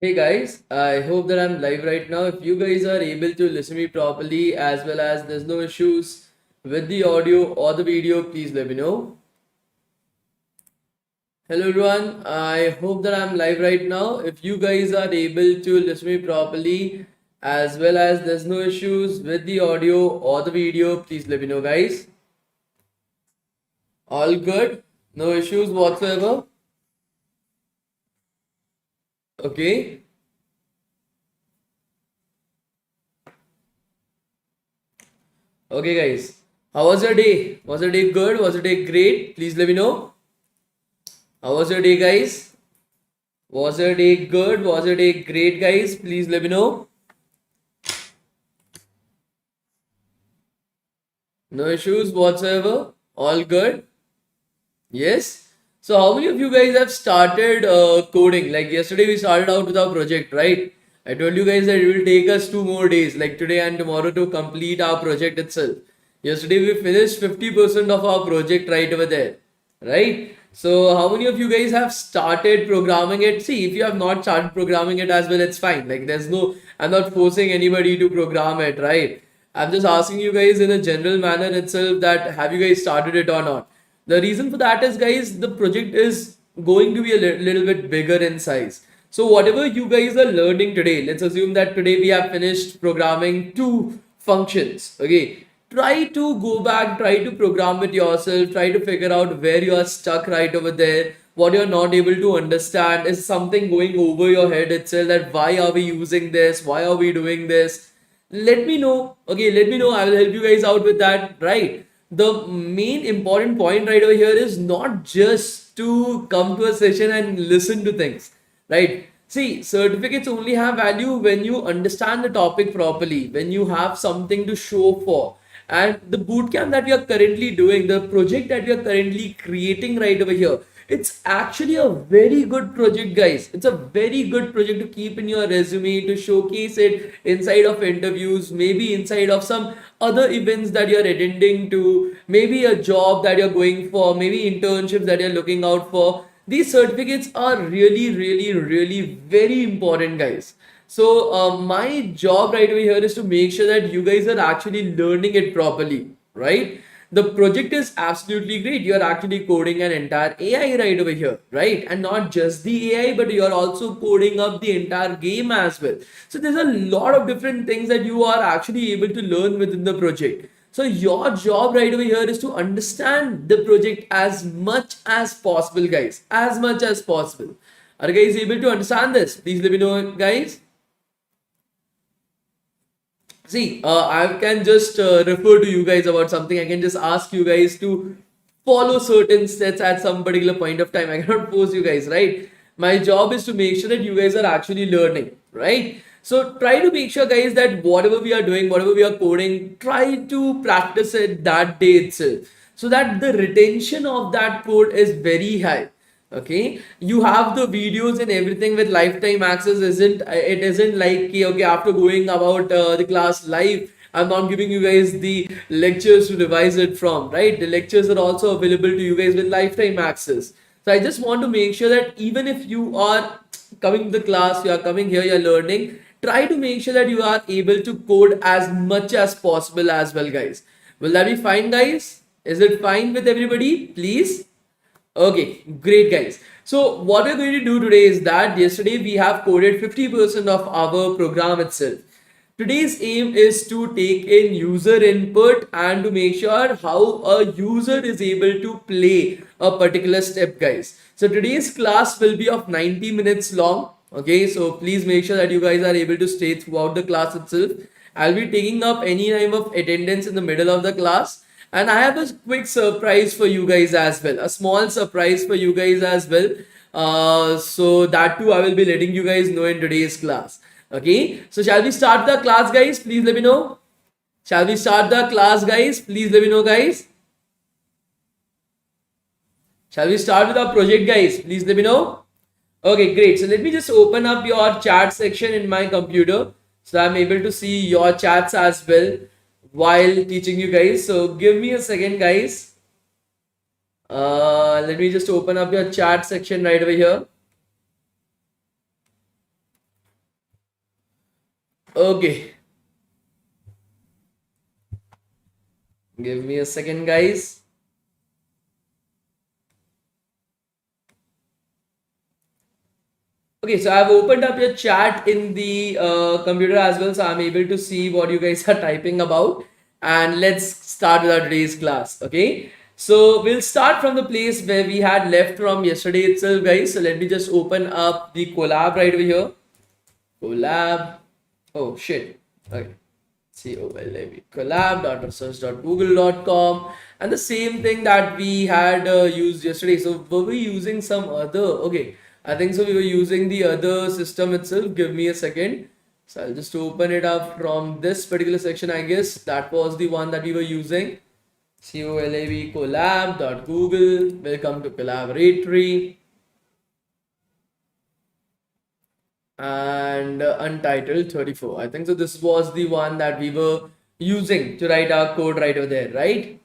Hey guys, I hope that I'm live right now. If you guys are able to listen me properly as well as there's no issues with the audio or the video, please let me know. Hello everyone, I hope that I'm live right now. If you guys are able to listen me properly as well as there's no issues with the audio or the video, please let me know guys. All good? No issues whatsoever? Okay. Okay guys. How was your day? Was your day good? Was your day great? Please let me know. How was your day, guys? Was your day good? Was your day great, guys? Please let me know. No issues whatsoever. All good. Yes. So, how many of you guys have started coding? Like yesterday, we started out with our project, right? I told you guys that it will take us 2 more days, like today and tomorrow, to complete our project itself. Yesterday, we finished 50% of our project right over there, right? So, how many of you guys have started programming it? See, if you have not started programming it as well, it's fine. Like, I'm not forcing anybody to program it, right? I'm just asking you guys in a general manner itself that have you guys started it or not? The reason for that is, guys, the project is going to be a little bit bigger in size. So, whatever you guys are learning today, let's assume that today we have finished programming two functions. Okay, try to go back, try to program it yourself, try to figure out where you are stuck right over there, what you're not able to understand. Is something going over your head itself that why are we using this? Why are we doing this? Let me know. Okay, let me know. I will help you guys out with that, right? The main important point right over here is not just to come to a session and listen to things, right? See, certificates only have value when you understand the topic properly, when you have something to show for. And the bootcamp that we are currently doing, the project that we are currently creating right over here, it's actually a very good project, guys. It's a very good project to keep in your resume, to showcase it inside of interviews, maybe inside of some other events that you're attending to, maybe a job that you're going for, maybe internships that you're looking out for. These certificates are really, really, really very important, guys. So, my job right over here is to make sure that you guys are actually learning it properly, right? The project is absolutely great. You're actually coding an entire AI right over here, right? And not just the AI, but you're also coding up the entire game as well. So there's a lot of different things that you are actually able to learn within the project. So your job right over here is to understand the project as much as possible, guys. As much as possible. Are you guys able to understand this? Please let me know, guys. See, I can just refer to you guys about something. I can just ask you guys to follow certain steps at some particular point of time. I cannot force you guys, right? My job is to make sure that you guys are actually learning, right? So try to make sure, guys, that whatever we are doing, whatever we are coding, try to practice it that day itself so that the retention of that code is very high. Okay, you have the videos and everything with lifetime access. Isn't like okay, after going about the class live, I'm not giving you guys the lectures to revise it from, right? The lectures are also available to you guys with lifetime access. So I just want to make sure that even if you are coming to the class, you are coming here, you're learning, try to make sure that you are able to code as much as possible as well, guys. Will that be fine, guys? Is it fine with everybody? Please. Okay, great guys. So what we're going to do today is that yesterday we have coded 50% of our program itself. Today's aim is to take in user input and to make sure how a user is able to play a particular step, guys. So today's class will be of 90 minutes long. Okay, so please make sure that you guys are able to stay throughout the class itself. I'll be taking up any time of attendance in the middle of the class. And I have a quick surprise for you guys as well. A small surprise for you guys as well. So that too I will be letting you guys know in today's class. Okay. So shall we start the class, guys? Please let me know. Shall we start the class, guys? Please let me know, guys. Shall we start with our project, guys? Please let me know. Okay, great. So let me just open up your chat section in my computer so I'm able to see your chats as well while teaching you guys. So give me a second, guys. Let me just open up your chat section right over here. Okay, give me a second, guys. Okay, so I've opened up your chat in the computer as well, so I'm able to see what you guys are typing about. And let's start with our today's class. Okay, so we'll start from the place where we had left from yesterday itself, guys. So let me just open up the collab right over here. Collab. Oh shit. Okay. COLAB collab.research.google.com, and the same thing that we had used yesterday. So were we using some other? Okay, I think so. We were using the other system itself. Give me a second. So I'll just open it up from this particular section. I guess that was the one that we were using. COLAB collab.google. Welcome to Collaboratory. And untitled 34. I think so. This was the one that we were using to write our code right over there, right?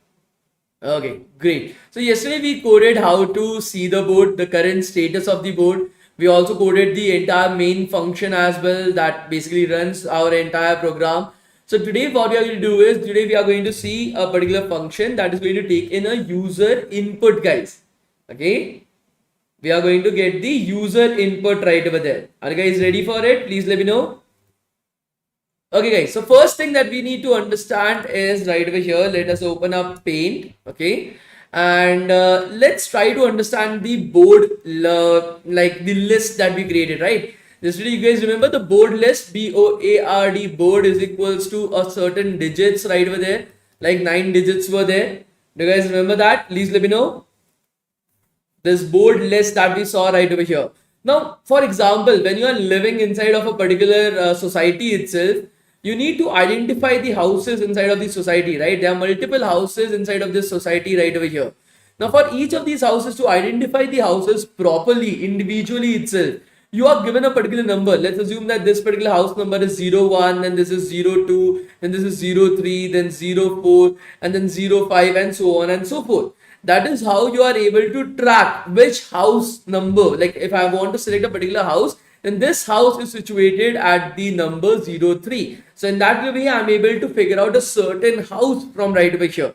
Okay, great. So yesterday we coded how to see the board, the current status of the board. We also coded the entire main function as well that basically runs our entire program. So today what we are going to do is, today we are going to see a particular function that is going to take in a user input, guys. Okay, we are going to get the user input right over there. Are you guys ready for it? Please let me know. Okay, guys. So first thing that we need to understand is right over here. Let us open up Paint. Okay, and let's try to understand the board, like the list that we created. Right. Yesterday, you guys remember the board list. BOARD board is equals to a certain digits right over there. Like 9 digits were there. Do you guys remember that? Please let me know. This board list that we saw right over here. Now, for example, when you are living inside of a particular society itself, you need to identify the houses inside of the society, right? There are multiple houses inside of this society right over here. Now, for each of these houses, to identify the houses properly, individually itself, you are given a particular number. Let's assume that this particular house number is 01, then this is 02, then this is 03, then 04, and then 05, and so on and so forth. That is how you are able to track which house number. Like if I want to select a particular house, then this house is situated at the number 03. So in that way, I'm able to figure out a certain house from right over here.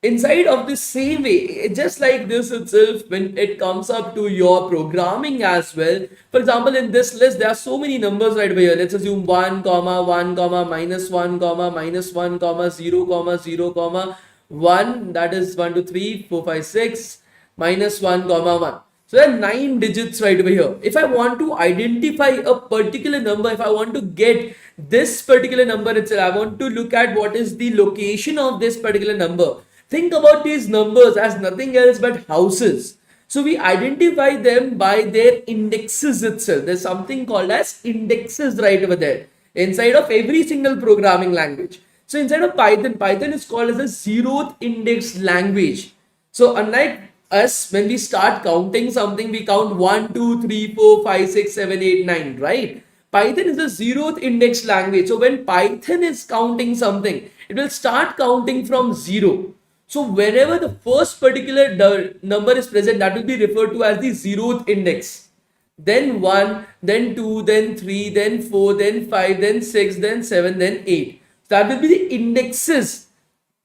Inside of the same way, just like this itself, when it comes up to your programming as well. For example, in this list, there are so many numbers right over here. Let's assume 1, comma, 1, comma, minus 1, comma, minus 1, comma, 0, comma, 0, comma, 1, that is 1, 2, 3, 4, 5, 6, minus 1, comma 1. So there are 9 digits right over here. If I want to identify a particular number, if I want to get this particular number itself, I want to look at what is the location of this particular number. Think about these numbers as nothing else but houses. So we identify them by their indexes itself. There's something called as indexes right over there inside of every single programming language. So inside of Python, Python is called as a zeroth index language. So unlike us, when we start counting something, we count 1, 2, 3, 4, 5, 6, 7, 8, 9, right? Python is a zeroth index language. So when Python is counting something, it will start counting from 0. So whenever the first particular number is present, that will be referred to as the zeroth index. Then 1, then 2, then 3, then 4, then 5, then 6, then 7, then 8. That will be the indexes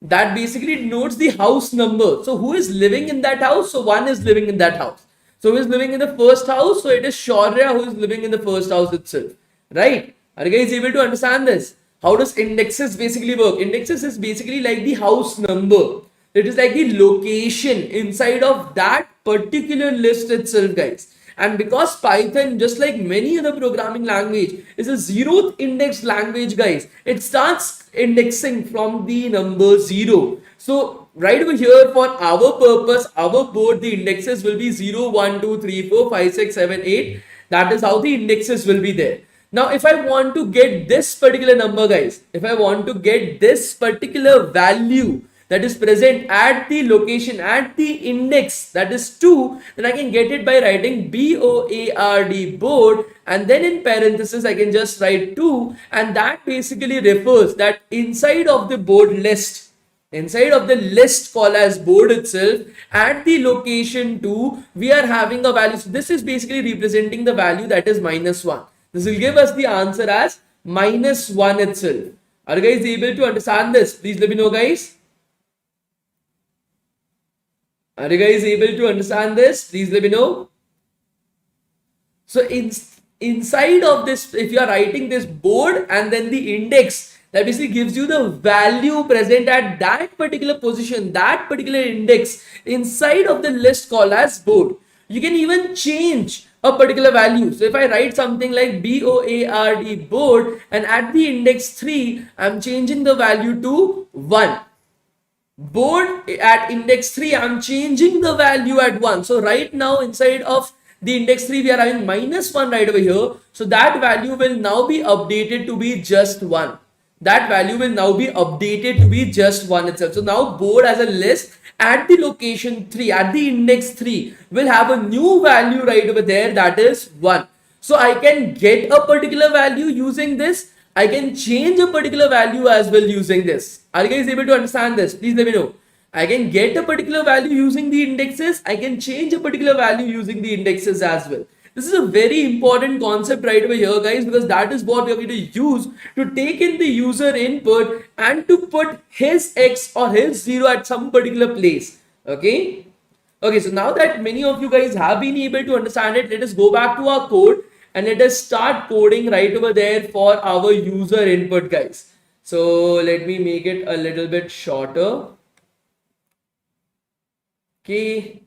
that basically denotes the house number. So who is living in that house? So 1 is living in that house. So who is living in the first house? So it is Shaurya who is living in the first house itself. Right? Are you guys able to understand this? How does indexes basically work? Indexes is basically like the house number. It is like the location inside of that particular list itself, guys. And because Python, just like many other programming language, is a zeroth index language, guys, it starts indexing from the number 0. So right over here, for our purpose, our board, the indexes will be 0, 1, 2, 3, 4, 5, 6, 7, 8. That is how the indexes will be there. Now, if I want to get this particular number, guys, if I want to get this particular value that is present at the location, at the index, that is 2, then I can get it by writing BOARD board, and then in parentheses I can just write 2, and that basically refers that inside of the board list, inside of the list called as board itself, at the location 2, we are having a value. So this is basically representing the value that is -1. This will give us the answer as minus 1 itself. Are you guys able to understand this? Please let me know, guys. Are you guys able to understand this? Please let me know. So inside of this, if you are writing this board and then the index, that basically gives you the value present at that particular position, that particular index inside of the list called as board. You can even change a particular value. So if I write something like BOARD board and at the index 3, I'm changing the value to 1. Board at index 3, I'm changing the value at 1. So right now inside of the index 3, we are having minus 1 right over here. So that value will now be updated to be just 1. That value will now be updated to be just 1 itself. So now board as a list at the location 3, at the index 3 will have a new value right over there, that is 1. So I can get a particular value using this. I can change a particular value as well using this. Are you guys able to understand this? Please let me know. I can get a particular value using the indexes. I can change a particular value using the indexes as well. This is a very important concept right over here, guys, because that is what we are going to use to take in the user input and to put his X or his 0 at some particular place. Okay. Okay, so now that many of you guys have been able to understand it, let us go back to our code and let us start coding right over there for our user input, guys. So let me make it a little bit shorter. Okay.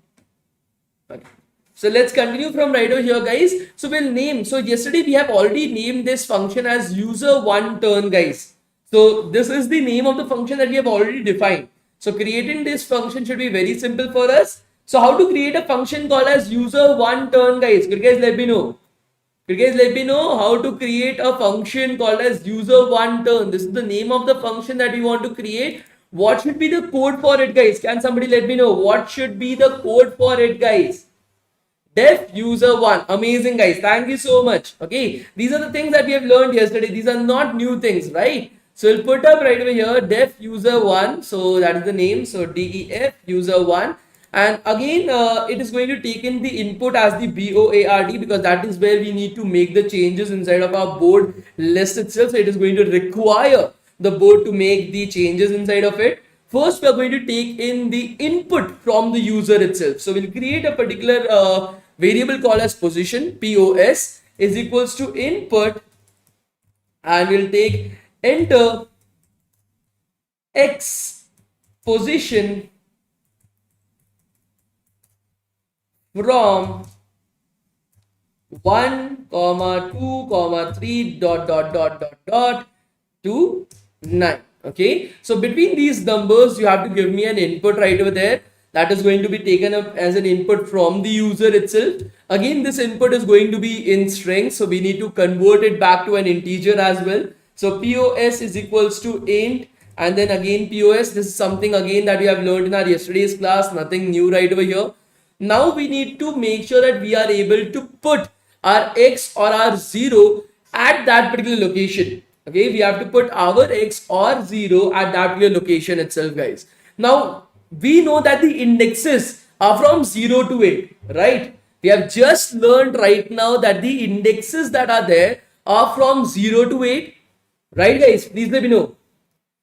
So let's continue from right over here, guys. So we'll name. So yesterday we have already named this function as user one turn, guys. So this is the name of the function that we have already defined. So creating this function should be very simple for us. So how to create a function called as user one turn, guys? Could you guys let me know? Could you guys let me know how to create a function called as user one turn? This is the name of the function that we want to create. What should be the code for it, guys? Can somebody let me know what should be the code for it, guys? Def user one. Amazing, guys. Thank you so much. Okay, these are the things that we have learned yesterday. These are not new things, right? So we'll put up right over here def user one. So that is the name. So def user one. And again, it is going to take in the input as the BOARD because that is where we need to make the changes inside of our board list itself. So it is going to require the board to make the changes inside of it. First, we are going to take in the input from the user itself. So we'll create a particular variable called as position, POS is equals to input, and we'll take enter X position from 1, 2, 3 to 9. Okay, so between these numbers you have to give me an input right over there that is going to be taken up as an input from the user itself. Again, this input is going to be in strings, so we need to convert it back to an integer as well. So POS is equals to int, and then again POS. This is something again that we have learned in our yesterday's class, nothing new right over here. Now we need to make sure that we are able to put our X or our 0 at that particular location. Okay, we have to put our X or 0 at that particular location itself, guys. Now we know that the indexes are from 0 to 8, right? We have just learned right now that the indexes that are there are from 0 to 8, right, guys? Please let me know.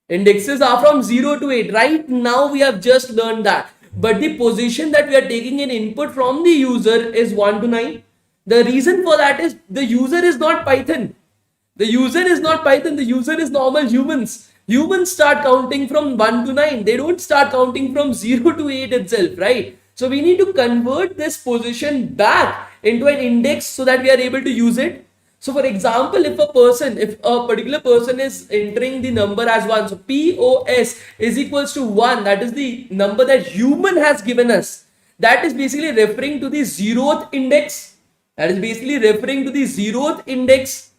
Indexes are from 0 to 8. Right now we have just learned that. But the position that we are taking in input from the user is 1 to 9. The reason for that is the user is not Python. The user is not Python. The user is normal humans. Humans start counting from 1 to 9. They don't start counting from 0 to 8 itself, right? So we need to convert this position back into an index so that we are able to use it. So for example, if a particular person is entering the number as 1, so POS is equals to 1, that is the number that human has given us. That is basically referring to the 0th index. That is basically referring to the 0th index.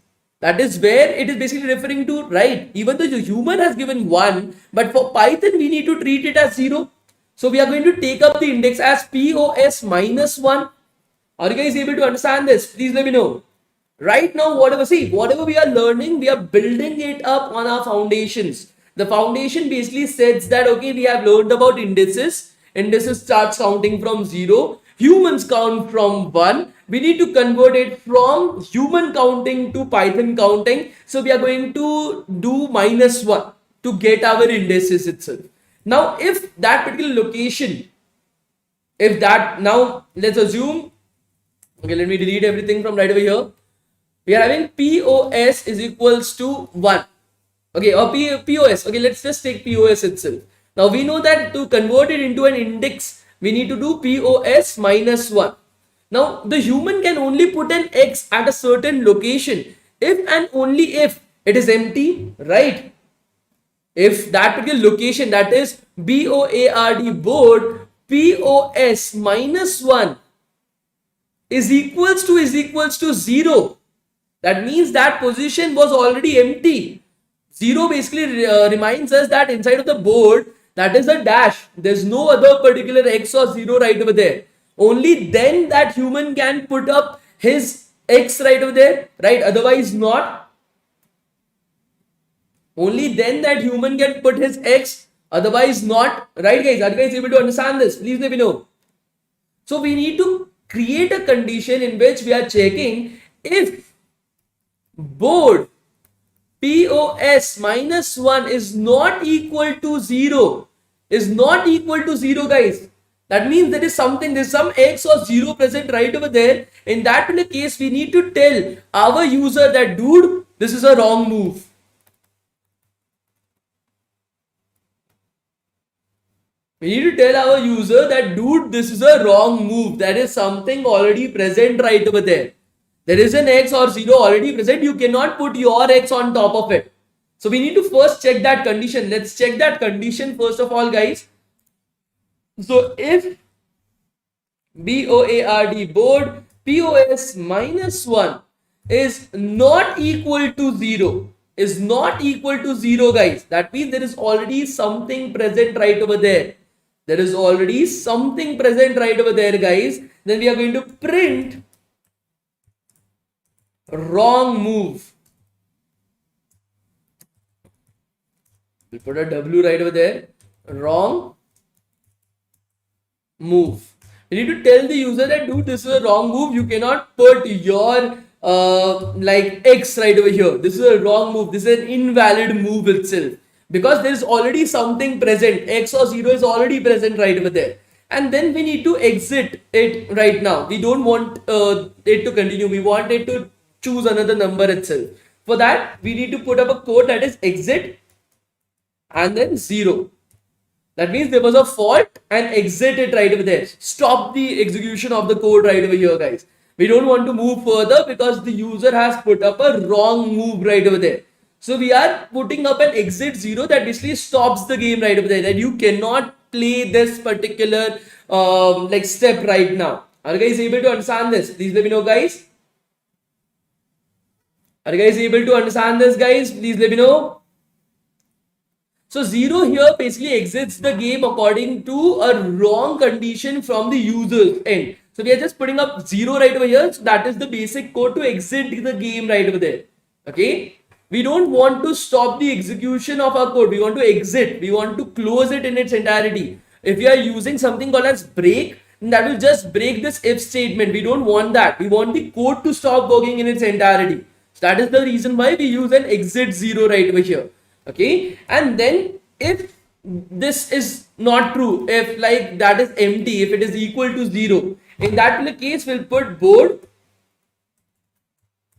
That is where it is basically referring to, right? Even though the human has given 1, but for Python, we need to treat it as 0. So we are going to take up the index as POS minus 1. Are you guys able to understand this? Please let me know. Right now, whatever we are learning, we are building it up on our foundations. The foundation basically says that, okay, we have learned about indices. Indices starts counting from 0. humans count from 1, we need to convert it from human counting to Python counting. So we are going to do -1 to get our indices itself. Now, if that particular location, if that, now let's assume, okay, let me delete everything from right over here. We are having POS is equals to 1. Okay, or POS. Okay, let's just take POS itself. Now we know that to convert it into an index, we need to do POS -1. Now the human can only put an X at a certain location if and only if it is empty, right? If that particular location, that is board POS -1 is equals to 0, that means that position was already empty. 0 basically reminds us that inside of the board, that is a dash. There's no other particular X or 0 right over there. Only then that human can put up his X right over there, right? Otherwise not. Only then that human can put his X, otherwise not. Right, guys? Are you guys able to understand this? Please let me know. So we need to create a condition in which we are checking if board POS -1 is not equal to 0. Is not equal to 0, guys. That means there is something, there's some X or 0 present right over there. In that particular case, we need to tell our user that, dude, this is a wrong move. We need to tell our user that, dude, this is a wrong move. There is something already present right over there. There is an X or 0 already present. You cannot put your X on top of it. So we need to first check that condition. Let's check that condition first of all, guys. So if board POS -1 is not equal to 0, is not equal to 0, guys, that means there is already something present right over there. There is already something present right over there, guys. Then we are going to print wrong move. We'll put a W right over there. Wrong move. You need to tell the user that, dude, this is a wrong move. You cannot put your like X right over here. This is a wrong move. This is an invalid move itself, because there is already something present. X or 0 is already present right over there. And then we need to exit it right now. We don't want it to continue. We want it to choose another number itself. For that, we need to put up a code that is exit and then 0. That means there was a fault and exit it right over there. Stop the execution of the code right over here, guys. We don't want to move further because the user has put up a wrong move right over there. So we are putting up an exit 0 that basically stops the game right over there. That you cannot play this particular like step right now. Are you guys able to understand this? Please let me know, guys. Are you guys able to understand this, guys? Please let me know. So 0 here basically exits the game according to a wrong condition from the user's end. So we are just putting up 0 right over here. So that is the basic code to exit the game right over there. Okay. We don't want to stop the execution of our code. We want to exit. We want to close it in its entirety. If we are using something called as break, then that will just break this if statement. We don't want that. We want the code to stop working in its entirety. So that is the reason why we use an exit 0 right over here. Okay, and then if this is not true, if like that is empty, if it is equal to 0, in that case we'll put board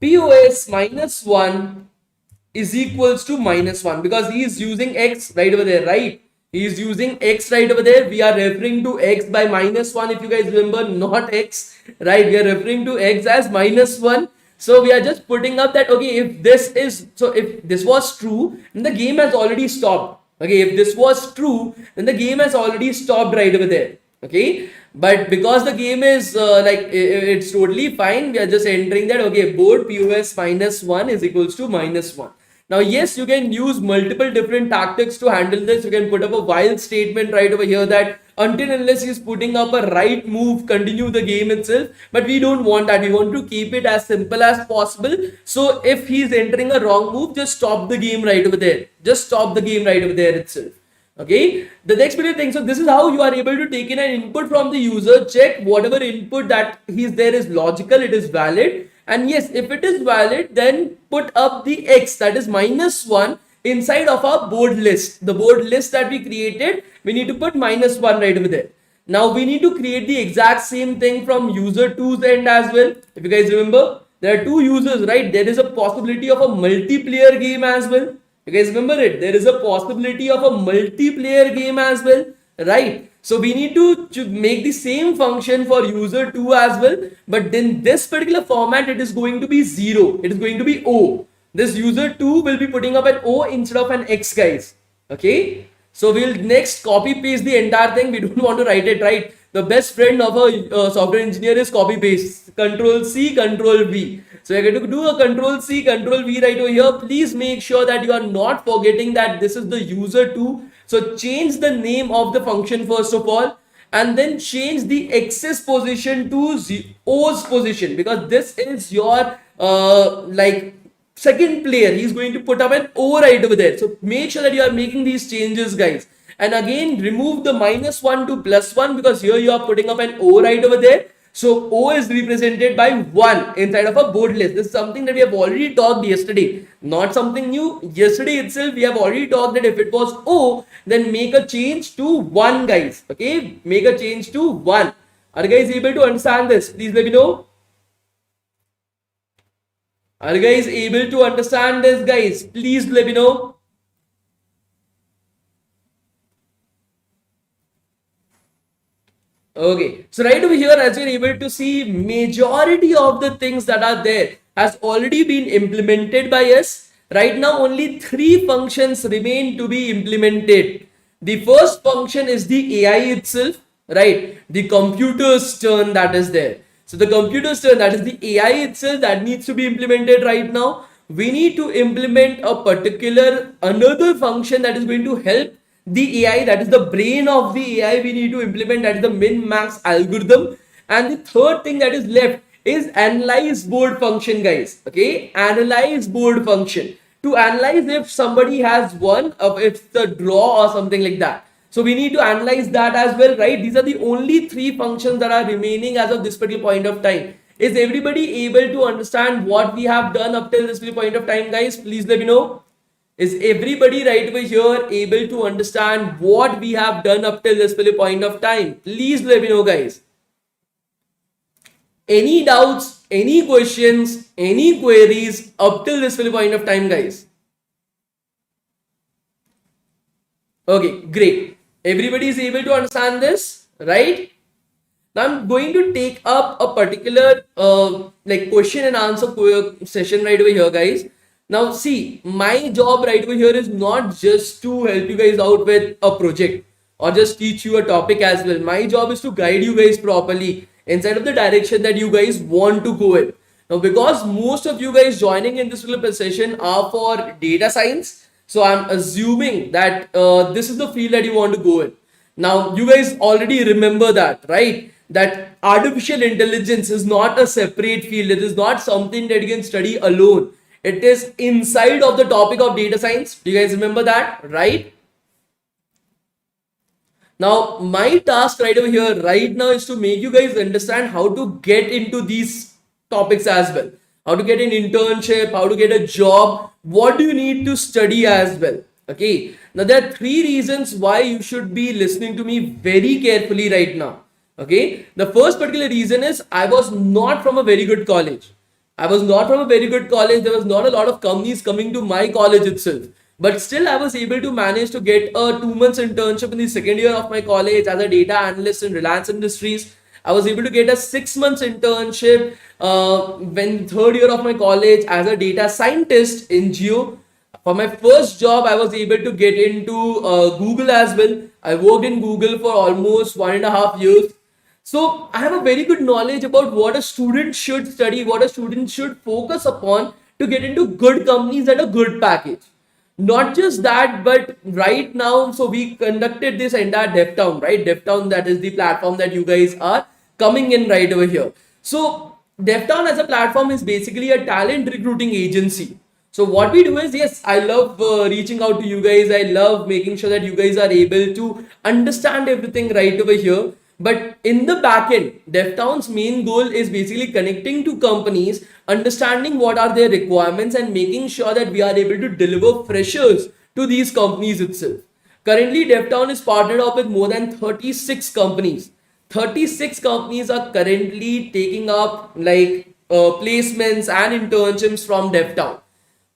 POS -1 is equals to -1, because he is using X right over there, right? He is using X right over there. We are referring to X by -1. If you guys remember, not X, right? We are referring to X as -1. So we are just putting up that, okay, if this is, so if this was true, then the game has already stopped. Okay, if this was true, then the game has already stopped right over there. Okay, but because the game is it's totally fine, we are just entering that, okay, board POS -1 is equals to -1. Now, yes, you can use multiple different tactics to handle this. You can put up a while statement right over here that until unless he's putting up a right move, continue the game itself. But we don't want that. We want to keep it as simple as possible. So if he's entering a wrong move, just stop the game right over there. Just stop the game right over there itself. Okay, the next particular thing. So this is how you are able to take in an input from the user, check whatever input that he's there is logical, it is valid, and yes, if it is valid, then put up the x, that is -1, inside of our board list. The board list that we created, we need to put -1 right over there. Now we need to create the exact same thing from user 2's end as well. If you guys remember, there are two users, right? There is a possibility of a multiplayer game as well. You guys remember it? There is a possibility of a multiplayer game as well, right? So we need to make the same function for user 2 as well, but in this particular format, it is going to be 0. It is going to be O. This user 2 will be putting up an O instead of an X, guys. Okay. So we'll next copy paste the entire thing. We don't want to write it, right? The best friend of a software engineer is copy paste. Control C, Control V. So you're going to do a Control C, Control V right over here. Please make sure that you are not forgetting that this is the user 2. So change the name of the function first of all, and then change the X's position to O's position, because this is your like second player. He's going to put up an O right over there. So make sure that you are making these changes, guys. And again, remove the -1 to +1, because here you are putting up an O right over there. So O is represented by 1 inside of a board list. This is something that we have already talked yesterday. Not something new. Yesterday itself, we have already talked that if it was O, then make a change to 1, guys. Okay, make a change to 1. Are you guys able to understand this? Please let me know. Are you guys able to understand this, guys? Please let me know. Okay, so right over here, as you're able to see, majority of the things that are there has already been implemented by us. Right now, only 3 functions remain to be implemented. The first function is the AI itself, right? The computer's turn that is there. So the computer's turn, that is the AI itself, that needs to be implemented right now. We need to implement a particular another function that is going to help the AI, that is the brain of the AI. We need to implement, that is the min-max algorithm. And the third thing that is left is analyze board function, guys. Okay, analyze board function to analyze if somebody has won, if it's the draw or something like that. So we need to analyze that as well, right? These are the only 3 functions that are remaining as of this particular point of time. Is everybody able to understand what we have done up till this point of time, guys? Please let me know. Is everybody right over here able to understand what we have done up till this point of time? Please let me know, guys. Any doubts, any questions, any queries up till this point of time, guys? Okay, great. Everybody is able to understand this, right? Now I'm going to take up a particular like question and answer session right over here, guys. Now see, my job right over here is not just to help you guys out with a project or just teach you a topic as well. My job is to guide you guys properly inside of the direction that you guys want to go in. Now, because most of you guys joining in this little session are for data science, so I'm assuming that this is the field that you want to go in. Now, you guys already remember that, right? That artificial intelligence is not a separate field. It is not something that you can study alone. It is inside of the topic of data science. Do you guys remember that, right? Now, my task right over here right now is to make you guys understand how to get into these topics as well. How to get an internship, how to get a job, what do you need to study as well. Okay, now there are 3 reasons why you should be listening to me very carefully right now. Okay, the first particular reason is I was not from a very good college. I was not from a very good college. There was not a lot of companies coming to my college itself. But still, I was able to manage to get a 2 months internship in the second year of my college as a data analyst in Reliance Industries. I was able to get a 6 months internship when third year of my college as a data scientist in Geo. For my first job, I was able to get into Google as well. I worked in Google for almost 1.5 years. So I have a very good knowledge about what a student should study, what a student should focus upon to get into good companies at a good package. Not just that, but right now, so we conducted this entire DevTown, right? DevTown, that is the platform that you guys are coming in right over here. So DevTown as a platform is basically a talent recruiting agency. So what we do is, yes, I love reaching out to you guys. I love making sure that you guys are able to understand everything right over here. But in the backend, DevTown's main goal is basically connecting to companies, understanding what are their requirements, and making sure that we are able to deliver freshers to these companies itself. Currently, DevTown is partnered up with more than 36 companies. 36 companies are currently taking up like placements and internships from DevTown.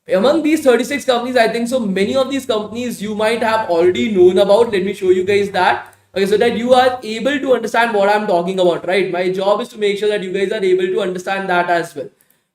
Among these 36 companies, I think so many of these companies you might have already known about. Let me show you guys that. Okay, so that you are able to understand what I'm talking about, right? My job is to make sure that you guys are able to understand that as well.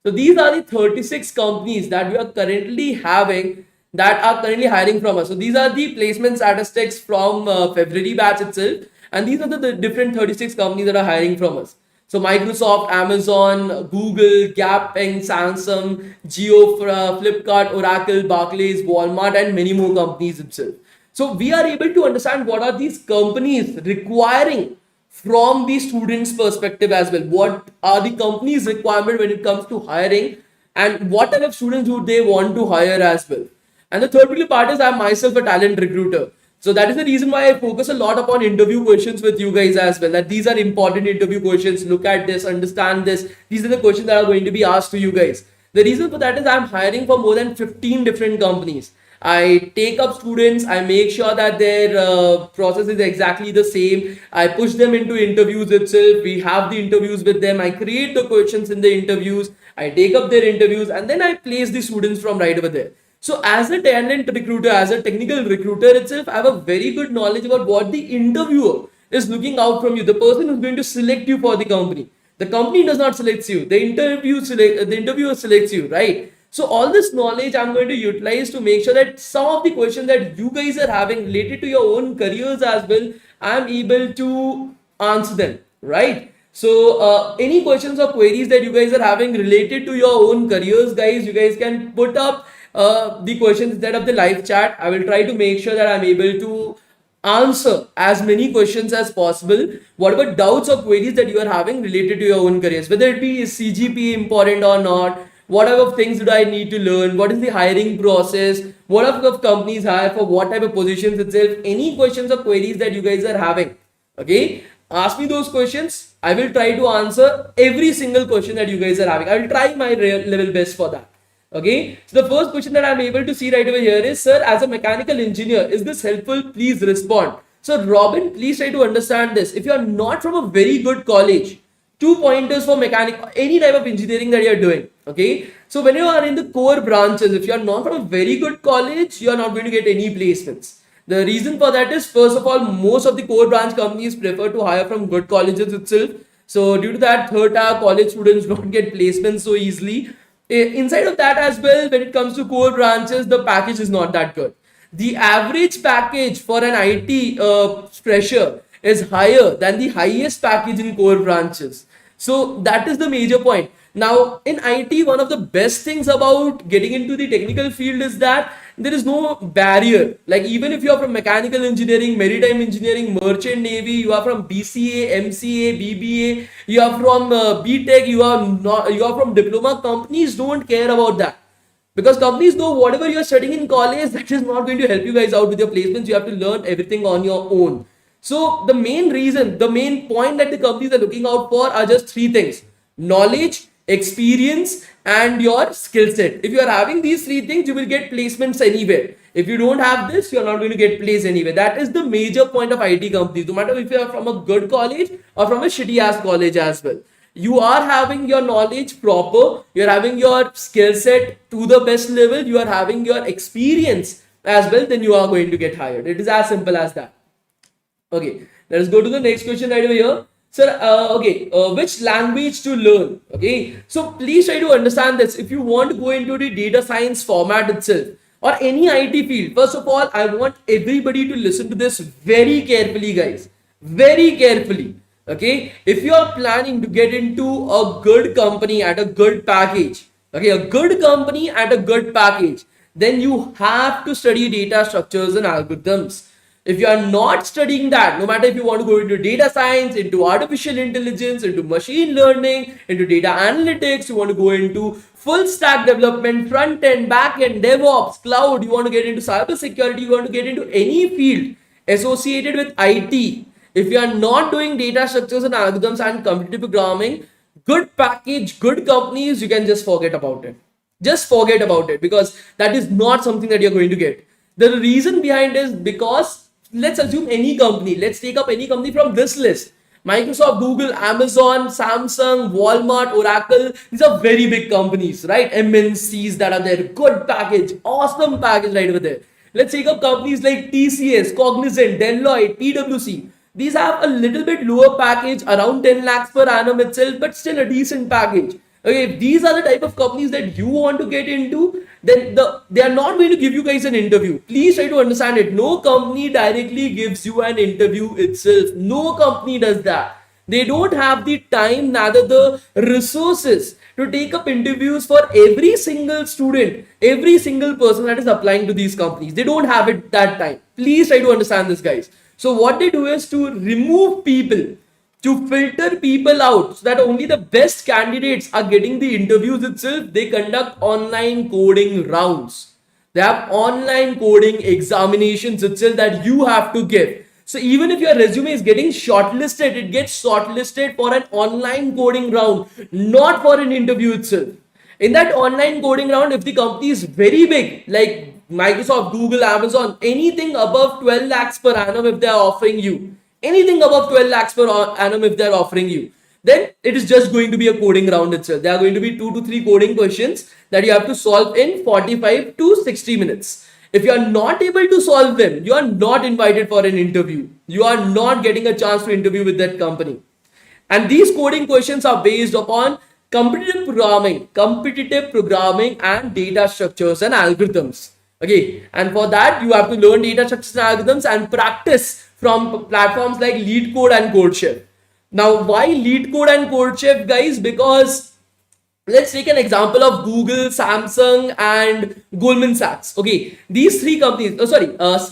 So these are the 36 companies that we are currently having that are currently hiring from us. So these are the placement statistics from February batch itself. And these are the different 36 companies that are hiring from us. So Microsoft, Amazon, Google, Gap Inc., Samsung, Jio, Flipkart, Oracle, Barclays, Walmart, and many more companies itself. So we are able to understand what are these companies requiring from the students' perspective as well. What are the companies' requirement when it comes to hiring, and what type of students do they want to hire as well. And the third part is I'm myself a talent recruiter. So that is the reason why I focus a lot upon interview questions with you guys as well. That these are important interview questions. Look at this, understand this. These are the questions that are going to be asked to you guys. The reason for that is I'm hiring for more than 15 different companies. I take up students. I make sure that their process is exactly the same. I push them into interviews itself. We have the interviews with them. I create the questions in the interviews. I take up their interviews, and then I place the students from right over there. So as a talent recruiter, as a technical recruiter itself, I have a very good knowledge about what the interviewer is looking out from you. The person who's going to select you for the company. The company does not select you. The interviewer selects you, right? So all this knowledge I'm going to utilize to make sure that some of the questions that you guys are having related to your own careers as well, I'm able to answer them, right? So any questions or queries that you guys are having related to your own careers, guys, you guys can put up the questions instead of the live chat. I will try to make sure that I'm able to answer as many questions as possible. Whatever doubts or queries that you are having related to your own careers, whether it be is CGPA important or not, what type of things do I need to learn, what is the hiring process, what type of companies hire for what type of positions itself, any questions or queries that you guys are having, okay, ask me those questions. I will try to answer every single question that you guys are having. I will try my level best for that. Okay, so the first question that I'm able to see right over here is, sir, as a mechanical engineer, is this helpful? Please respond. So Robin, please try to understand this. If you are not from a very good college, 2 pointers for mechanic, any type of engineering that you are doing. Okay, so when you are in the core branches, if you are not from a very good college, you are not going to get any placements. The reason for that is, first of all, most of the core branch companies prefer to hire from good colleges itself. So due to that, third tier college students don't get placements so easily. Inside of that as well, when it comes to core branches, the package is not that good. The average package for an IT fresher is higher than the highest package in core branches. So that is the major point. Now in IT, one of the best things about getting into the technical field is that there is no barrier. Like even if you are from mechanical engineering, maritime engineering, merchant navy, you are from BCA, MCA, BBA, you are from BTech, you are from diploma, companies don't care about that. Because companies know whatever you're studying in college, that is not going to help you guys out with your placements. You have to learn everything on your own. So the main reason, the main point that the companies are looking out for are just three things: knowledge, experience, and your skill set. If you are having these three things, you will get placements anywhere. If you don't have this, you are not going to get placed anywhere. That is the major point of IT companies. No matter if you are from a good college or from a shitty ass college as well. You are having your knowledge proper, you are having your skill set to the best level, you are having your experience as well, then you are going to get hired. It is as simple as that. Okay, let us go to the next question right over here. Sir, which language to learn? Okay, so please try to understand this. If you want to go into the data science format itself or any IT field, first of all, I want everybody to listen to this very carefully, guys. Very carefully. Okay, if you are planning to get into a good company at a good package, okay, a good company at a good package, then you have to study data structures and algorithms. If you are not studying that, no matter if you want to go into data science, into artificial intelligence, into machine learning, into data analytics, you want to go into full stack development, front end, back end, DevOps, cloud, you want to get into cyber security, you want to get into any field associated with IT. If you are not doing data structures and algorithms and competitive programming, good package, good companies, you can just forget about it. Just forget about it, because that is not something that you're going to get. The reason behind is because, let's assume any company, let's take up any company from this list. Microsoft, Google, Amazon, Samsung, Walmart, Oracle, these are very big companies, right? MNCs that are there, good package, awesome package right over there. Let's take up companies like TCS, Cognizant, Deloitte, PwC. These have a little bit lower package, around 10 lakhs per annum itself, but still a decent package. Okay, if these are the type of companies that you want to get into, then they are not going to give you guys an interview. Please try to understand it. No company directly gives you an interview itself. No company does that. They don't have the time, neither the resources to take up interviews for every single student, every single person that is applying to these companies. They don't have it that time. Please try to understand this, guys. So what they do is to remove people, to filter people out, so that only the best candidates are getting the interviews itself. They conduct online coding rounds. They have online coding examinations itself that you have to give. So even if your resume is getting shortlisted, it gets shortlisted for an online coding round, not for an interview itself. In that online coding round, if the company is very big, like Microsoft, Google, Amazon, anything above 12 lakhs per annum, if they are offering you, anything above 12 lakhs per annum if they're offering you, then it is just going to be a coding round itself. There are going to be 2 to 3 coding questions that you have to solve in 45 to 60 minutes. If you are not able to solve them, you are not invited for an interview. You are not getting a chance to interview with that company. And these coding questions are based upon competitive programming and data structures and algorithms. Okay, and for that you have to learn data structures and algorithms and practice from platforms like LeetCode and CodeChef. Now, why LeetCode and CodeChef, guys? Because let's take an example of Google, Samsung, and Goldman Sachs. Okay, these three companies,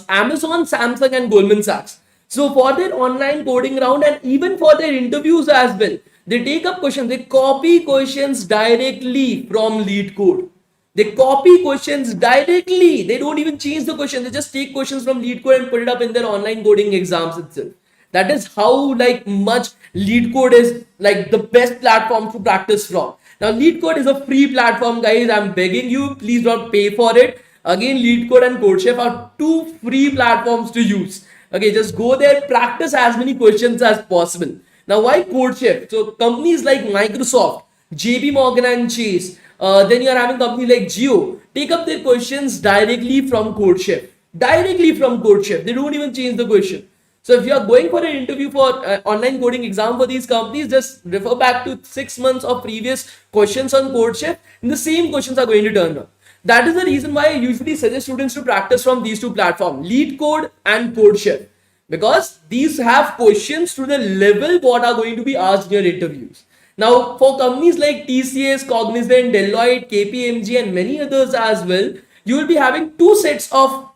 Amazon, Samsung, and Goldman Sachs. So for their online coding round and even for their interviews as well, they take up questions, they copy questions directly from LeetCode. They copy questions directly. They don't even change the question. They just take questions from LeetCode and put it up in their online coding exams itself. That is how much LeetCode is the best platform to practice from. Now, LeetCode is a free platform, guys. I'm begging you, please don't pay for it. Again, LeetCode and CodeChef are 2 free platforms to use. Okay, just go there, practice as many questions as possible. Now, why CodeChef? So companies like Microsoft, JP Morgan and Chase, then you are having companies like Geo, take up their questions directly from CodeChef. Directly from CodeChef. They don't even change the question. So if you are going for an interview for online coding exam for these companies, just refer back to 6 months of previous questions on CodeChef, and the same questions are going to turn up. That is the reason why I usually suggest students to practice from these 2 platforms, LeetCode and CodeChef, because these have questions to the level what are going to be asked in your interviews. Now, for companies like TCS, Cognizant, Deloitte, KPMG, and many others as well, you will be having 2 sets of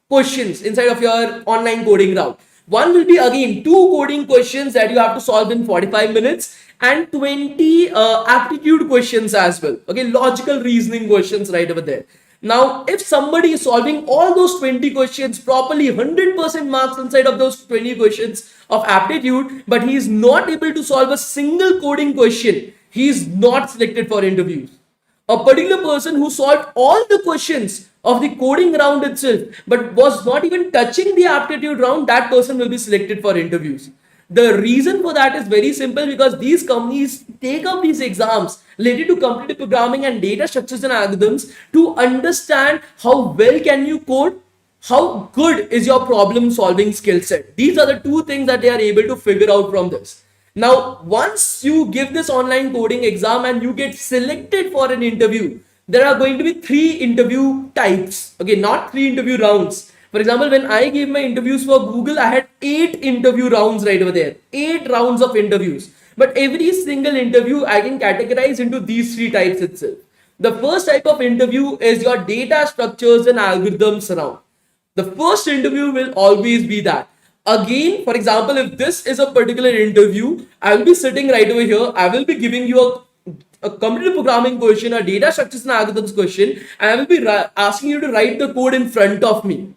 questions inside of your online coding round. One will be again 2 coding questions that you have to solve in 45 minutes and 20 aptitude questions as well. Okay, logical reasoning questions right over there. Now, if somebody is solving all those 20 questions properly, 100% marks inside of those 20 questions of aptitude, but he is not able to solve a single coding question, he is not selected for interviews. A particular person who solved all the questions of the coding round itself, but was not even touching the aptitude round, that person will be selected for interviews. The reason for that is very simple, because these companies take up these exams related to competitive programming and data structures and algorithms to understand how well can you code, how good is your problem solving skill set. These are the 2 things that they are able to figure out from this. Now, once you give this online coding exam and you get selected for an interview, there are going to be 3 interview types. Okay, not 3 interview rounds. For example, when I gave my interviews for Google, I had 8 interview rounds right over there. 8 rounds of interviews. But every single interview I can categorize into these 3 types itself. The first type of interview is your data structures and algorithms round. The first interview will always be that. Again, for example, if this is a particular interview, I will be sitting right over here. I will be giving you a computer programming question, a data structures and algorithms question, and I will be asking you to write the code in front of me.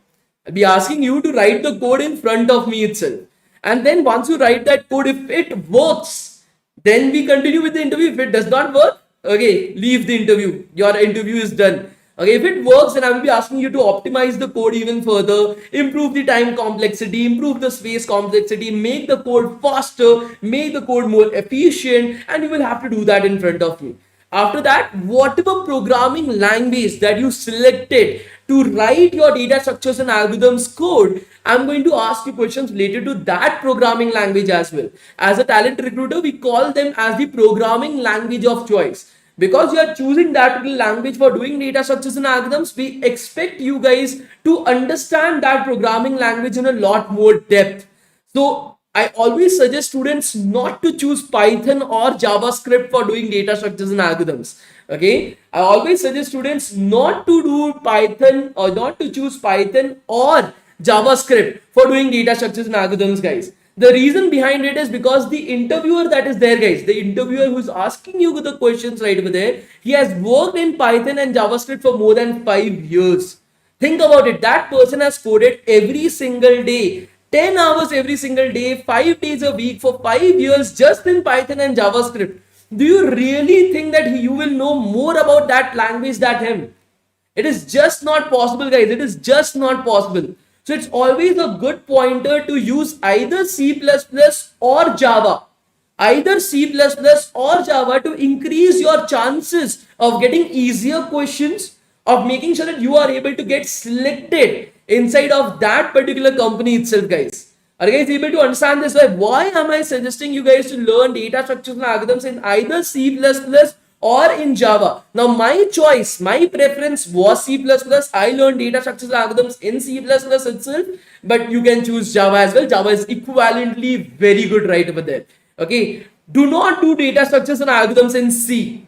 I'll be asking you to write the code in front of me itself. And then once you write that code, if it works, then we continue with the interview. If it does not work, okay, leave the interview. Your interview is done. Okay, if it works, then I will be asking you to optimize the code even further, improve the time complexity, improve the space complexity, make the code faster, make the code more efficient, and you will have to do that in front of me. After that, whatever programming language that you selected to write your data structures and algorithms code, I'm going to ask you questions related to that programming language as well. As a talent recruiter, we call them as the programming language of choice. Because you are choosing that language for doing data structures and algorithms, we expect you guys to understand that programming language in a lot more depth. So I always suggest students not to choose Python or JavaScript for doing data structures and algorithms. Okay, I always suggest students not to do Python or not to choose Python or JavaScript for doing data structures and algorithms, guys. The reason behind it is because the interviewer that is there, guys, the interviewer who's asking you the questions right over there, he has worked in Python and JavaScript for more than 5 years. Think about it. That person has coded every single day, 10 hours every single day, 5 days a week for 5 years just in Python and JavaScript. Do you really think that you will know more about that language than him? It is just not possible, guys. It is just not possible. So it's always a good pointer to use either C++ or Java. Either C++ or Java to increase your chances of getting easier questions, of making sure that you are able to get selected inside of that particular company itself, guys. Are you guys able to understand this? Why am I suggesting you guys to learn data structures and algorithms in either C++ or in Java? Now my choice, my preference was C++. I learned data structures and algorithms in C++ itself, but you can choose Java as well. Java is equivalently very good right over there. Okay, do not do data structures and algorithms in C.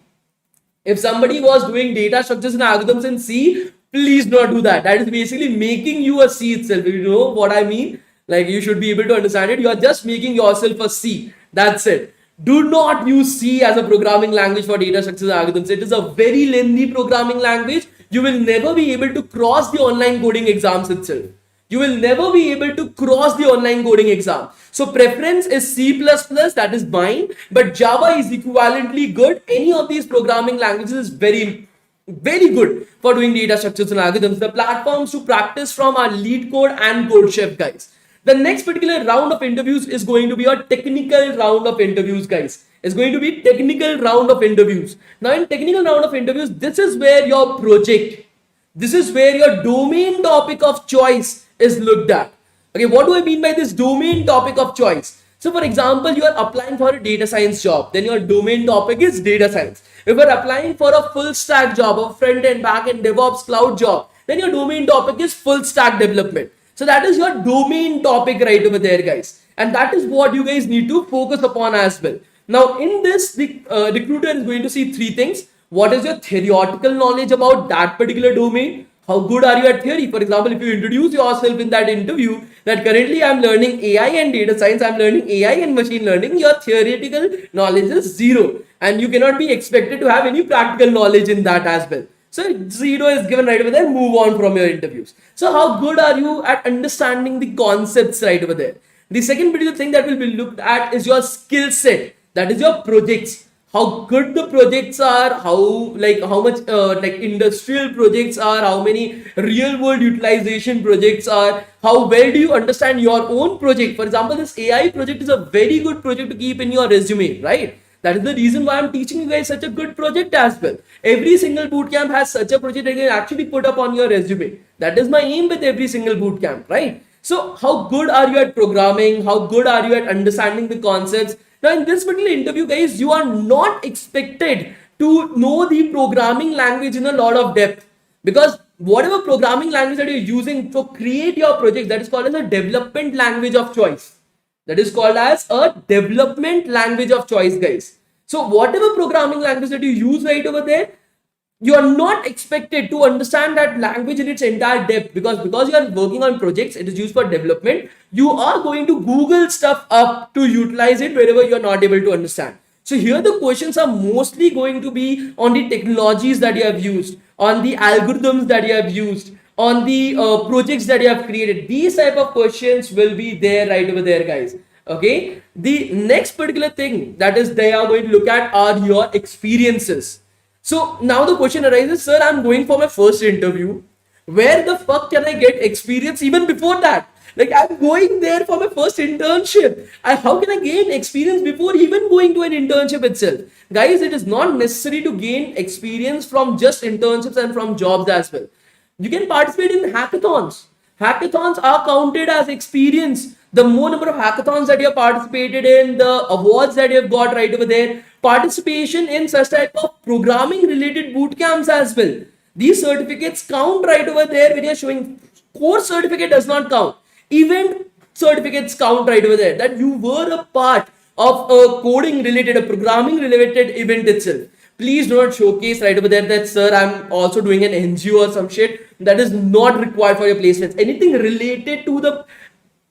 If somebody was doing data structures and algorithms in C, please do not do that. That is basically making you a C itself. If you know what I mean, like you should be able to understand it. You are just making yourself a C. That's it. Do not use C as a programming language for data structures and algorithms. It is a very lengthy programming language. You will never be able to cross the online coding exams itself. You will never be able to cross the online coding exam. So preference is C++, that is mine, but Java is equivalently good. Any of these programming languages is very good for doing data structures and algorithms. The platforms to practice from are LeetCode and CodeChef, guys. The next particular round of interviews is going to be a technical round of interviews, guys. It's going to be technical round of interviews. Now in technical round of interviews, this is where your project, this is where your domain topic of choice is looked at. Okay, what do I mean by this domain topic of choice? So for example, you are applying for a data science job, then your domain topic is data science. If you are applying for a full stack job, a front end, back end, DevOps, cloud job, then your domain topic is full stack development. So that is your domain topic right over there, guys. And that is what you guys need to focus upon as well. Now in this, the recruiter is going to see three things. What is your theoretical knowledge about that particular domain? How good are you at theory? For example, if you introduce yourself in that interview that currently I'm learning AI and data science, I'm learning AI and machine learning, your theoretical knowledge is zero. And you cannot be expected to have any practical knowledge in that as well. So zero is given right over there, move on from your interviews. So how good are you at understanding the concepts right over there? The second particular thing that will be looked at is your skill set. That is your projects. How good the projects are, how much industrial projects are, how many real world utilization projects are, how well do you understand your own project. For example, this AI project is a very good project to keep in your resume, right? That is the reason why I'm teaching you guys such a good project as well. Every single bootcamp has such a project that you can actually put up on your resume. That is my aim with every single bootcamp, right? So how good are you at programming? How good are you at understanding the concepts? Now in this particular interview, guys, you are not expected to know the programming language in a lot of depth, because whatever programming language that you're using to create your project, that is called as a development language of choice. That is called as a development language of choice, guys. So whatever programming language that you use right over there, You are not expected to understand that language in its entire depth, because you are working on projects, it is used for development. You are going to Google stuff up to utilize it wherever you are not able to understand. So here the questions are mostly going to be on the technologies that you have used, on the algorithms that you have used, on the projects that you have created. These type of questions will be there right over there, guys. Okay, the next particular thing that is they are going to look at are your experiences. So now the question arises, sir, I'm going for my first interview. Where the fuck can I get experience even before that? Like, I'm going there for my first internship. How can I gain experience before even going to an internship itself? Guys, it is not necessary to gain experience from just internships and from jobs as well. You can participate in hackathons. Hackathons are counted as experience. The more number of hackathons that you have participated in, the awards that you have got right over there, participation in such type of programming related boot camps as well. These certificates count right over there when you are showing. Course certificate does not count. Event certificates count right over there, that you were a part of a coding related, a programming related event itself. Please do not showcase right over there that, sir, I'm also doing an NGO or some shit. That is not required for your placements. Anything related to the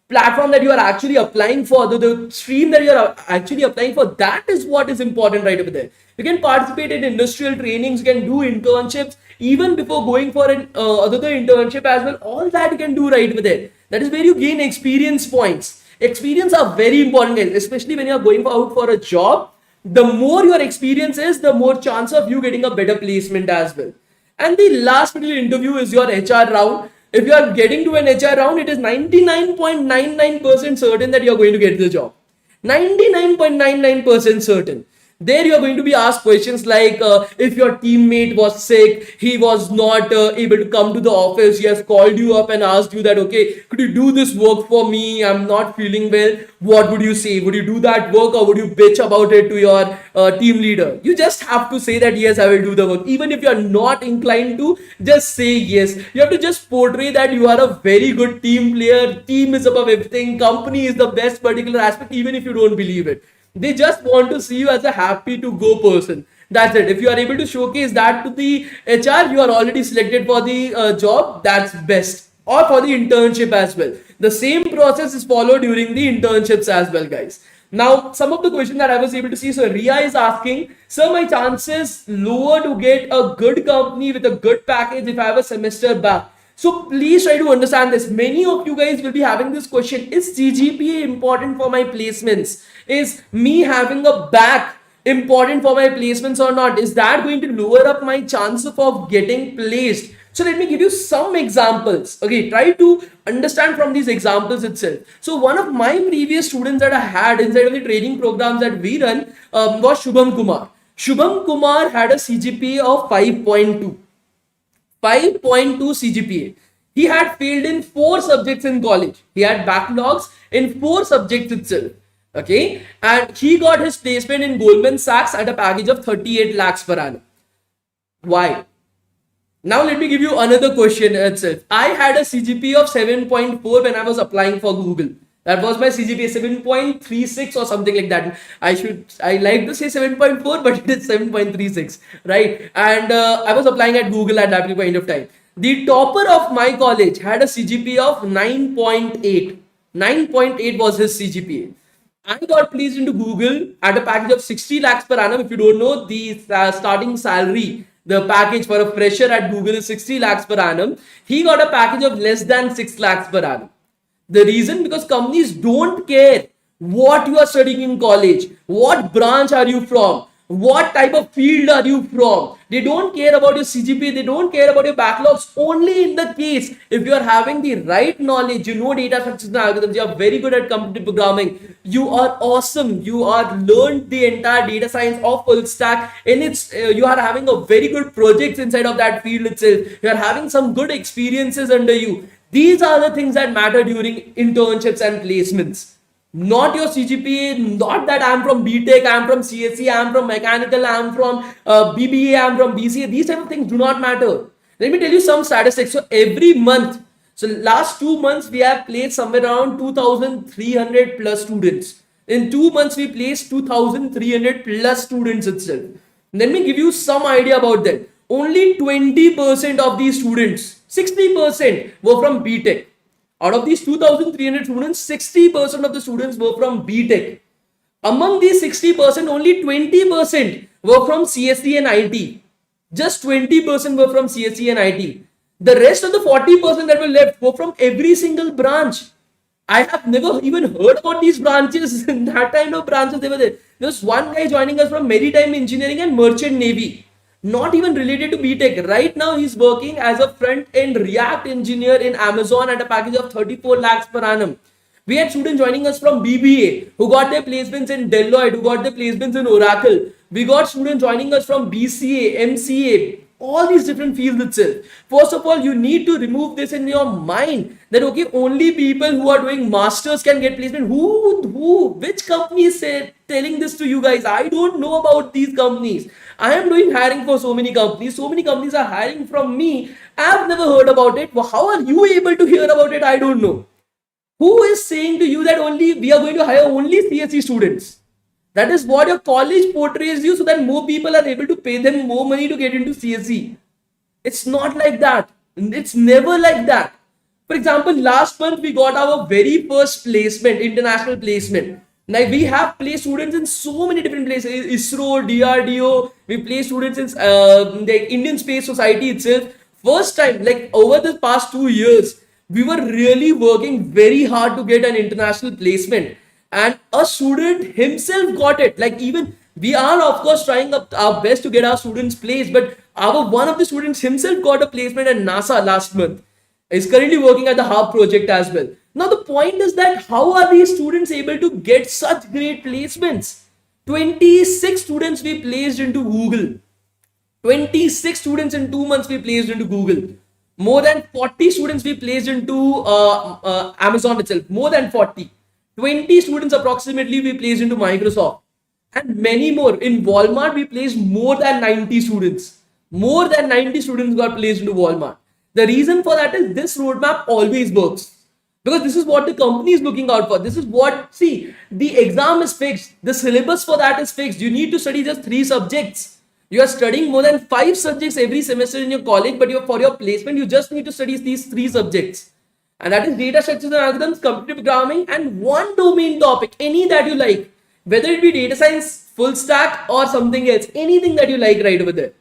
platform that you are actually applying for, the stream that you are actually applying for, that is what is important right over there. You can participate in industrial trainings, you can do internships even before going for an other internship as well. All that you can do right over there. That is where you gain experience points. Experience are very important, guys, especially when you are going out for a job. The more your experience is, the more chance of you getting a better placement as well. And the last particular interview is your HR round. If you are getting to an HR round, it is 99.99% certain that you are going to get the job. 99.99% certain. There you are going to be asked questions like, if your teammate was sick, he was not able to come to the office, he has called you up and asked you that, okay, could you do this work for me? I'm not feeling well. What would you say? Would you do that work, or would you bitch about it to your team leader? You just have to say that, yes, I will do the work. Even if you are not inclined to, just say yes. You have to just portray that you are a very good team player. Team is above everything. Company is the best particular aspect, even if you don't believe it. They just want to see you as a happy to go person. That's it. If you are able to showcase that to the HR, you are already selected for the job. That's best. Or for the internship as well. The same process is followed during the internships as well, guys. Now, some of the questions that I was able to see. So, Ria is asking, sir, my chances lower to get a good company with a good package if I have a semester back. So please try to understand this. Many of you guys will be having this question. Is CGPA important for my placements? Is me having a back important for my placements or not? Is that going to lower up my chances of getting placed? So let me give you some examples. Okay, try to understand from these examples itself. So one of my previous students that I had inside of the training programs that we run was Shubham Kumar. Shubham Kumar had a CGPA of 5.2. 5.2 CGPA. He had failed in 4 subjects in college. He had backlogs in 4 subjects itself. Okay. And he got his placement in Goldman Sachs at a package of 38 lakhs per annum. Why? Now let me give you another question itself. I had a CGPA of 7.4 when I was applying for Google. That was my CGPA, 7.36 or something like that. I like to say 7.4, but it is 7.36, right? And I was applying at Google at that point of time. The topper of my college had a CGPA of 9.8. 9.8 was his CGPA. I got placed into Google at a package of 60 lakhs per annum. If you don't know, the starting salary, the package for a fresher at Google is 60 lakhs per annum. He got a package of less than 6 lakhs per annum. The reason, because companies don't care what you are studying in college, what branch are you from, what type of field are you from. They don't care about your CGPA, they don't care about your backlogs. Only in the case if you are having the right knowledge, you know data structures and algorithms, you are very good at computer programming, you are awesome, you are learned the entire data science of full stack, and it's you are having a very good projects inside of that field itself, you are having some good experiences under you. These are the things that matter during internships and placements. Not your CGPA, not that I'm from BTech, I'm from CSE, I'm from Mechanical, I'm from BBA, I'm from BCA. These type of things do not matter. Let me tell you some statistics. So every month, so last 2 months, we have placed somewhere around 2,300 plus students. In 2 months, we placed 2,300 plus students itself. Let me give you some idea about that. only 20% of these students, 60% were from BTech. Out of these 2,300 students, 60% of the students were from BTech. Among these 60%, only 20% were from CSE and IT. Just 20% were from CSE and IT. The rest of the 40% that were left were from every single branch. I have never even heard about these branches. That kind of branches they were there. There was one guy joining us from Maritime Engineering and Merchant Navy. Not even related to BTech. Right now, he's working as a front-end React engineer in Amazon at a package of 34 lakhs per annum. We had students joining us from BBA who got their placements in Deloitte, who got their placements in Oracle. We got students joining us from BCA, MCA, all these different fields itself. First of all, you need to remove this in your mind that okay, only people who are doing masters can get placement. Which company is telling this to you guys? I don't know about these companies. I am doing hiring for so many companies. So many companies are hiring from me. I have never heard about it. How are you able to hear about it? I don't know. Who is saying to you that only we are going to hire only CSE students? That is what your college portrays you so that more people are able to pay them more money to get into CSE. It's not like that. It's never like that. For example, last month we got our very first placement, international placement. Like we have placed students in so many different places, ISRO, DRDO. We place students in the Indian Space Society itself. First time, like over the past 2 years, we were really working very hard to get an international placement. And a student himself got it. Like even we are of course trying our best to get our students placed, but one of the students himself got a placement at NASA last month. Is currently working at the HARP project as well. Now the point is that how are these students able to get such great placements? 26 students we placed into Google. 26 students in 2 months we placed into Google. More than 40 students we placed into Amazon itself. More than 40. 20 students approximately we placed into Microsoft. And many more. In Walmart we placed more than 90 students. More than 90 students got placed into Walmart. The reason for that is this roadmap always works. Because this is what the company is looking out for. This is what, see, the exam is fixed. The syllabus for that is fixed. You need to study just 3 subjects. You are studying more than 5 subjects every semester in your college, but for your placement, you just need to study these 3 subjects. And that is data structures and algorithms, computer programming, and one domain topic, any that you like. Whether it be data science, full stack, or something else, anything that you like right over there.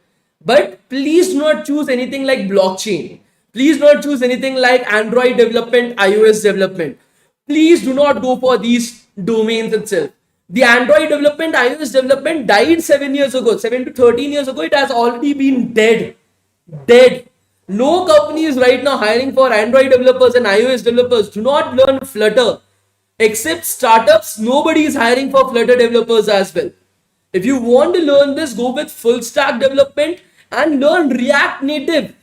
But please do not choose anything like blockchain. Please do not choose anything like Android development, iOS development. Please do not go for these domains itself. The Android development, iOS development died 7 years ago, 7 to 13 years ago. It has already been dead. Dead. No company is right now hiring for Android developers and iOS developers. Do not learn Flutter. Except startups, nobody is hiring for Flutter developers as well. If you want to learn this, go with full stack development and learn React Native.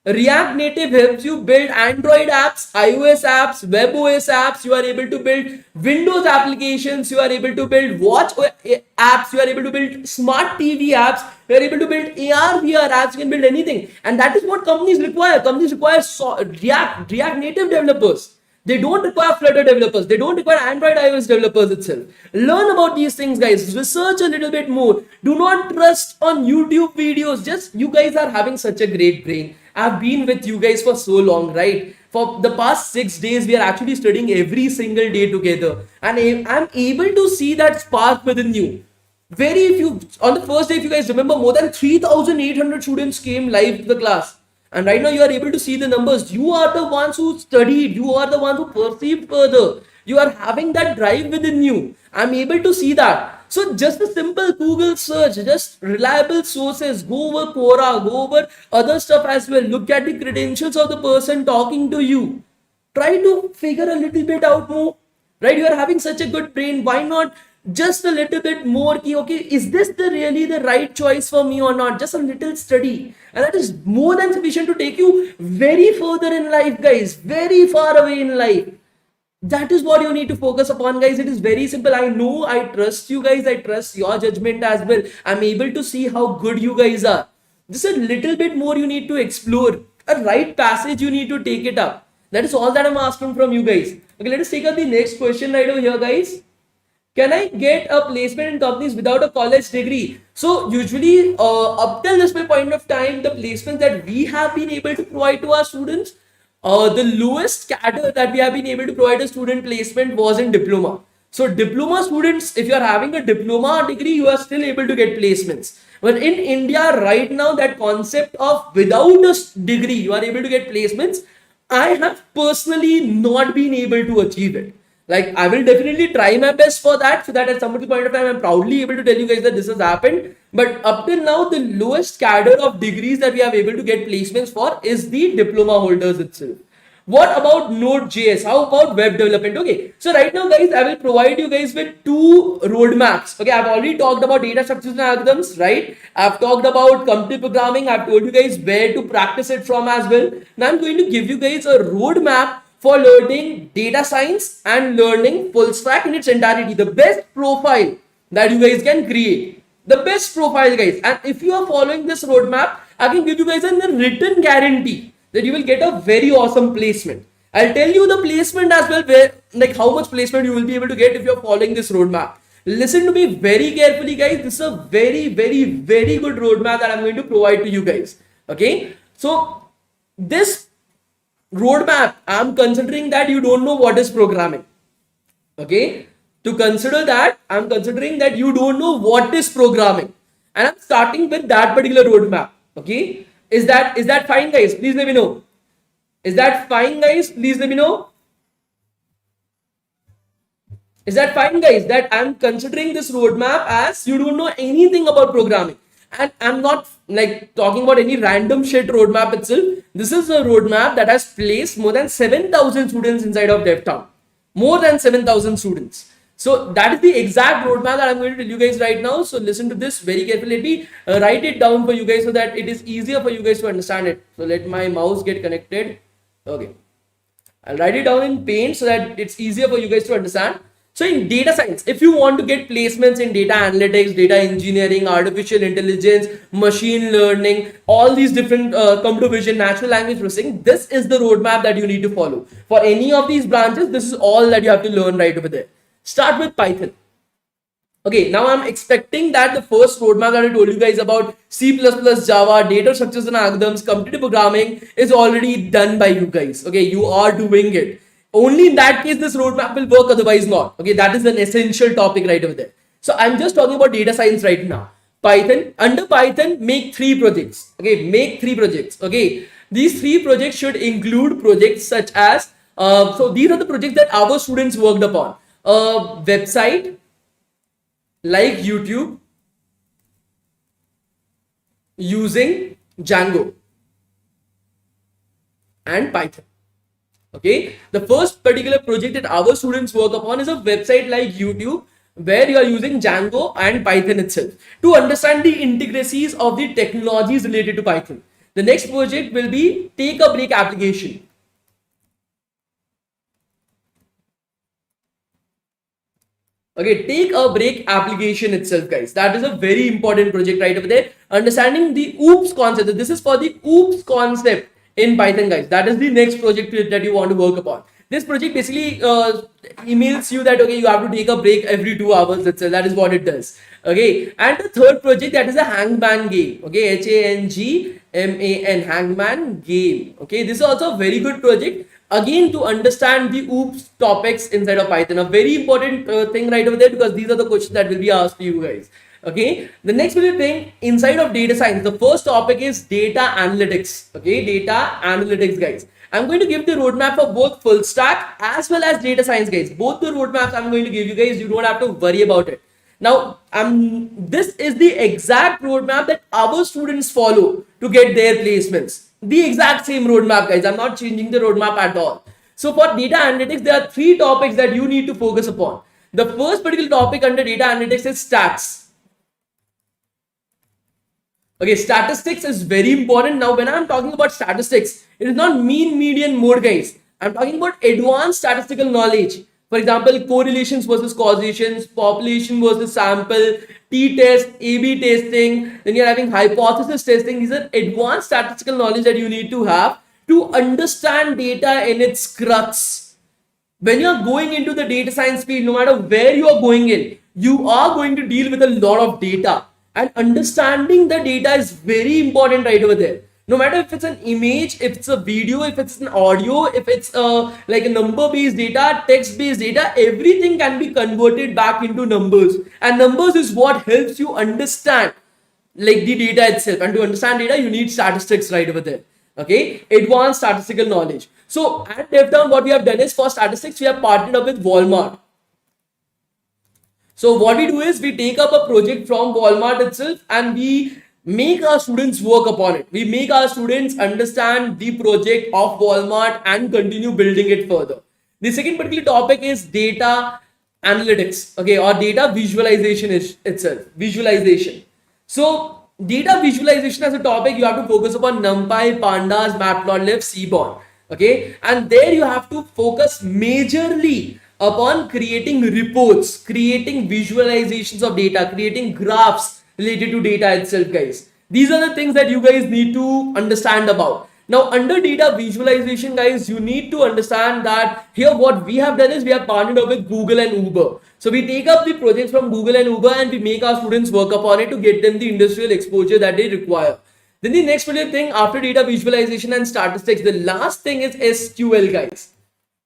React Native helps you build Android apps, iOS apps, WebOS apps. You are able to build Windows applications. You are able to build watch apps. You are able to build smart TV apps. You are able to build AR, VR apps. You can build anything. And that is what companies require. Companies require React Native developers. They don't require Flutter developers. They don't require Android iOS developers itself. Learn about these things, guys. Research a little bit more. Do not trust on YouTube videos. Just you guys are having such a great brain. I've been with you guys for so long, right? For the past 6 days, we are actually studying every single day together. And I'm able to see that spark within you. Very few, on the first day, if you guys remember, more than 3,800 students came live to the class. And right now you are able to see the numbers. You are the ones who studied. You are the ones who perceived further. You are having that drive within you. I'm able to see that. So just a simple Google search, just reliable sources, go over Quora, go over other stuff as well. Look at the credentials of the person talking to you. Try to figure a little bit out more, right? You are having such a good brain. Why not just a little bit more? Okay, is this really the right choice for me or not? Just a little study. And that is more than sufficient to take you very further in life, guys. Very far away in life. That is what you need to focus upon, guys. It is very simple. I know, I trust you guys. I trust your judgment as well. I'm able to see how good you guys are. Just a little bit more you need to explore. A right passage you need to take it up. That is all that I'm asking from you guys. Okay, let us take up the next question right over here, guys. Can I get a placement in companies without a college degree? So usually, up till this point of time, the placements that we have been able to provide to our students, the lowest cadre that we have been able to provide a student placement was in diploma. So diploma students, if you are having a diploma degree, you are still able to get placements. But in India right now, that concept of without a degree, you are able to get placements, I have personally not been able to achieve it. Like, I will definitely try my best for that, so that at some point of time, I'm proudly able to tell you guys that this has happened. But up till now, the lowest cadre of degrees that we are able to get placements for is the diploma holders itself. What about Node.js? How about web development? Okay, so right now, guys, I will provide you guys with two roadmaps. Okay, I've already talked about data structures and algorithms, right? I've talked about computer programming. I've told you guys where to practice it from as well. Now I'm going to give you guys a roadmap for learning data science and learning full stack in its entirety. The best profile that you guys can create. The best profile, guys. And if you are following this roadmap, I can give you guys a written guarantee that you will get a very awesome placement. I'll tell you the placement as well, where like how much placement you will be able to get if you're following this roadmap. Listen to me very carefully, guys. This is a very, very, very good roadmap that I'm going to provide to you guys. Okay, so this roadmap, I'm considering that you don't know what is programming. Okay, to consider that, I'm considering that you don't know what is programming, and I'm starting with that particular roadmap. Okay, is that fine, guys? Please let me know. Is that fine, guys? Please let me know. Is that fine, guys? That I'm considering this roadmap as you don't know anything about programming. And I'm not like talking about any random shit roadmap itself. This is a roadmap that has placed more than 7,000 students inside of DevTown. More than 7,000 students. So that is the exact roadmap that I'm going to tell you guys right now. So listen to this very carefully. Let me write it down for you guys so that it is easier for you guys to understand it. So let my mouse get connected. Okay. I'll write it down in Paint so that it's easier for you guys to understand. So in data science, if you want to get placements in data analytics, data engineering, artificial intelligence, machine learning, all these different computer vision, natural language processing, this is the roadmap that you need to follow. For any of these branches, this is all that you have to learn right over there. Start with Python. Okay, now I'm expecting that the first roadmap that I told you guys about C++, Java, data structures and algorithms, computer programming is already done by you guys. Okay, you are doing it. Only in that case this roadmap will work, otherwise not. Okay, that is an essential topic right over there. So I'm just talking about data science right now. Python, under Python, make 3 projects. Okay, make 3 projects. Okay, these 3 projects should include projects such as, so these are the projects that our students worked upon. A website like YouTube using Django and Python. Okay, the first particular project that our students work upon is a website like YouTube where you are using Django and Python itself to understand the intricacies of the technologies related to Python. The next project will be take a break application. Okay, take a break application itself, guys. That is a very important project right over there. Understanding the OOPS concept. This is for the OOPS concept in Python, guys. That is the next project that you want to work upon. This project basically emails you that okay, you have to take a break every 2 hours itself. That is what it does. Okay, and the third project, that is a hangman game. Okay, HANGMAN, hangman game. Okay, this is also a very good project. Again, to understand the OOPS topics inside of Python, a very important thing right over there, because these are the questions that will be asked to you guys. Okay, the next thing inside of data science, the first topic is data analytics. Okay, data analytics, guys. I'm going to give the roadmap for both full stack as well as data science, guys. Both the roadmaps I'm going to give you guys. You don't have to worry about it. Now, this is the exact roadmap that our students follow to get their placements. The exact same roadmap, guys. I'm not changing the roadmap at all. So for data analytics, there are 3 topics that you need to focus upon. The first particular topic under data analytics is stats. Okay, statistics is very important. Now, when I'm talking about statistics, it is not mean, median, mode, guys. I'm talking about advanced statistical knowledge. For example, correlations versus causations, population versus sample, t-test, A/B testing. Then you're having hypothesis testing. These are advanced statistical knowledge that you need to have to understand data in its crux. When you are going into the data science field, no matter where you are going in, you are going to deal with a lot of data, and understanding the data is very important right over there. No matter if it's an image, if it's a video, if it's an audio, if it's like a number based data, text based data, everything can be converted back into numbers, and numbers is what helps you understand like the data itself. And to understand data, you need statistics right over there. Okay, advanced statistical knowledge. So at DevTown, what we have done is, for statistics, we have partnered up with Walmart. So what we do is, we take up a project from Walmart itself and we make our students work upon it. We make our students understand the project of Walmart and continue building it further. The second particular topic is data analytics, okay, or data visualization is itself. Visualization. So data visualization as a topic, you have to focus upon NumPy, Pandas, Matplotlib, Seaborn. Okay, and there you have to focus majorly upon creating reports, creating visualizations of data, creating graphs related to data itself, guys. These are the things that you guys need to understand about. Now, under data visualization, guys, you need to understand that here what we have done is, we have partnered up with Google and Uber. So we take up the projects from Google and Uber and we make our students work upon it to get them the industrial exposure that they require. Then the next particular thing after data visualization and statistics, the last thing is SQL, guys.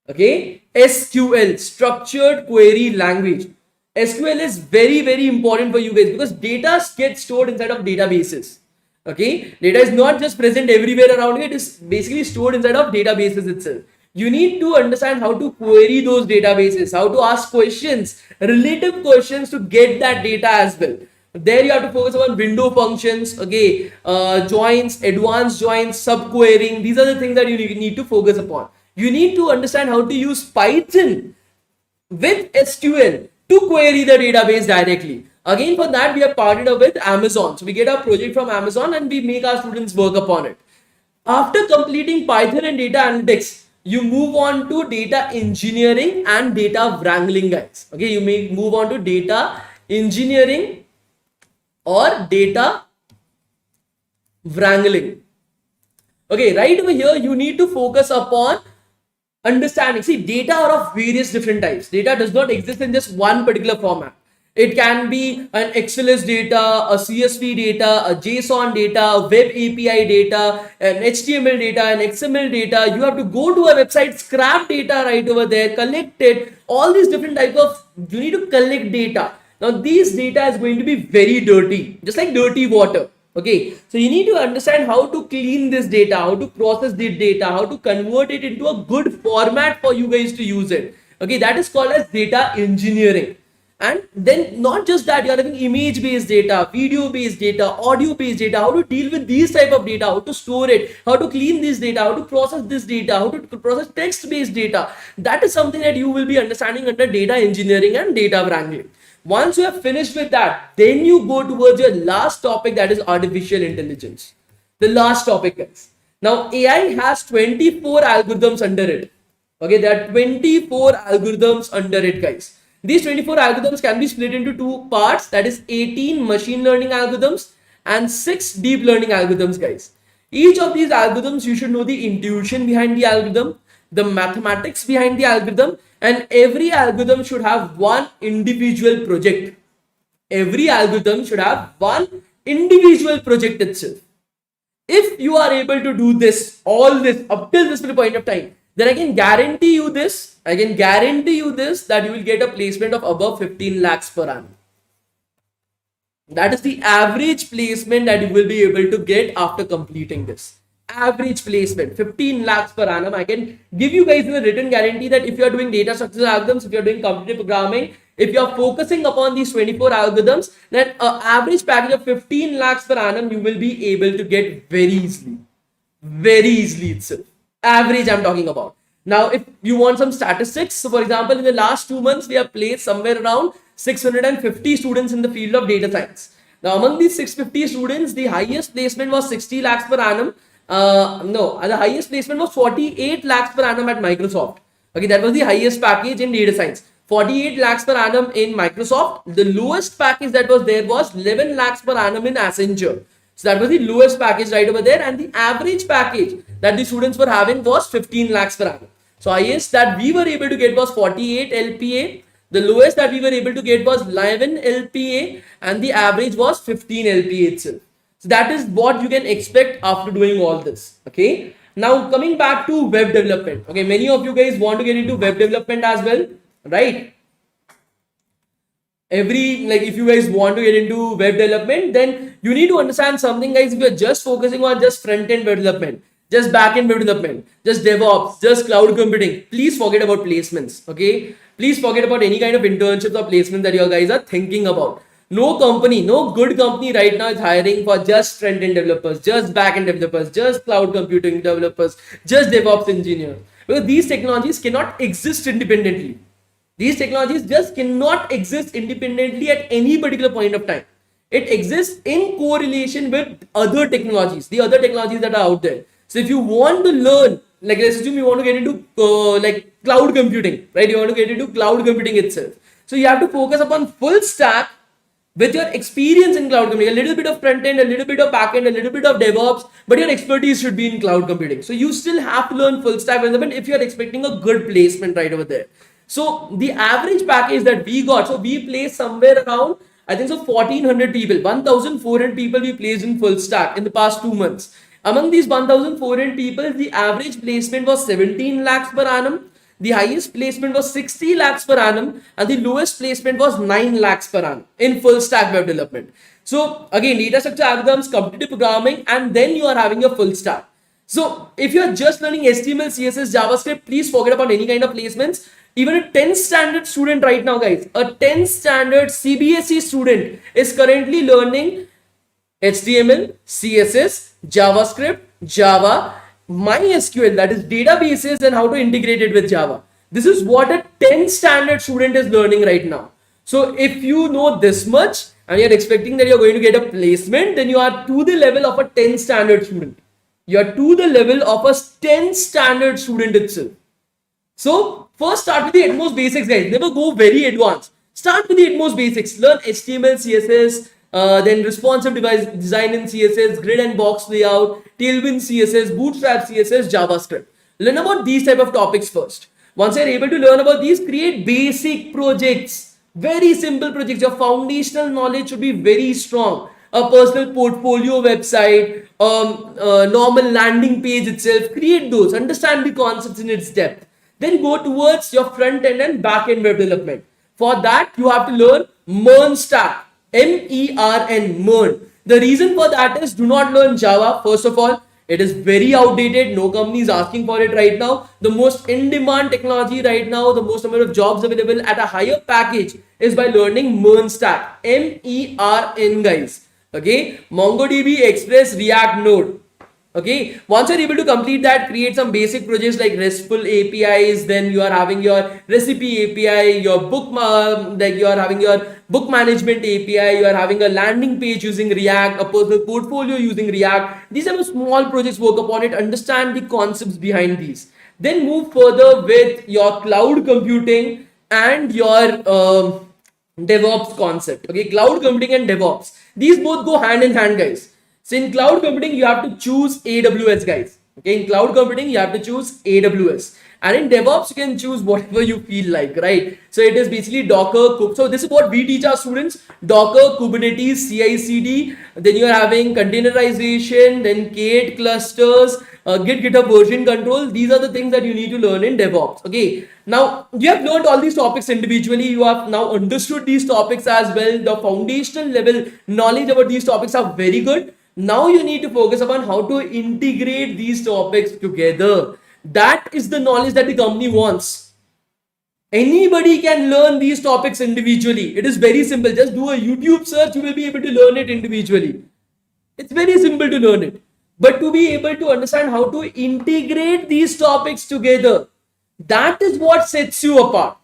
Okay, SQL, structured query language. SQL is very, very important for you guys, because data gets stored inside of databases. Okay, data is not just present everywhere around you, it is basically stored inside of databases itself. You need to understand how to query those databases, how to ask questions, relative questions to get that data as well. There you have to focus on window functions, okay, joins, advanced joins, subquerying. These are the things that you need to focus upon. You need to understand how to use Python with SQL to query the database directly. Again, for that, we have partnered up with Amazon. So we get our project from Amazon and we make our students work upon it. After completing Python and data analytics, you move on to data engineering and data wrangling, guys. Okay, you may move on to data engineering or data wrangling. Okay, right over here, you need to focus upon understanding. See, data are of various different types. Data does not exist in just one particular format. It can be an XLS data, a CSV data, a JSON data, a web API data, an HTML data, an XML data. You have to go to a website, scrap data right over there, collect it. All these different types of, you need to collect data. Now, these data is going to be very dirty, just like dirty water. Okay, so you need to understand how to clean this data, how to process the data, how to convert it into a good format for you guys to use it. Okay, that is called as data engineering. And then not just that, you are having image based data, video based data, audio based data, how to deal with these type of data, how to store it, how to clean this data, how to process this data, how to process text based data. That is something that you will be understanding under data engineering and data wrangling. Once you have finished with that, then you go towards your last topic, that is artificial intelligence. The last topic, guys. Now, AI has 24 algorithms under it. Okay, there are 24 algorithms under it, guys. These 24 algorithms can be split into two parts, that is 18 machine learning algorithms and 6 deep learning algorithms, guys. Each of these algorithms, you should know the intuition behind the algorithm, the mathematics behind the algorithm, and every algorithm should have one individual project. Every algorithm should have one individual project itself. If you are able to do this, all this up till this point of time, then I can guarantee you this, that you will get a placement of above 15 lakhs per annum. That is the average placement that you will be able to get after completing this. Average placement 15 lakhs per annum. I can give you guys a written guarantee that if you are doing data structural algorithms, if you are doing competitive programming, if you are focusing upon these 24 algorithms, then an average package of 15 lakhs per annum you will be able to get very easily itself. Average I'm talking about. Now, if you want some statistics, so for example, in the last 2 months, we have placed somewhere around 650 students in the field of data science. Now, among these 650 students, the highest placement was 60 lakhs per annum. The highest placement was 48 lakhs per annum at Microsoft. Okay, that was the highest package in data science. 48 lakhs per annum in Microsoft. The lowest package that was there was 11 lakhs per annum in Accenture. So that was the lowest package right over there, and the average package that the students were having was 15 lakhs per annum. So highest that we were able to get was 48 LPA. The lowest that we were able to get was 11 LPA, and the average was 15 LPA itself. So that is what you can expect after doing all this. Okay. Now coming back to web development. Okay, many of you guys want to get into web development as well, right? If you guys want to get into web development, then you need to understand something, guys. If you're just focusing on just front-end web development, just back-end web development, just DevOps, just cloud computing, please forget about placements. Okay, please forget about any kind of internships or placements that you guys are thinking about. No company, no good company right now is hiring for just front-end developers, just back-end developers, just cloud computing developers, just DevOps engineers, because these technologies cannot exist independently. These technologies just cannot exist independently at any particular point of time. It exists in correlation with other technologies, the other technologies that are out there. So if you want to learn, like let's assume you want to get into like cloud computing, right? You want to get into cloud computing itself. So you have to focus upon full stack with your experience in cloud computing, a little bit of front end, a little bit of back end, a little bit of DevOps, but your expertise should be in cloud computing. So you still have to learn full stack development if you're expecting a good placement right over there. So the average package that we got, so we placed somewhere around, I think so 1400 people, 1400 people we placed in full stack in the past 2 months. Among these 1400 people, the average placement was 17 lakhs per annum. The highest placement was 60 lakhs per annum, and the lowest placement was 9 lakhs per annum in full stack web development. So again, data structure algorithms, competitive programming, and then you are having a full stack. So if you are just learning HTML, CSS, JavaScript, please forget about any kind of placements. Even a 10th standard student right now, guys, a 10th standard CBSE student is currently learning HTML, CSS, JavaScript, Java, MySQL, that is databases, and how to integrate it with Java. This is what a 10th standard student is learning right now. So if you know this much and you're expecting that you're going to get a placement, then you are to the level of a 10th standard student. You are to the level of a 10th standard student itself. So first start with the utmost basics, guys. Never go very advanced. Start with the utmost basics. Learn HTML, CSS, then responsive device design in CSS, grid and box layout, Tailwind CSS, Bootstrap CSS, JavaScript. Learn about these type of topics first. Once you're able to learn about these, create basic projects. Very simple projects. Your foundational knowledge should be very strong. A personal portfolio website, normal landing page itself. Create those. Understand the concepts in its depth. Then go towards your front end and back end web development. For that, you have to learn MERN stack. MERN, MERN. The reason for that is do not learn Java. First of all, it is very outdated. No company is asking for it right now. The most in-demand technology right now, the most number of jobs available at a higher package is by learning MERN stack. MERN, guys. Okay. MongoDB, Express, React, Node. Okay, once you're able to complete that, create some basic projects like RESTful APIs. Then you are having your recipe API, your book, like you are having your book management API. You are having a landing page using React, a personal portfolio using React. These are small projects. Work upon it. Understand the concepts behind these. Then move further with your cloud computing and your DevOps concept. Okay, cloud computing and DevOps. These both go hand in hand, guys. So in cloud computing, you have to choose AWS, guys. Okay, in cloud computing, you have to choose AWS. And in DevOps, you can choose whatever you feel like, right? So it is basically Docker. So this is what we teach our students. Docker, Kubernetes, CI/CD. Then you are having containerization, then K8 clusters, Git, GitHub version control. These are the things that you need to learn in DevOps. Okay. Now, you have learned all these topics individually. You have now understood these topics as well. The foundational level knowledge about these topics are very good. Now you need to focus upon how to integrate these topics together. That is the knowledge that the company wants. Anybody can learn these topics individually. It is very simple. Just do a YouTube search. You will be able to learn it individually. It's very simple to learn it. But to be able to understand how to integrate these topics together, that is what sets you apart.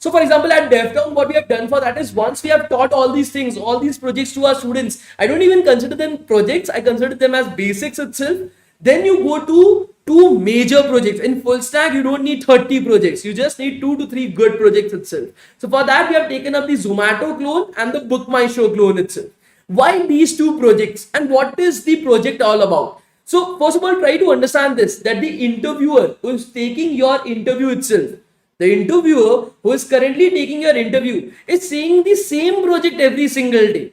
So for example, at DevTown, what we have done for that is once we have taught all these things, all these projects to our students, I don't even consider them projects. I consider them as basics itself. Then you go to 2 major projects. In full stack, you don't need 30 projects. You just need 2 to 3 good projects itself. So for that, we have taken up the Zomato clone and the Book My Show clone itself. Why these 2 projects and what is the project all about? So first of all, try to understand this, that the interviewer who is taking your interview itself, the interviewer who is currently taking your interview is seeing the same project every single day.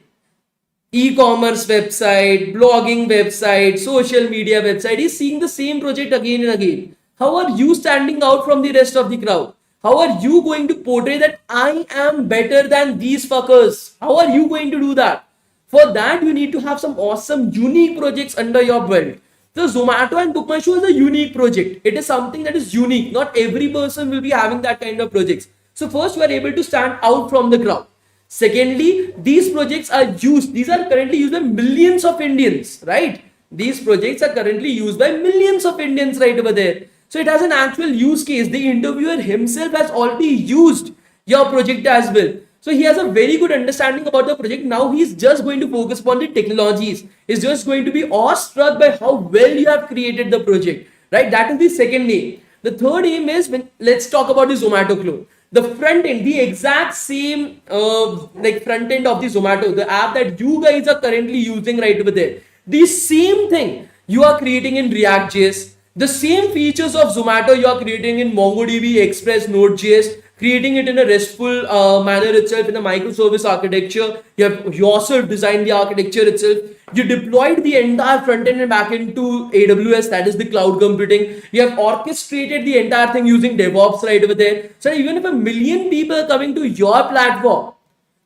E-commerce website, blogging website, social media website, he's seeing the same project again and again. How are you standing out from the rest of the crowd? How are you going to portray that I am better than these fuckers? How are you going to do that? For that, you need to have some awesome, unique projects under your belt. So Zomato and BookMyShow is a unique project. It is something that is unique. Not every person will be having that kind of projects. So first, you are able to stand out from the crowd. Secondly, these projects are used. These are currently used by millions of Indians, right? These projects are currently used by millions of Indians right over there. So it has an actual use case. The interviewer himself has already used your project as well. So he has a very good understanding about the project. Now he's just going to focus upon the technologies. He's just going to be awestruck by how well you have created the project, right? That is the second aim. The third aim is, let's talk about the Zomato clone. The front end, the exact same like front end of the Zomato, the app that you guys are currently using right over there. The same thing you are creating in React.js. The same features of Zomato you are creating in MongoDB, Express, Node.js, creating it in a RESTful manner itself in a microservice architecture. You have yourself designed the architecture itself. You deployed the entire front end and back end to AWS, that is the cloud computing. You have orchestrated the entire thing using DevOps right over there. So even if a million people are coming to your platform,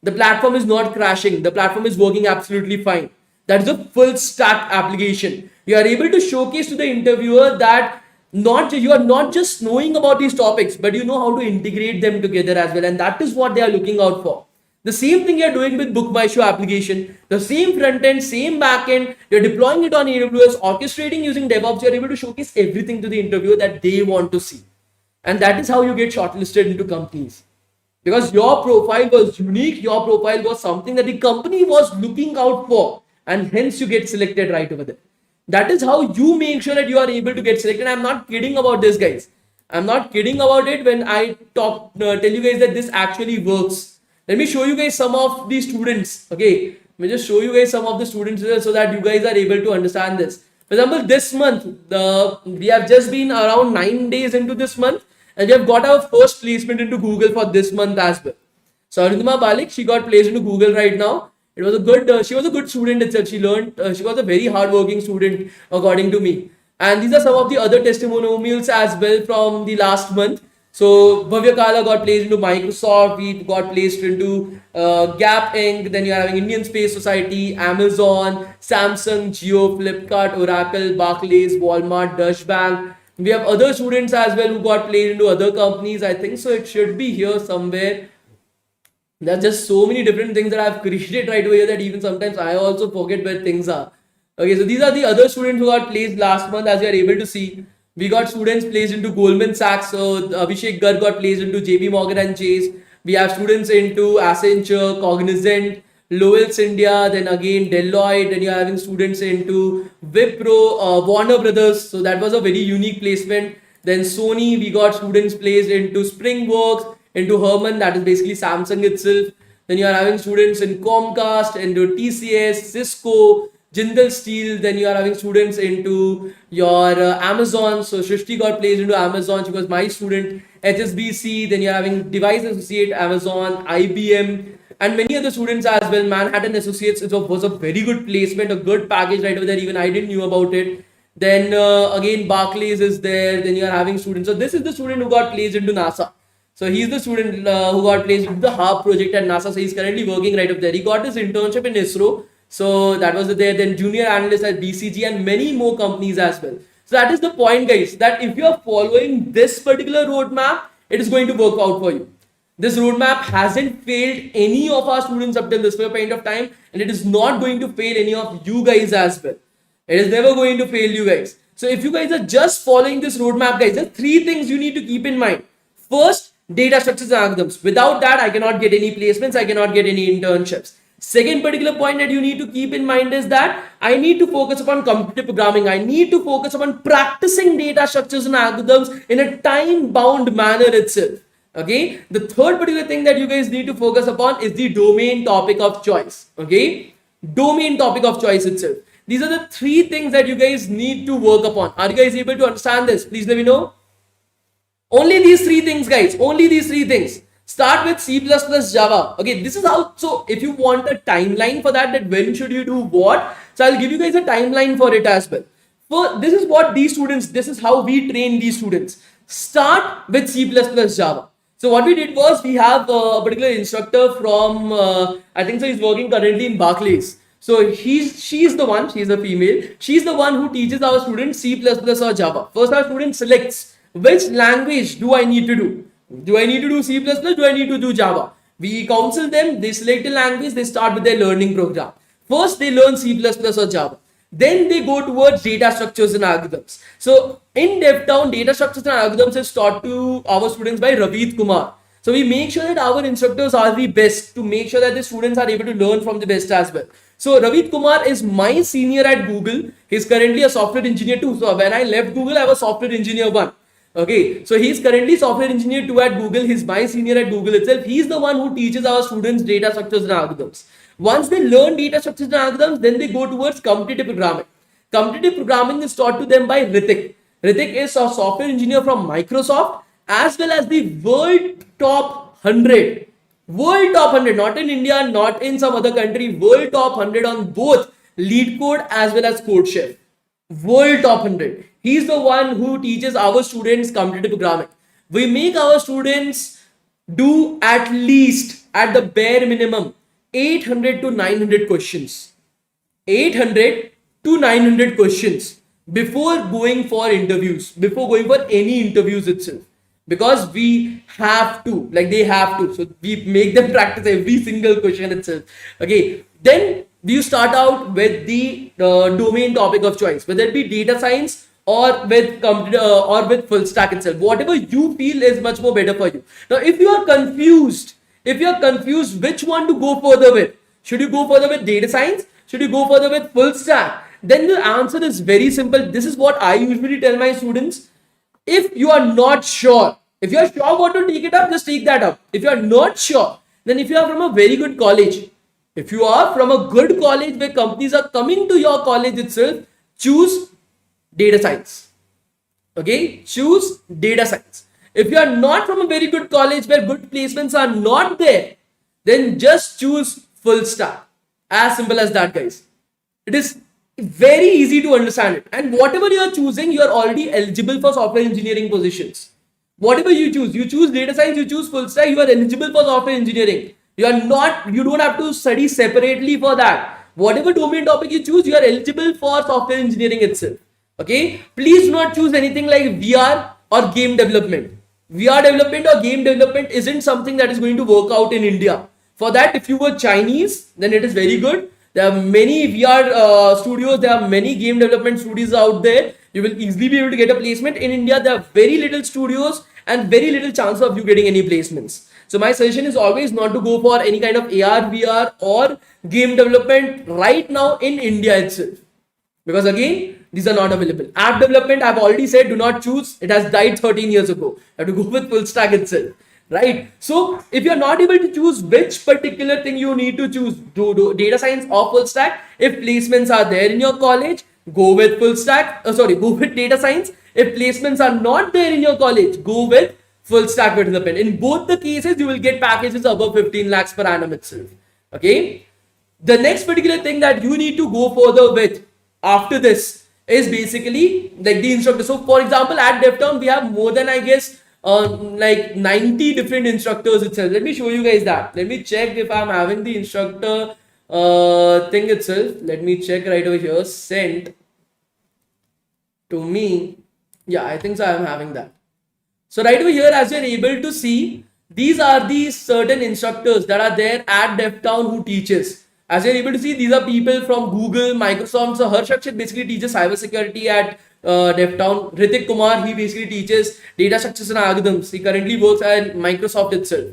the platform is not crashing. The platform is working absolutely fine. That is a full stack application. You are able to showcase to the interviewer that you are not just knowing about these topics, but you know how to integrate them together as well. And that is what they are looking out for. The same thing you're doing with BookMyShow application, the same front end, same back end, you're deploying it on AWS, orchestrating using DevOps, you're able to showcase everything to the interviewer that they want to see. And that is how you get shortlisted into companies. Because your profile was unique, your profile was something that the company was looking out for, and hence you get selected right over there. That is how you make sure that you are able to get selected. I'm not kidding about this, guys. I'm not kidding about it when I tell you guys that this actually works. Let me show you guys some of the students. Okay, let me just show you guys some of the students so that you guys are able to understand this. For example, this month, we have just been around 9 days into this month, and we have got our first placement into Google for this month as well. So Arundhama Balik, she got placed into Google right now. It was a good. She was a good student itself. She learned. She was a very hardworking student, according to me. And these are some of the other testimonials as well from the last month. So Bhavya Kala got placed into Microsoft. We got placed into Gap Inc. Then you are having Indian Space Society, Amazon, Samsung, Jio, Flipkart, Oracle, Barclays, Walmart, Deutsche Bank. We have other students as well who got placed into other companies. I think so. It should be here somewhere. There are just so many different things that I've created right over here that even sometimes I also forget where things are. Okay, so these are the other students who got placed last month, as you are able to see. We got students placed into Goldman Sachs. So Abhishek Garg got placed into JP Morgan and Chase. We have students into Accenture, Cognizant, Lowell's India, then again Deloitte. Then you're having students into Wipro, Warner Brothers. So that was a very unique placement. Then Sony, we got students placed into Springworks, into Herman, that is basically Samsung itself. Then you are having students in Comcast, into TCS, Cisco, Jindal Steel. Then you are having students into your Amazon. So Shrishti got placed into Amazon. She was my student. HSBC. Then you are having Device Associate, Amazon, IBM, and many other students as well. Manhattan Associates, it was a very good placement, a good package right over there. Even I didn't knew about it. Then again Barclays is there. Then you are having students. So this is the student who got placed into NASA. So he's the student who got placed with the HARP project at NASA. So he's currently working right up there. He got his internship in ISRO. So that was there. Then junior analyst at BCG and many more companies as well. So that is the point, guys, that if you are following this particular roadmap, it is going to work out for you. This roadmap hasn't failed any of our students up till this point of time, and it is not going to fail any of you guys as well. It is never going to fail you guys. So if you guys are just following this roadmap, guys, there are 3 things you need to keep in mind. First, data structures and algorithms. Without that, I cannot get any placements. I cannot get any internships. Second particular point that you need to keep in mind is that I need to focus upon computer programming. I need to focus upon practicing data structures and algorithms in a time-bound manner itself. Okay. The third particular thing that you guys need to focus upon is the domain topic of choice. Okay. Domain topic of choice itself. These are the 3 things that you guys need to work upon. Are you guys able to understand this? Please let me know. Only these 3 things, guys. Only these 3 things. Start with C++, Java. Okay, this is how. So if you want a timeline for that when should you do what? So I'll give you guys a timeline for it as well. So this is what these students, this is how we train these students. Start with C++, Java. So what we did was, we have a particular instructor from, I think so he's working currently in Barclays. So she's the one, she's a female. She's the one who teaches our students C++ or Java. First our student selects which language do I need to do. Do I need to do C++? Do I need to do Java? We counsel them, they select a language, they start with their learning program. First they learn C++ or Java. Then they go towards data structures and algorithms. So in DevTown, data structures and algorithms is taught to our students by Ravid Kumar. So we make sure that our instructors are the best to make sure that the students are able to learn from the best as well. So Ravid Kumar is my senior at Google. He's currently a software engineer too. So when I left Google, I was software engineer 1. Okay, so he's currently software engineer 2 at Google. He's my senior at Google itself. He's the one who teaches our students data structures and algorithms. Once they learn data structures and algorithms, then they go towards competitive programming. Competitive programming is taught to them by Ritik. Ritik is a software engineer from Microsoft, as well as the world top 100. World top 100, not in India, not in some other country. World top 100 on both LeetCode as well as CodeChef. World top 100. He's the one who teaches our students competitive programming. We make our students do at least, at the bare minimum, 800 to 900 questions. 800 to 900 questions before going for interviews, before going for any interviews itself. Because we have to, like they have to. So we make them practice every single question itself. Okay. Then you start out with the domain topic of choice, whether it be data science or with computer or with full stack itself. Whatever you feel is much more better for you. Now, if you are confused, which one to go further with? Should you go further with data science? Should you go further with full stack? Then the answer is very simple. This is what I usually tell my students. If you are not sure, if you are sure what to take it up, just take that up. If you are not sure, then if you are from a very good college, if you are from a good college where companies are coming to your college itself, choose data science. Okay, choose data science. If you are not from a very good college where good placements are not there, then just choose full stack. As simple as that, guys. It is very easy to understand it. And whatever you are choosing, you are already eligible for software engineering positions. Whatever you choose data science, you choose full stack, you are eligible for software engineering. You don't have to study separately for that. Whatever domain topic you choose, you are eligible for software engineering itself. Okay. Please do not choose anything like VR or game development. VR development or game development isn't something that is going to work out in India. For that, if you were Chinese, then it is very good. There are many VR studios, there are many game development studios out there. You will easily be able to get a placement. In India, there are very little studios and very little chance of you getting any placements. So my suggestion is always not to go for any kind of AR, VR or game development right now in India itself. Because again, these are not available. App development, I've already said, do not choose. It has died 13 years ago. You have to go with full stack itself. Right? So if you're not able to choose which particular thing you need to choose, do data science or full stack, if placements are there in your college, go with full stack. Go with data science. If placements are not there in your college, go with full stack development. In both the cases, you will get packages above 15 lakhs per annum itself. Okay. The next particular thing that you need to go further with after this is basically like the instructor. So for example, at DevTown, we have more than, I guess, like 90 different instructors itself. Let me show you guys that. Let me check if I'm having the instructor thing itself. Let me check right over here. Sent to me. Yeah, I think so. I'm having that. So right over here, as you're able to see, these are the certain instructors that are there at DevTown who teaches. As you're able to see, these are people from Google, Microsoft. So Harsh Akshit basically teaches cybersecurity at DevTown. Ritik Kumar, he basically teaches data structures and algorithms. He currently works at Microsoft itself.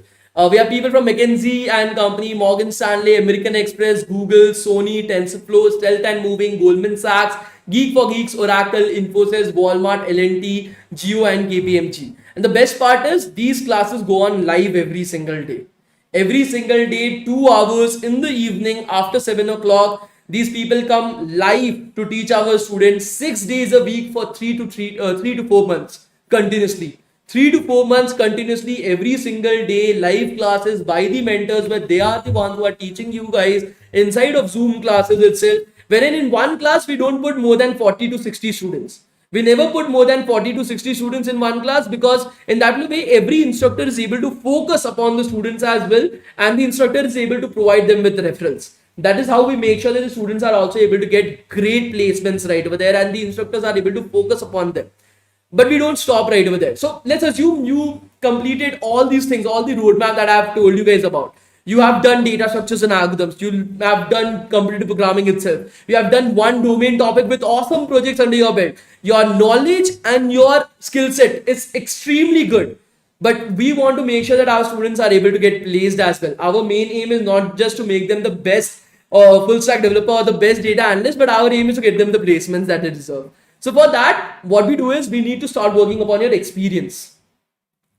We have people from McKinsey and Company, Morgan Stanley, American Express, Google, Sony, TensorFlow, Stealth and Moving, Goldman Sachs, Geek for Geeks, Oracle, Infosys, Walmart, L&T, Geo and KPMG. And the best part is these classes go on live every single day. Every single day, 2 hours in the evening after 7 o'clock. These people come live to teach our students 6 days a week for 3 to 4 months continuously. 3 to 4 months continuously, every single day, live classes by the mentors, where they are the ones who are teaching you guys inside of Zoom classes itself. Wherein in one class, we don't put more than 40 to 60 students. We never put more than 40 to 60 students in one class, because in that way, every instructor is able to focus upon the students as well, and the instructor is able to provide them with referrals. That is how we make sure that the students are also able to get great placements right over there, and the instructors are able to focus upon them. But we don't stop right over there. So let's assume you completed all these things, all the roadmap that I have told you guys about. You have done data structures and algorithms. You have done computer programming itself. You have done one domain topic with awesome projects under your belt. Your knowledge and your skill set is extremely good. But we want to make sure that our students are able to get placed as well. Our main aim is not just to make them the best full stack developer or the best data analyst, but our aim is to get them the placements that they deserve. So for that, what we do is we need to start working upon your experience.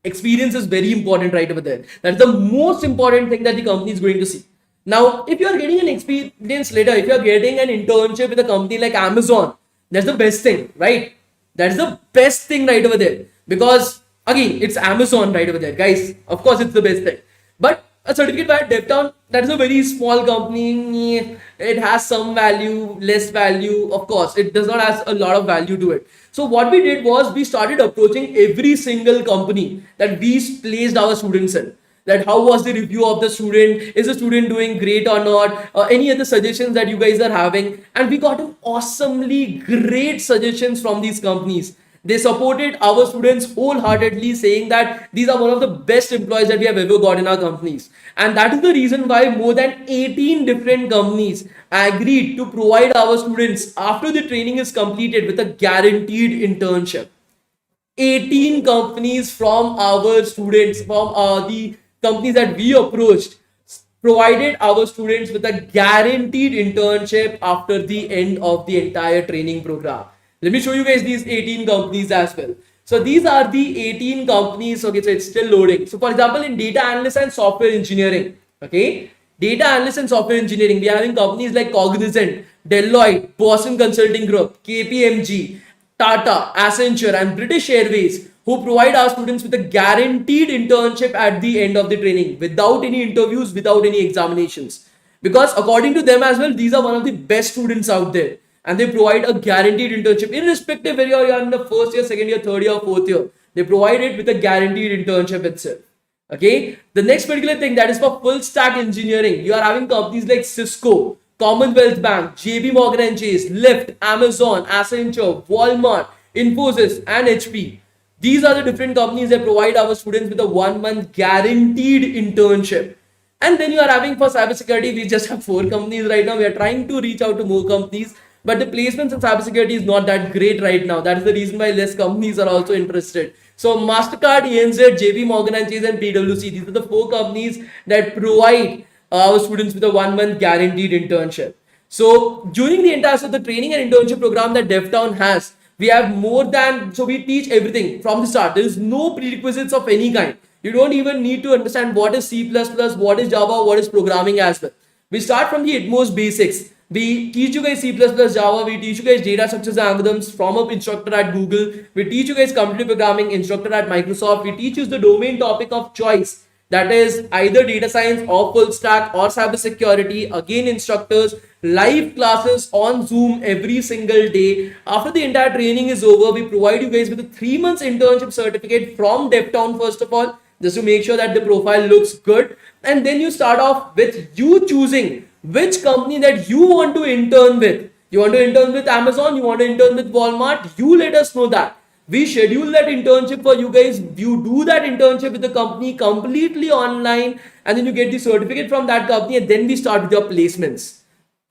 Experience is very important right over there. That's the most important thing that the company is going to see. Now, if you are getting an experience later, if you are getting an internship with a company like Amazon, that's the best thing, right? That's the best thing right over there. Because again, it's Amazon right over there, guys. Of course, it's the best thing. But a certificate by DevTown, that is a very small company. It has some value, less value. Of course, it does not have a lot of value to it. So what we did was we started approaching every single company that we placed our students in. That how was the review of the student? Is the student doing great or not? Any other suggestions that you guys are having? And we got awesomely great suggestions from these companies. They supported our students wholeheartedly, saying that these are one of the best employees that we have ever got in our companies. And that is the reason why more than 18 different companies agreed to provide our students after the training is completed with a guaranteed internship. 18 companies from our students, from the companies that we approached, provided our students with a guaranteed internship after the end of the entire training program. Let me show you guys these 18 companies as well. So these are the 18 companies. Okay, so it's still loading. So for example, in data analyst and software engineering, okay, data analyst and software engineering, we are having companies like Cognizant, Deloitte, Boston Consulting Group, KPMG, Tata, Accenture, and British Airways, who provide our students with a guaranteed internship at the end of the training without any interviews, without any examinations. Because according to them as well, these are one of the best students out there. And they provide a guaranteed internship, irrespective whether you are in the first year, second year, third year, or fourth year. They provide it with a guaranteed internship itself. Okay. The next particular thing, that is for full stack engineering. You are having companies like Cisco, Commonwealth Bank, JB Morgan and Chase, Lyft, Amazon, Accenture, Walmart, Infosys, and HP. These are the different companies that provide our students with a 1 month guaranteed internship. And then you are having for cybersecurity, we just have 4 companies right now. We are trying to reach out to more companies, but the placements in cybersecurity is not that great right now. That is the reason why less companies are also interested. So MasterCard, ANZ, JP Morgan and Chase, and PwC, these are the 4 companies that provide our students with a 1 month guaranteed internship. So during the entire the training and internship program that DevTown has, we have more than, so we teach everything from the start. There is no prerequisites of any kind. You don't even need to understand what is C++, what is Java, what is programming as well. We start from the utmost basics. We teach you guys C++, Java. We teach you guys data structures and algorithms from an instructor at Google. We teach you guys computer programming, instructor at Microsoft. We teach you the domain topic of choice. That is either data science or full stack or cybersecurity. Again, instructors, live classes on Zoom every single day. After the entire training is over, we provide you guys with a 3 months internship certificate from DevTown first of all, just to make sure that the profile looks good. And then you start off with you choosing which company that you want to intern with. You want to intern with Amazon, you want to intern with Walmart, you let us know that. We schedule that internship for you guys. You do that internship with the company completely online, and then you get the certificate from that company, and then we start with your placements.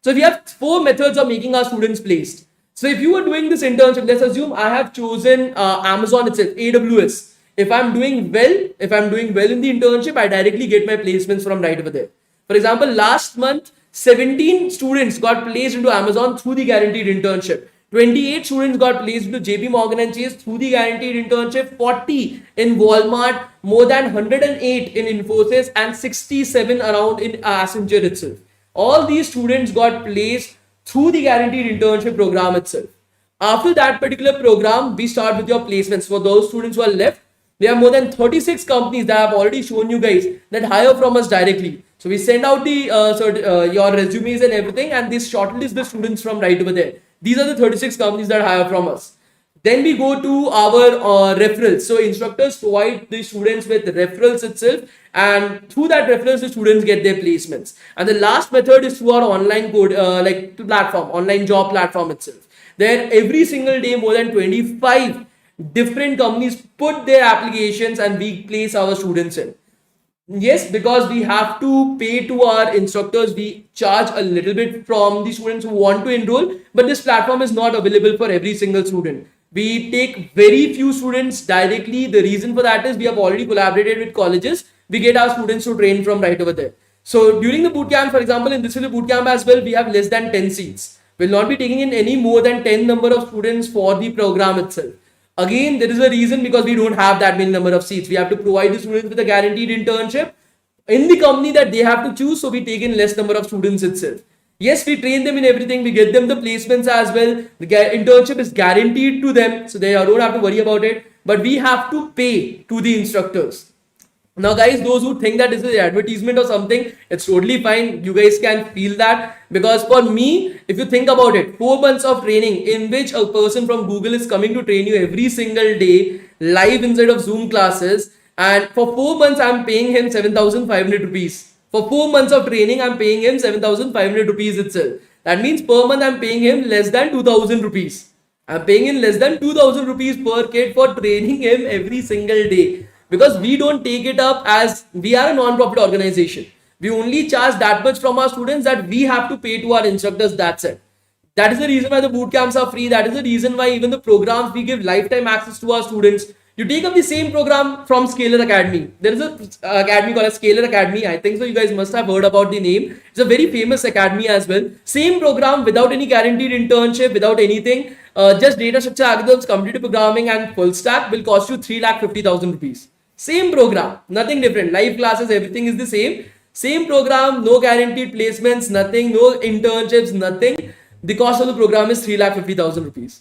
So we have 4 methods of making our students placed. So if you are doing this internship, let's assume I have chosen Amazon itself, AWS. If I'm doing well in the internship, I directly get my placements from right over there. For example, last month, 17 students got placed into Amazon through the guaranteed internship. 28 students got placed into JP Morgan and Chase through the guaranteed internship. 40 in Walmart, more than 108 in Infosys, and 67 around in Accenture itself. All these students got placed through the guaranteed internship program itself. After that particular program, we start with your placements. For those students who are left, there are more than 36 companies that have already shown you guys that hire from us directly. So we send out the your resumes and everything, and this shortlist the students from right over there. These are the 36 companies that hire from us. Then we go to our referrals. So instructors provide the students with referrals itself, and through that referrals, the students get their placements. And the last method is through our online code, platform, online job platform itself. There every single day, more than 25 different companies put their applications, and we place our students in. Yes, because we have to pay to our instructors, we charge a little bit from the students who want to enroll, but this platform is not available for every single student. We take very few students directly. The reason for that is we have already collaborated with colleges. We get our students to train from right over there. So during the bootcamp, for example, in this bootcamp as well, we have less than 10 seats. We'll not be taking in any more than 10 number of students for the program itself. Again, there is a reason, because we don't have that many number of seats. We have to provide the students with a guaranteed internship in the company that they have to choose. So we take in less number of students itself. Yes, we train them in everything. We get them the placements as well. The internship is guaranteed to them, so they don't have to worry about it. But we have to pay to the instructors. Now, guys, those who think that this is an advertisement or something, it's totally fine. You guys can feel that, because for me, if you think about it, 4 months of training in which a person from Google is coming to train you every single day live inside of Zoom classes, and for 4 months, I'm paying him 7,500 rupees. For 4 months of training, I'm paying him 7,500 rupees itself. That means per month, I'm paying him less than 2,000 rupees. I'm paying him less than 2,000 rupees per kid for training him every single day. Because we don't take it up, as we are a non-profit organization. We only charge that much from our students that we have to pay to our instructors. That's it. That is the reason why the boot camps are free. That is the reason why even the programs, we give lifetime access to our students. You take up the same program from Scalar Academy. There is a academy called Scalar Academy. I think so. You guys must have heard about the name. It's a very famous academy as well. Same program without any guaranteed internship, without anything. Just data structure algorithms, computer programming, and full stack will cost you 3,50,000 rupees. Same program, nothing different. Live classes, everything is the same. Same program, no guaranteed placements, nothing, no internships, nothing. The cost of the program is 3,50,000 rupees.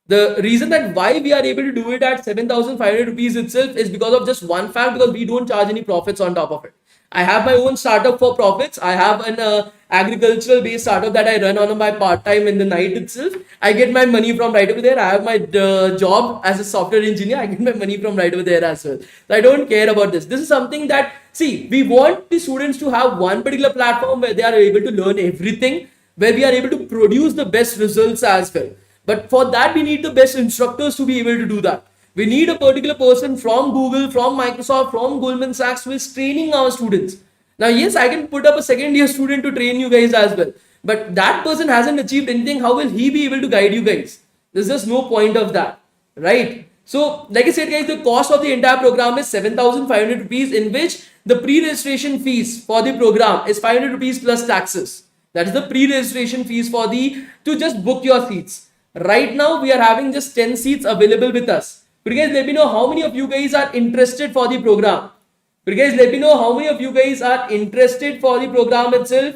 The reason that why we are able to do it at 7,500 rupees itself is because of just one fact, because we don't charge any profits on top of it. I have my own startup for profits. I have an agricultural based startup that I run on my part-time in the night itself. I get my money from right over there. I have my job as a software engineer. I get my money from right over there as well. So I don't care about this. This is something that, see, we want the students to have one particular platform where they are able to learn everything, where we are able to produce the best results as well. But for that, we need the best instructors to be able to do that. We need a particular person from Google, from Microsoft, from Goldman Sachs who is training our students. Now, yes, I can put up a second year student to train you guys as well. But that person hasn't achieved anything. How will he be able to guide you guys? There's just no point of that, right? So, like I said, guys, the cost of the entire program is 7,500 rupees, in which the pre-registration fees for the program is 500 rupees plus taxes. That is the pre-registration fees for to just book your seats. Right now, we are having just 10 seats available with us. But guys, let me know how many of you guys are interested for the program. But guys, let me know how many of you guys are interested for the program itself.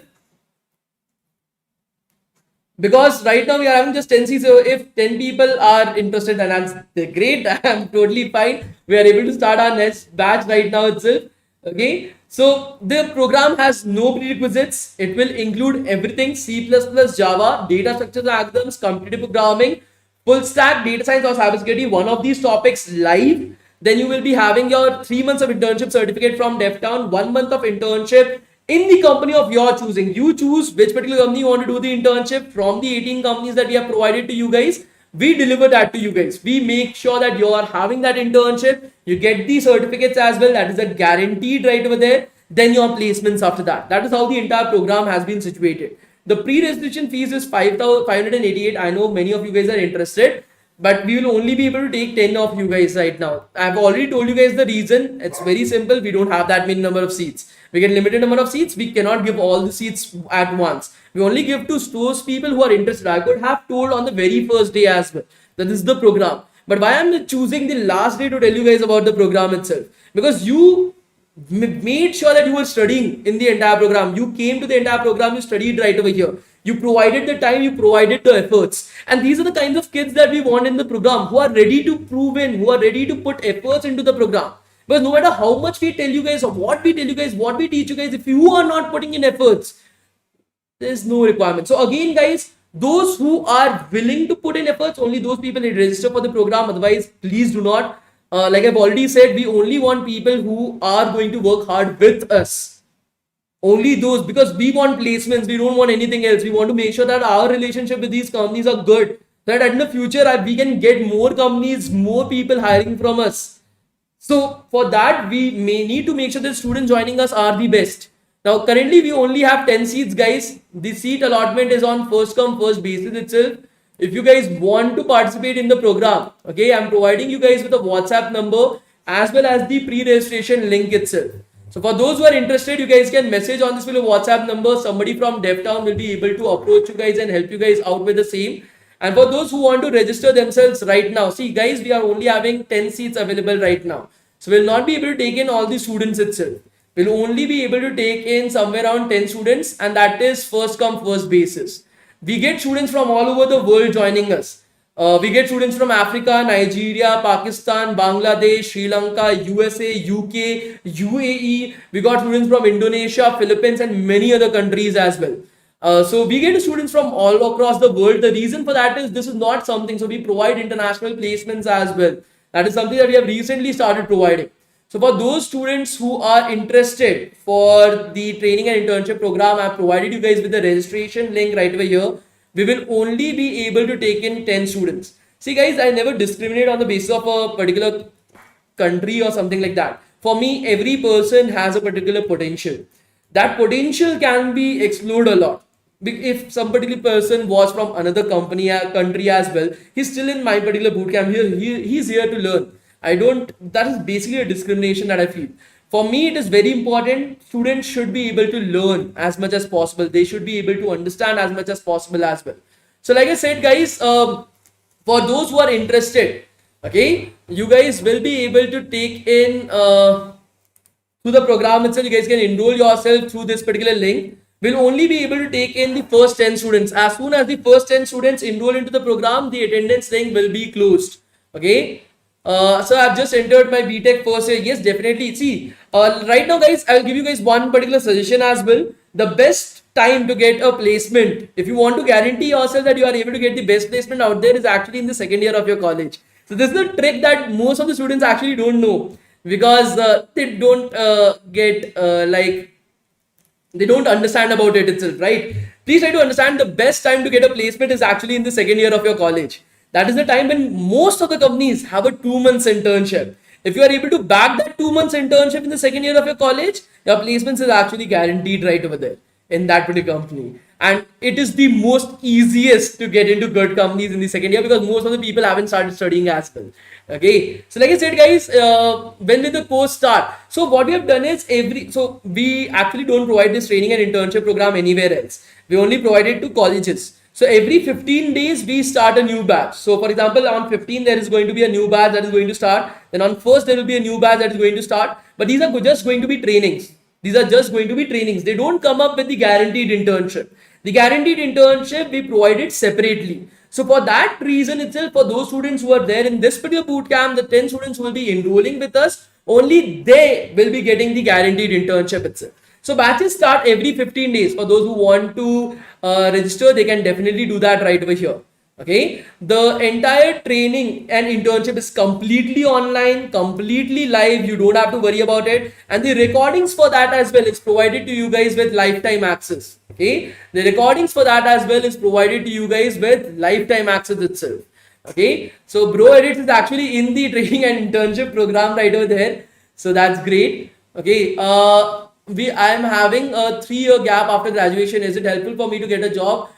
Because right now we are having just 10 seats. So if 10 people are interested, then that's great. I'm totally fine. We are able to start our next batch right now itself. Okay. So the program has no prerequisites. It will include everything: C++, Java, data structures and algorithms, computer programming, full stack, data science or cybersecurity, one of these topics live. Then you will be having your 3 months of internship certificate from DevTown, 1 month of internship in the company of your choosing. You choose which particular company you want to do the internship from. The 18 companies that we have provided to you guys, we deliver that to you guys. We make sure that you are having that internship. You get the certificates as well. That is a guaranteed right over there. Then your placements after that. That is how the entire program has been situated. The pre-registration fees is 5,588. I know many of you guys are interested, but we will only be able to take 10 of you guys right now. I've already told you guys the reason. It's very simple. We don't have that many number of seats. We get limited number of seats. We cannot give all the seats at once. We only give to those people who are interested. I could have told on the very first day as well that this is the program. But why I'm choosing the last day to tell you guys about the program itself? Because you made sure that you were studying in the entire program. You came to the entire program, you studied right over here. You provided the time, you provided the efforts. And these are the kinds of kids that we want in the program, who are ready to prove in, who are ready to put efforts into the program. Because no matter how much we tell you guys, or what we tell you guys, what we teach you guys, if you are not putting in efforts, there's no requirement. So again, guys, those who are willing to put in efforts, only those people need to register for the program. Otherwise, please do not. Like I've already said, we only want people who are going to work hard with us. Only those, because we want placements. We don't want anything else. We want to make sure that our relationship with these companies are good. That in the future, we can get more companies, more people hiring from us. So for that, we may need to make sure that students joining us are the best. Now, currently we only have 10 seats, guys. The seat allotment is on first come first basis itself. If you guys want to participate in the program, okay, I'm providing you guys with a WhatsApp number as well as the pre-registration link itself. So for those who are interested, you guys can message on this WhatsApp number. Somebody from DevTown will be able to approach you guys and help you guys out with the same. And for those who want to register themselves right now, see guys, we are only having 10 seats available right now. So we'll not be able to take in all the students itself. We'll only be able to take in somewhere around 10 students, and that is first come first basis. We get students from all over the world joining us. We get students from Africa, Nigeria, Pakistan, Bangladesh, Sri Lanka, USA, UK, UAE. We got students from Indonesia, Philippines, and many other countries as well. So we get students from all across the world. The reason for that is this is not something, so we provide international placements as well. That is something that we have recently started providing. So for those students who are interested for the training and internship program, I have provided you guys with the registration link right over here. We will only be able to take in 10 students. See guys, I never discriminate on the basis of a particular country or something like that. For me, every person has a particular potential. That potential can be explored a lot. If some particular person was from another country as well, he's still in my particular bootcamp here. He's here to learn. That is basically a discrimination that I feel. For me, it is very important. Students should be able to learn as much as possible. They should be able to understand as much as possible as well. So like I said, guys, for those who are interested, okay, you guys will be able to take in through the program itself. You guys can enroll yourself through this particular link. We'll only be able to take in the first 10 students. As soon as the first 10 students enroll into the program, the attendance link will be closed. Okay. So I've just entered my BTech first year. Yes, definitely. See, right now, guys, I'll give you guys one particular suggestion as well. The best time to get a placement, if you want to guarantee yourself that you are able to get the best placement out there, is actually in the second year of your college. So this is the trick that most of the students actually don't know, because they don't they don't understand about it itself, right? Please try to understand the best time to get a placement is actually in the second year of your college. That is the time when most of the companies have a 2 months internship. If you are able to back that 2 months internship in the second year of your college, your placements is actually guaranteed right over there in that particular company. And it is the most easiest to get into good companies in the second year, because most of the people haven't started studying as well. Okay. So like I said, guys, when will the course start? So what we have done is so we actually don't provide this training and internship program anywhere else. We only provide it to colleges. So every 15 days, we start a new batch. So for example, on 15, there is going to be a new batch that is going to start. Then on 1st, there will be a new batch that is going to start. But these are just going to be trainings. These are just going to be trainings. They don't come up with the guaranteed internship. The guaranteed internship, we provide it separately. So for that reason itself, for those students who are there in this particular bootcamp, the 10 students who will be enrolling with us, only they will be getting the guaranteed internship itself. So batches start every 15 days. For those who want to register, they can definitely do that right over here. Okay. The entire training and internship is completely online, completely live. You don't have to worry about it. And the recordings for that as well is provided to you guys with lifetime access. Okay. The recordings for that as well is provided to you guys with lifetime access itself. Okay. So Bro Edits is actually in the training and internship program right over there. So that's great. Okay. I am having a 3-year gap after graduation. Is it helpful for me to get a job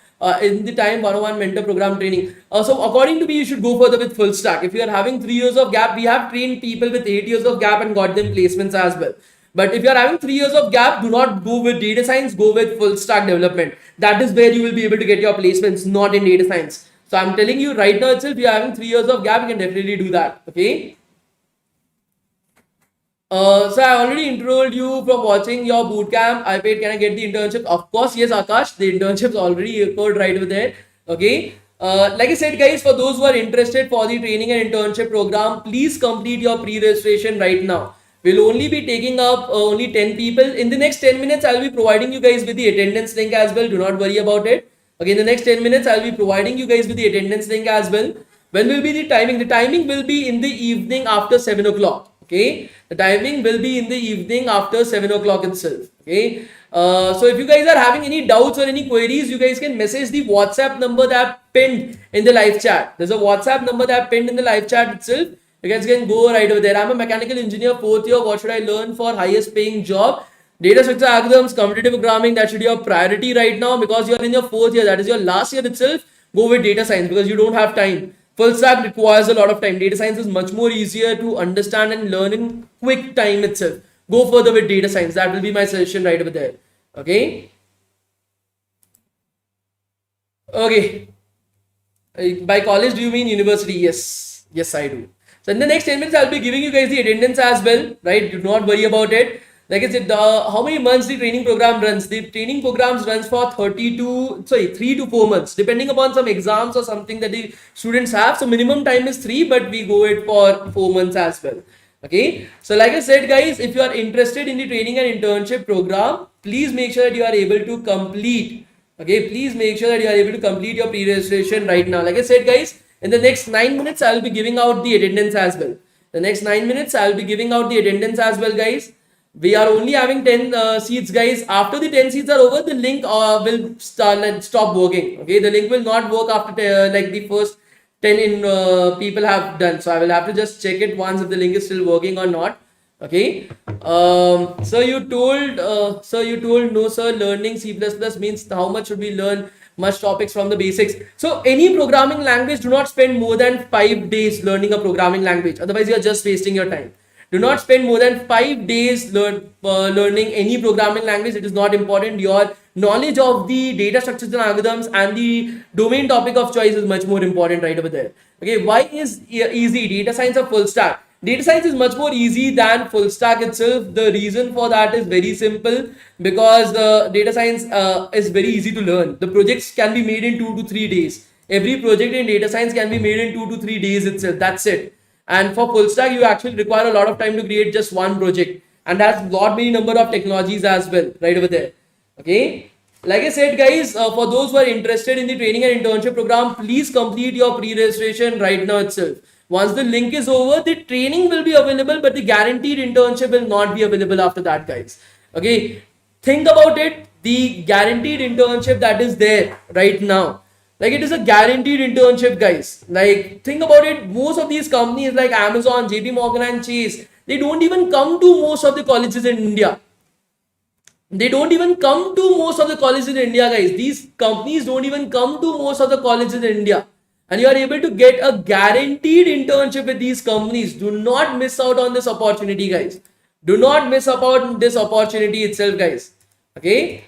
in the time 101 mentor program training? So according to me, you should go further with full stack. If you are having 3 years of gap, we have trained people with 8 years of gap and got them placements as well. But if you are having 3 years of gap, do not go with data science, go with full stack development. That is where you will be able to get your placements, not in data science. So I'm telling you right now itself, if you are having 3 years of gap, you can definitely do that. Okay. So I already enrolled you from watching your bootcamp. I paid. Can I get the internship? Of course, yes, Akash. The internship's already occurred right over there. Okay. Like I said, guys, for those who are interested for the training and internship program, please complete your pre-registration right now. We'll only be taking up only 10 people. In the next 10 minutes, I'll be providing you guys with the attendance link as well. Do not worry about it. Okay, in the next 10 minutes, I'll be providing you guys with the attendance link as well. When will be the timing? The timing will be in the evening after 7 o'clock. Okay, the timing will be in the evening after 7 o'clock itself. Okay, so if you guys are having any doubts or any queries, you guys can message the WhatsApp number that I've pinned in the live chat. There's a WhatsApp number that I've pinned in the live chat itself. You guys can go right over there. I'm a mechanical engineer, 4th year. What should I learn for highest paying job? Data structure algorithms, competitive programming, that should be your priority right now because you're in your 4th year. That is your last year itself. Go with data science because you don't have time. Full stack requires a lot of time. Data science is much more easier to understand and learn in quick time itself. Go further with data science. That will be my suggestion right over there. Okay. Okay. By college, do you mean university? Yes. Yes, I do. So in the next 10 minutes, I'll be giving you guys the attendance as well. Right. Do not worry about it. Like I said, how many months the training program runs? The training programs runs for 3 to 4 months, depending upon some exams or something that the students have. So minimum time is 3, but we go it for 4 months as well. Okay. So like I said, guys, if you are interested in the training and internship program, please make sure that you are able to complete. Okay. Please make sure that you are able to complete your pre-registration right now. Like I said, guys, in the next 9 minutes, I will be giving out the attendance as well. The next 9 minutes, I will be giving out the attendance as well, guys. We are only having 10 seats, guys. After the 10 seats are over, the link will stop working. Okay, the link will not work after like the first 10 people have done. So I will have to just check it once if the link is still working or not. Okay. So you told no, sir. Learning C++ means how much should we learn? Much topics from the basics. So any programming language, do not spend more than 5 days learning a programming language. Otherwise, you are just wasting your time. Do not spend more than 5 days learning any programming language. It is not important. Your knowledge of the data structures and algorithms and the domain topic of choice is much more important right over there. Okay, why is easy? Data science or full stack? Data science is much more easy than full stack itself. The reason for that is very simple because the data science is very easy to learn. The projects can be made in 2 to 3 days. Every project in data science can be made in 2 to 3 days itself. That's it. And for full stack, you actually require a lot of time to create just one project. And that's lot many number of technologies as well, right over there. Okay. Like I said, guys, for those who are interested in the training and internship program, please complete your pre-registration right now itself. Once the link is over, the training will be available, but the guaranteed internship will not be available after that, guys. Okay. Think about it. The guaranteed internship that is there right now. Like it is a guaranteed internship, guys. Like think about it. Most of these companies like Amazon, JP Morgan and Chase, they don't even come to most of the colleges in India. They don't even come to most of the colleges in India, guys. These companies don't even come to most of the colleges in India. And you are able to get a guaranteed internship with these companies. Do not miss out on this opportunity, guys. Do not miss out on this opportunity itself, guys. Okay.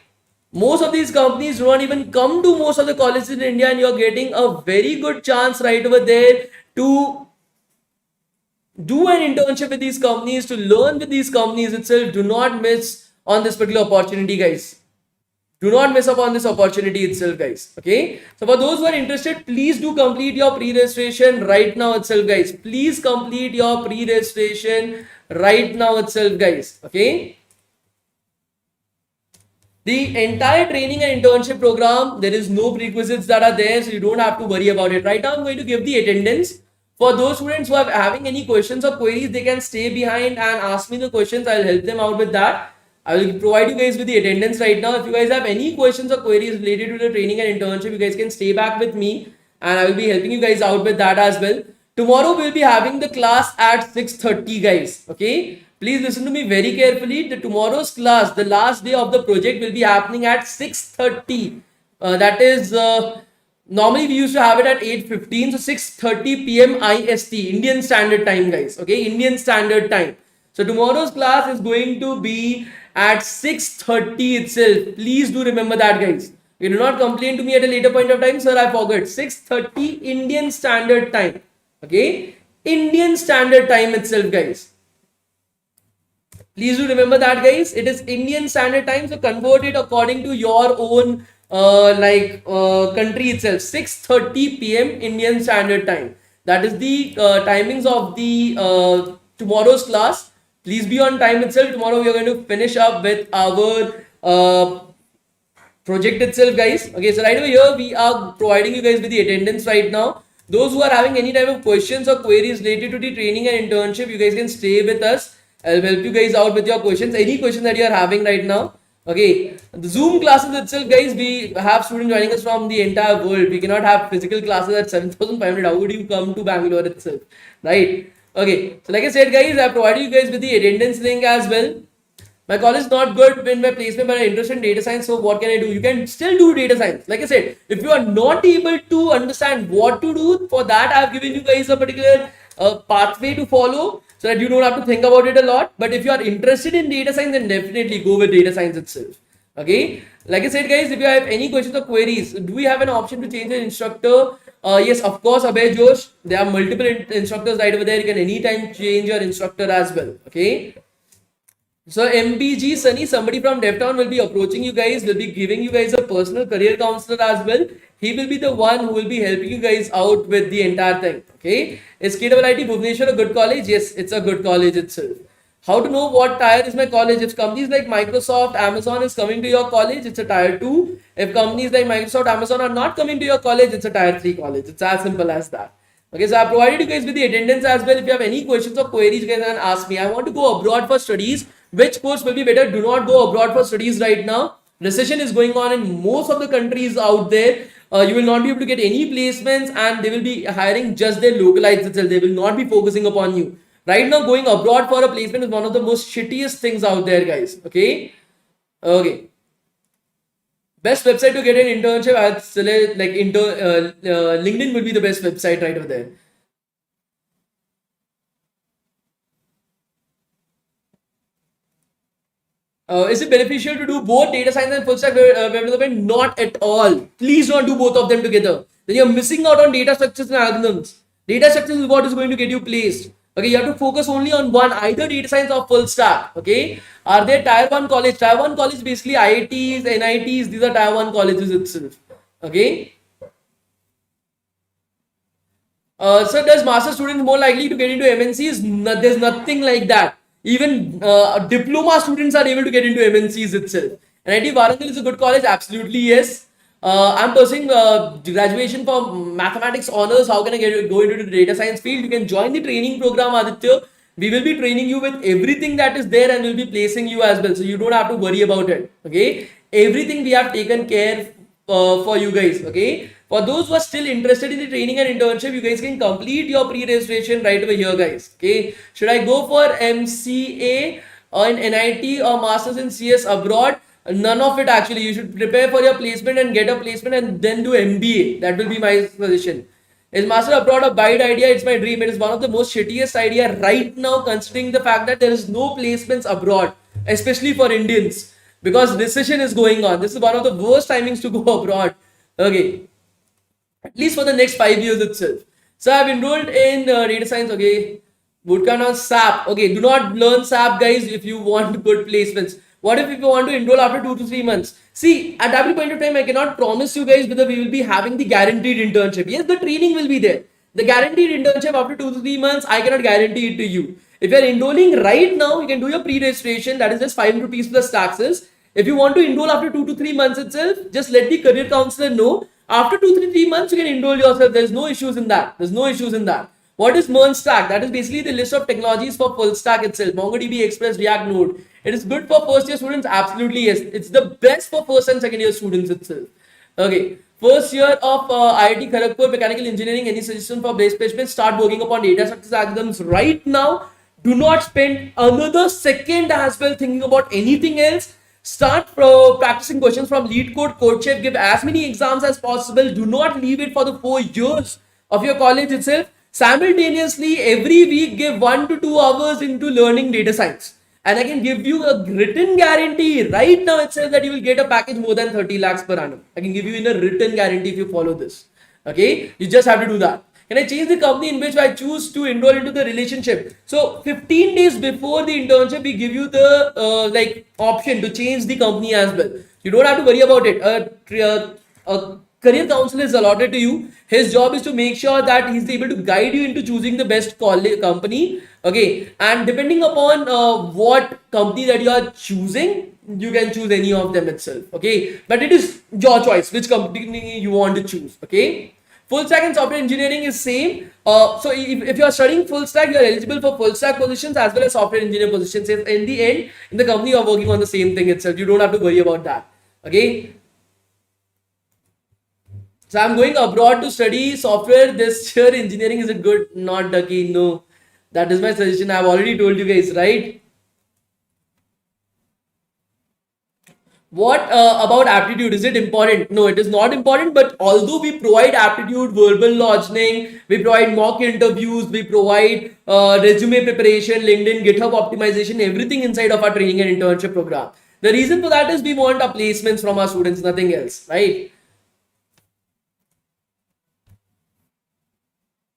Most of these companies do not even come to most of the colleges in India, and you're getting a very good chance right over there to do an internship with these companies, to learn with these companies itself. Do not miss on this particular opportunity, guys. Do not miss up on this opportunity itself, guys. Okay. So for those who are interested, please do complete your pre-registration right now itself, guys. Please complete your pre-registration right now itself, guys. Okay. The entire training and internship program, there is no prerequisites that are there, so you don't have to worry about it. Right now, I'm going to give the attendance. For those students who are having any questions or queries, they can stay behind and ask me the questions. I'll help them out with that. I will provide you guys with the attendance right now. If you guys have any questions or queries related to the training and internship, you guys can stay back with me and I will be helping you guys out with that as well. Tomorrow, we'll be having the class at 6:30, guys. Okay. Please listen to me very carefully. The tomorrow's class, the last day of the project, will be happening at 6:30. That is, normally we used to have it at 8:15. So 6:30 p.m. IST, Indian Standard Time, guys. Okay, Indian Standard Time. So tomorrow's class is going to be at 6:30 itself. Please do remember that, guys. You do not complain to me at a later point of time, sir, I forgot. 6:30 Indian Standard Time. Okay, Indian Standard Time itself, guys. Please do remember that, guys. It is Indian Standard Time, so convert it according to your own country itself. 6:30 p.m. Indian Standard Time. That is the timings of the tomorrow's class. Please be on time itself. Tomorrow we are going to finish up with our project itself, guys. Okay, so right over here we are providing you guys with the attendance right now. Those who are having any type of questions or queries related to the training and internship, you guys can stay with us. I'll help you guys out with your questions. Any question that you are having right now. Okay, the Zoom classes itself, guys, we have students joining us from the entire world. We cannot have physical classes at 7,500. How would you come to Bangalore itself, right? Okay, so like I said, guys, I provided you guys with the attendance link as well. My college is not good in my placement, but I'm interested in data science. So what can I do? You can still do data science. Like I said, if you are not able to understand what to do, for that I've given you guys a particular pathway to follow, so that you don't have to think about it a lot. But if you are interested in data science, then definitely go with data science itself. Okay, like I said, guys, if you have any questions or queries, do we have an option to change the instructor? Yes, of course, Abhay Josh. There are multiple instructors right over there. You can anytime change your instructor as well. Okay. So MBG Sunny, somebody from DevTown will be approaching you guys, will be giving you guys a personal career counselor as well. He will be the one who will be helping you guys out with the entire thing. Okay. Is KIIT Bhubaneswar a good college? Yes, it's a good college itself. How to know what tier is my college? If companies like Microsoft, Amazon is coming to your college, it's a tier 2. If companies like Microsoft, Amazon are not coming to your college, it's a tier 3 college. It's as simple as that. Okay, so I provided you guys with the attendance as well. If you have any questions or queries, you guys can ask me. I want to go abroad for studies. Which course will be better? Do not go abroad for studies right now. Recession is going on in most of the countries out there. You will not be able to get any placements, and they will be hiring just their localites itself. They will not be focusing upon you. Right now, going abroad for a placement is one of the most shittiest things out there, guys. Okay. Okay. Best website to get an internship, I'd select like LinkedIn will be the best website right over there. Is it beneficial to do both data science and full stack web development? Not at all. Please don't do both of them together. Then you're missing out on data structures and algorithms. Data structures is what is going to get you placed. Okay, you have to focus only on one, either data science or full stack. Okay, are there tier 1 college? Tier 1 college basically IITs, NITs, these are tier 1 colleges itself. Okay. So does master students more likely to get into MNCs? No, there's nothing like that. Even diploma students are able to get into MNCs itself. NIT Warangal is a good college, absolutely yes. I'm pursuing graduation for mathematics honors. How can I go into the data science field? You can join the training program, Aditya. We will be training you with everything that is there, and we'll be placing you as well. So you don't have to worry about it. Okay, everything we have taken care for you guys. Okay, for those who are still interested in the training and internship, you guys can complete your pre-registration right over here, guys. Okay, should I go for MCA or in NIT or masters in CS abroad? None of it actually. You should prepare for your placement and get a placement and then do MBA. That will be my suggestion. Is master abroad a bad idea? It's my dream. It is one of the most shittiest idea right now, considering the fact that there is no placements abroad, especially for Indians, because recession is going on. This is one of the worst timings to go abroad. Okay, at least for the next 5 years itself. So I've enrolled in data science. Okay, bootcamp on SAP. Okay, do not learn SAP, guys, if you want good placements. What if you want to enroll after 2 to 3 months? See, at that point of time, I cannot promise you guys whether we will be having the guaranteed internship. Yes, the training will be there. The guaranteed internship after 2 to 3 months, I cannot guarantee it to you. If you are enrolling right now, you can do your pre-registration. That is just 5 rupees plus taxes. If you want to enroll after 2 to 3 months itself, just let the career counselor know. After 2 to 3 months, you can enroll yourself. There is no issues in that. There's no issues in that. What is MERN stack? That is basically the list of technologies for full stack itself. MongoDB, Express, React, Node. It is good for first year students. Absolutely yes. It's the best for first and second year students itself. Okay. First year of IIT Kharagpur Mechanical Engineering. Any suggestion for base placement? Start working upon data structures algorithms right now. Do not spend another second as well thinking about anything else. Start practicing questions from Lead Code, CodeChef. Give as many exams as possible. Do not leave it for the 4 years of your college itself. Simultaneously, every week give 1 to 2 hours into learning data science. And I can give you a written guarantee right now itself that you will get a package more than 30 lakhs per annum. I can give you in a written guarantee if you follow this. Okay, you just have to do that. Can I change the company in which I choose to enroll into the relationship? So 15 days before the internship, we give you the like option to change the company as well. You don't have to worry about it. A career counselor is allotted to you. His job is to make sure that he's able to guide you into choosing the best company. Okay, and depending upon what company that you are choosing, you can choose any of them itself. Okay, but it is your choice which company you want to choose. Okay. Full stack and software engineering is same. So if you are studying full stack, you are eligible for full stack positions as well as software engineer positions. In the end, in the company, you are working on the same thing itself. You don't have to worry about that. Okay. So I'm going abroad to study software this year. Engineering, is it good? Not Ducky. No. That is my suggestion. I've already told you guys, right? What about aptitude? Is it important? No, it is not important. But although we provide aptitude, verbal lodging, we provide mock interviews, we provide resume preparation, LinkedIn, GitHub optimization, everything inside of our training and internship program. The reason for that is we want our placements from our students, nothing else, right?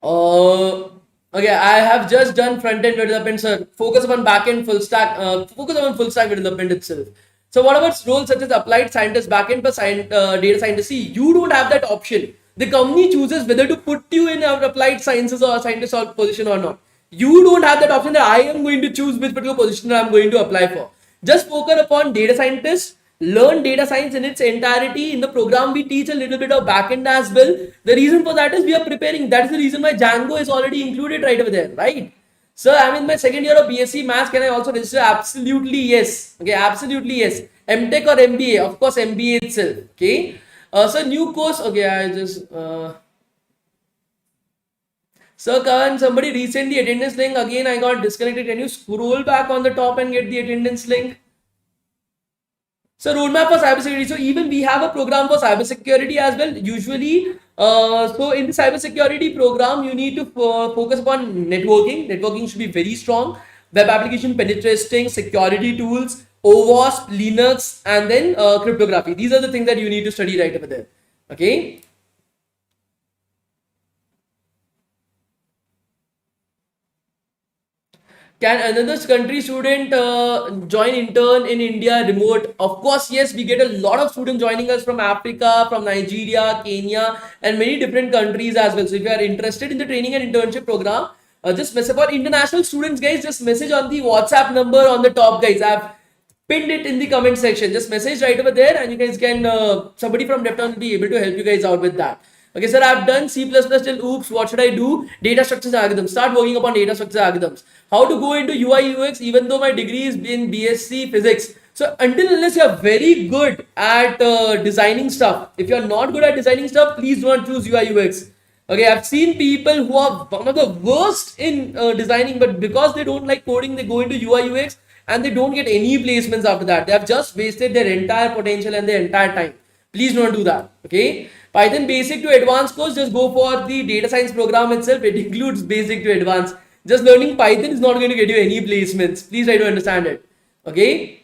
Okay, I have just done front-end development, sir. Focus upon back-end full stack. Focus on full stack development itself. So what about roles such as applied scientist, back-end plus data scientist? See, you don't have that option. The company chooses whether to put you in applied sciences or scientist or position or not. You don't have that option that I am going to choose which particular position I am going to apply for. Just focus upon data scientist, learn data science in its entirety. In the program, we teach a little bit of backend as well. The reason for that is we are preparing. That is the reason why Django is already included right over there, right? Sir, I'm in my second year of BSc Maths. Can I also register? Absolutely yes. Okay, absolutely yes. MTech or MBA? Of course, MBA itself. Okay. So new course. Okay, I just. Sir, Karan, somebody resend the attendance link again. I got disconnected. Can you scroll back on the top and get the attendance link? So roadmap for cybersecurity. So even we have a program for cybersecurity as well. Usually, so in the cybersecurity program, you need to focus upon networking. Networking should be very strong. Web application penetration, security tools, OWASP, Linux, and then cryptography. These are the things that you need to study right over there. Okay. Can another country student join intern in India remote? Of course, yes. We get a lot of students joining us from Africa, from Nigeria, Kenya, and many different countries as well. So if you are interested in the training and internship program, just message for international students, guys. Just message on the WhatsApp number on the top, guys. I've pinned it in the comment section. Just message right over there, and you guys can somebody from DevTown will be able to help you guys out with that. Okay, sir, I've done C++ till oops. What should I do? Data structures and algorithms. Start working upon data structures and algorithms. How to go into UI UX, even though my degree is in BSc physics. So until unless you're very good at designing stuff, if you're not good at designing stuff, please do not choose UI UX. Okay, I've seen people who are one of the worst in designing, but because they don't like coding, they go into UI UX and they don't get any placements after that. They have just wasted their entire potential and their entire time. Please don't do that. Okay. Python basic to advanced course, just go for the data science program itself. It includes basic to advanced. Just learning Python is not going to get you any placements. Please try to understand it. Okay.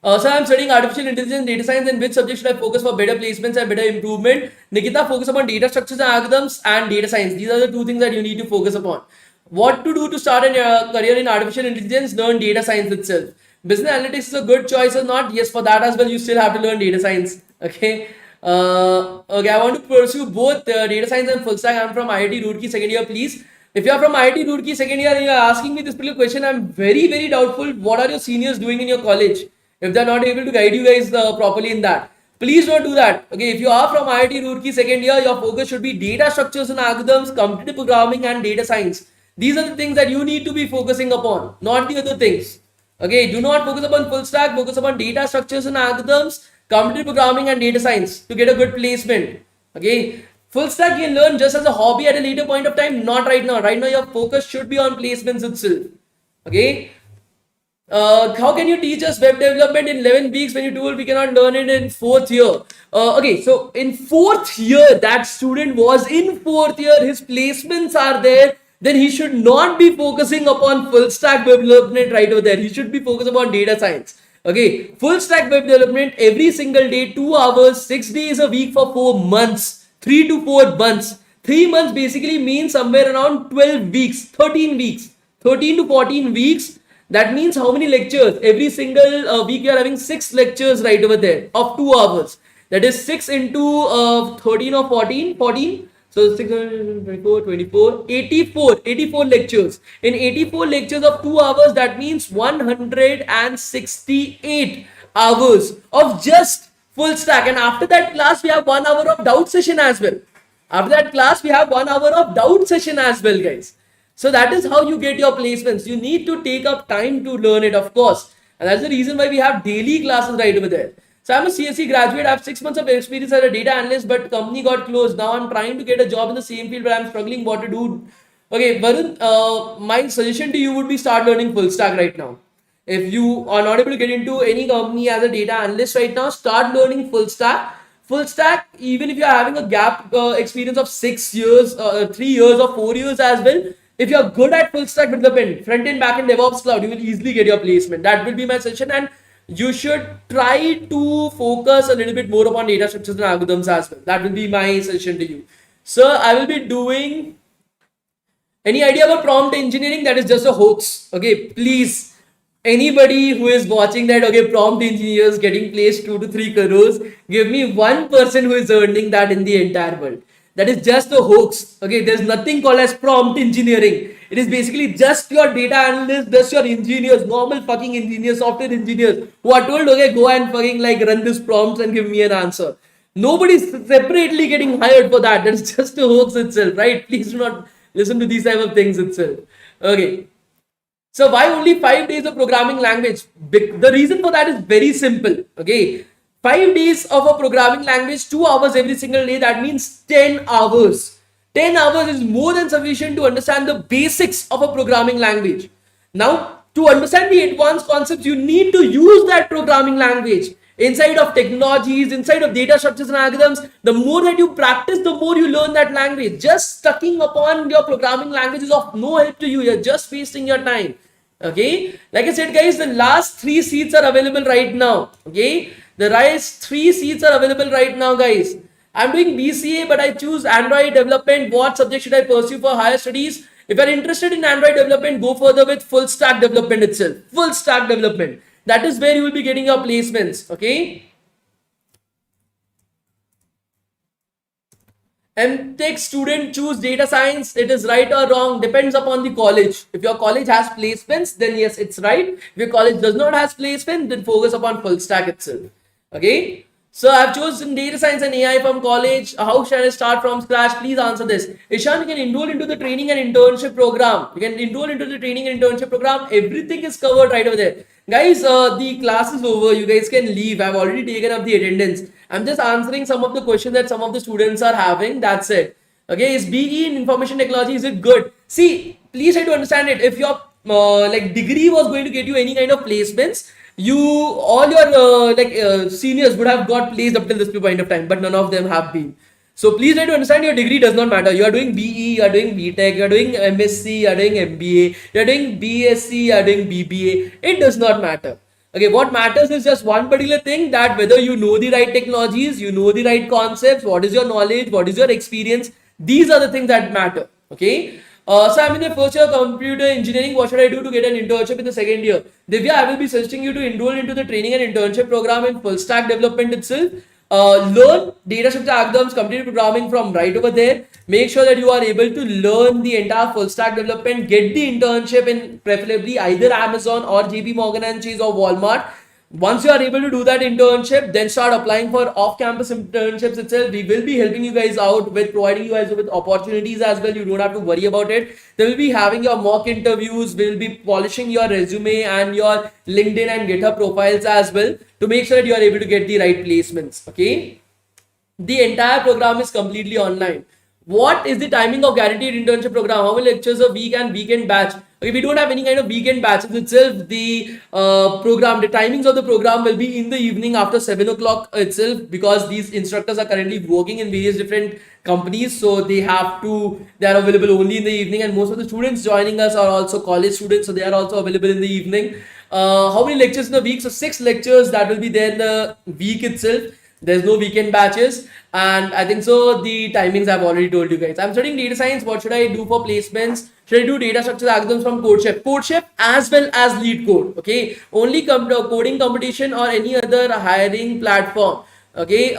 So I'm studying artificial intelligence, data science, and which subject should I focus for better placements and better improvement? Nikita, focus upon data structures and algorithms and data science. These are the two things that you need to focus upon. What to do to start a career in artificial intelligence? Learn data science itself. Business analytics is a good choice or not? Yes, for that as well, you still have to learn data science. Okay. Okay, I want to pursue both data science and full stack. I'm from IIT Roorkee second year, please. If you are from IIT Roorkee second year and you are asking me this particular question, I'm very, very doubtful. What are your seniors doing in your college? If they're not able to guide you guys properly in that, please don't do that. Okay, if you are from IIT Roorkee second year, your focus should be data structures and algorithms, computer programming, and data science. These are the things that you need to be focusing upon, not the other things. Okay, do not focus upon full stack, focus upon data structures and algorithms, computer programming, and data science to get a good placement. Okay, full stack you can learn just as a hobby at a later point of time, not right now. Right now, your focus should be on placements itself. Okay, how can you teach us web development in 11 weeks when you told we cannot learn it in fourth year? Okay, so in fourth year, that student was in fourth year, his placements are there. Then he should not be focusing upon full stack web development right over there. He should be focused upon data science. Okay, full stack web development every single day, 2 hours, 6 days a week for 4 months, 3 to 4 months. 3 months basically means somewhere around 12 weeks, 13 weeks, 13 to 14 weeks. That means how many lectures? Every single week you are having 6 lectures right over there of 2 hours. That is 6 into 13 or 14, 14. So 6, 24, 24, 84, 84 lectures. In 84 lectures of 2 hours, that means 168 hours of just full stack. And after that class, we have 1 hour of doubt session as well. After that class, we have 1 hour of doubt session as well, guys. So that is how you get your placements. You need to take up time to learn it, of course. And that's the reason why we have daily classes right over there. So I'm a CSE graduate. I have 6 months of experience as a data analyst, but company got closed. Now I'm trying to get a job in the same field, but I'm struggling what to do. Okay, Varun, my suggestion to you would be start learning full stack right now. If you are not able to get into any company as a data analyst right now, start learning full stack. Full stack, even if you're having a gap experience of 6 years, 3 years or 4 years as well, if you're good at full stack development, front end, back end, DevOps, cloud, you will easily get your placement. That will be my suggestion, and you should try to focus a little bit more upon data structures and algorithms as well. That will be my suggestion to you. Sir, I will be doing any idea about prompt engineering? That is just a hoax. Okay, please. Anybody who is watching that, okay, prompt engineers getting placed 2 to 3 crores, give me one person who is earning that in the entire world. That is just a hoax. Okay, there's nothing called as prompt engineering. It is basically just your data analysts, just your engineers, normal fucking engineers, software engineers who are told, okay, go and fucking like run this prompts and give me an answer. Nobody's separately getting hired for that. That's just a hoax itself, right? Please do not listen to these type of things itself. Okay. So why only 5 days of programming language? The reason for that is very simple. Okay. 5 days of a programming language, 2 hours every single day. That means 10 hours. 10 hours is more than sufficient to understand the basics of a programming language. Now, to understand the advanced concepts, you need to use that programming language. Inside of technologies, inside of data structures and algorithms, the more that you practice, the more you learn that language. Just stucking upon your programming language is of no help to you. You're just wasting your time. Okay, like I said, guys, the last 3 seats are available right now. Okay, the last 3 seats are available right now, guys. I'm doing BCA, but I choose Android development. What subject should I pursue for higher studies? If you're interested in Android development, go further with full stack development itself. Full stack development. That is where you will be getting your placements. Okay. MTech student choose data science. It is right or wrong, depends upon the college. If your college has placements, then yes, it's right. If your college does not have placement, then focus upon full stack itself. Okay. So I've chosen data science and AI from college. How should I start from scratch? Please answer this. Ishan, you can enroll into the training and internship program. You can enroll into the training and internship program. Everything is covered right over there. Guys, the class is over. You guys can leave. I've already taken up the attendance. I'm just answering some of the questions that some of the students are having. That's it. Okay, is BE in information technology, is it good? See, please try to understand it. If your like degree was going to get you any kind of placements, all your seniors would have got placed up till this point of time, but none of them have been. So please try to understand your degree does not matter. You are doing BE, you are doing BTech, you are doing MSc, you are doing MBA, you are doing BSc, you are doing BBA. It does not matter. Okay, what matters is just one particular thing, that whether you know the right technologies, you know the right concepts, what is your knowledge, what is your experience. These are the things that matter. Okay. So I'm in the first year of computer engineering. What should I do to get an internship in the second year? Divya, I will be suggesting you to enroll into the training and internship program in full stack development itself. Learn data structure algorithms, computer programming from right over there. Make sure that you are able to learn the entire full stack development. Get the internship in preferably either Amazon or JP Morgan and Chase or Walmart. Once you are able to do that internship, then start applying for off-campus internships itself. We will be helping you guys out with providing you guys with opportunities as well. You don't have to worry about it. They will be having your mock interviews. We will be polishing your resume and your LinkedIn and GitHub profiles as well to make sure that you are able to get the right placements. Okay. The entire program is completely online. What is the timing of guaranteed internship program? How many lectures a week and weekend batch? Okay, we don't have any kind of weekend batches itself. The the timings of the program will be in the evening after 7 o'clock itself, because these instructors are currently working in various different companies. So they are available only in the evening, and most of the students joining us are also college students. So they are also available in the evening. How many lectures in a week? So 6 lectures that will be there in the week itself. There's no weekend batches, and I think so. The timings I've already told you guys. I'm studying data science. What should I do for placements? Should I do data structure algorithms from CodeChef as well as Lead Code? Okay, only coding competition or any other hiring platform. Okay,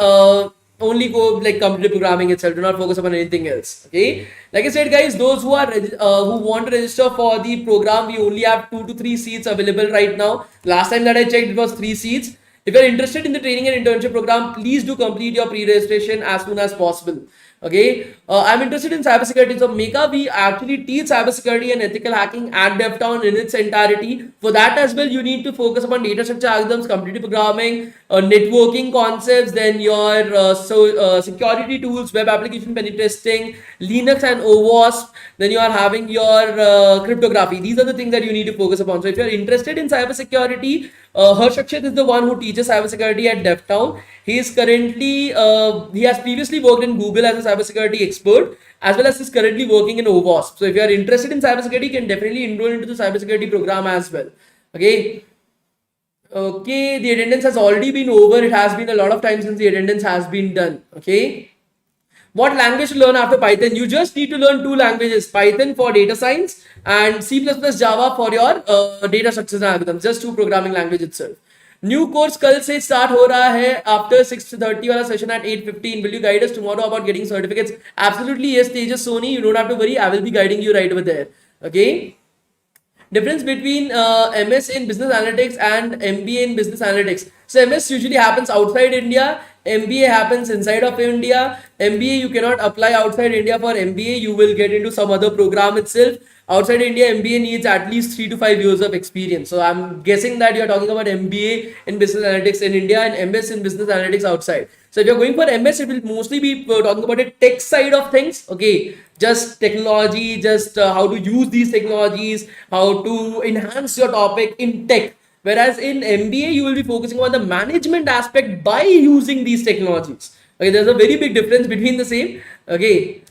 only go like computer programming itself. Do not focus upon anything else. Okay, like I said, guys, those who are who want to register for the program, we only have 2 to 3 seats available right now. Last time that I checked, it was 3 seats. If you're interested in the training and internship program, please do complete your pre-registration as soon as possible. Okay, I'm interested in cybersecurity. So, Meka, we actually teach cybersecurity and ethical hacking at DevTown in its entirety. For that as well, you need to focus upon data structure algorithms, computer programming, networking concepts, then your security tools, web application penetesting, Linux and OWASP. Then you are having your cryptography. These are the things that you need to focus upon. So, if you're interested in cybersecurity, Harsh Akshat is the one who teaches cybersecurity at DevTown. He is currently, he has previously worked in Google as a cybersecurity expert, as well as is currently working in OWASP. So if you are interested in cybersecurity, you can definitely enroll into the cybersecurity program as well. Okay. Okay, the attendance has already been over. It has been a lot of time since the attendance has been done. Okay. What language to learn after Python? You just need to learn 2 languages, Python for data science and C++ Java for your data structures and algorithms. Just 2 programming language itself. New course कल से start हो रहा है after 6:30 वाला session at 8:15. Will you guide us tomorrow about getting certificates? Absolutely yes, Tejas Soni. You don't have to worry. I will be guiding you right over there. Okay. Difference between MS in business analytics and MBA in business analytics. So MS usually happens outside India. MBA happens inside of India. MBA you cannot apply outside India for MBA. You will get into some other program itself. Outside India, MBA needs at least 3 to 5 years of experience. So I'm guessing that you're talking about MBA in business analytics in India and MS in business analytics outside. So if you're going for MS, it will mostly be talking about the tech side of things. Okay, just technology, just how to use these technologies, how to enhance your topic in tech. Whereas in MBA, you will be focusing on the management aspect by using these technologies. Okay, there's a very big difference between the same. Okay.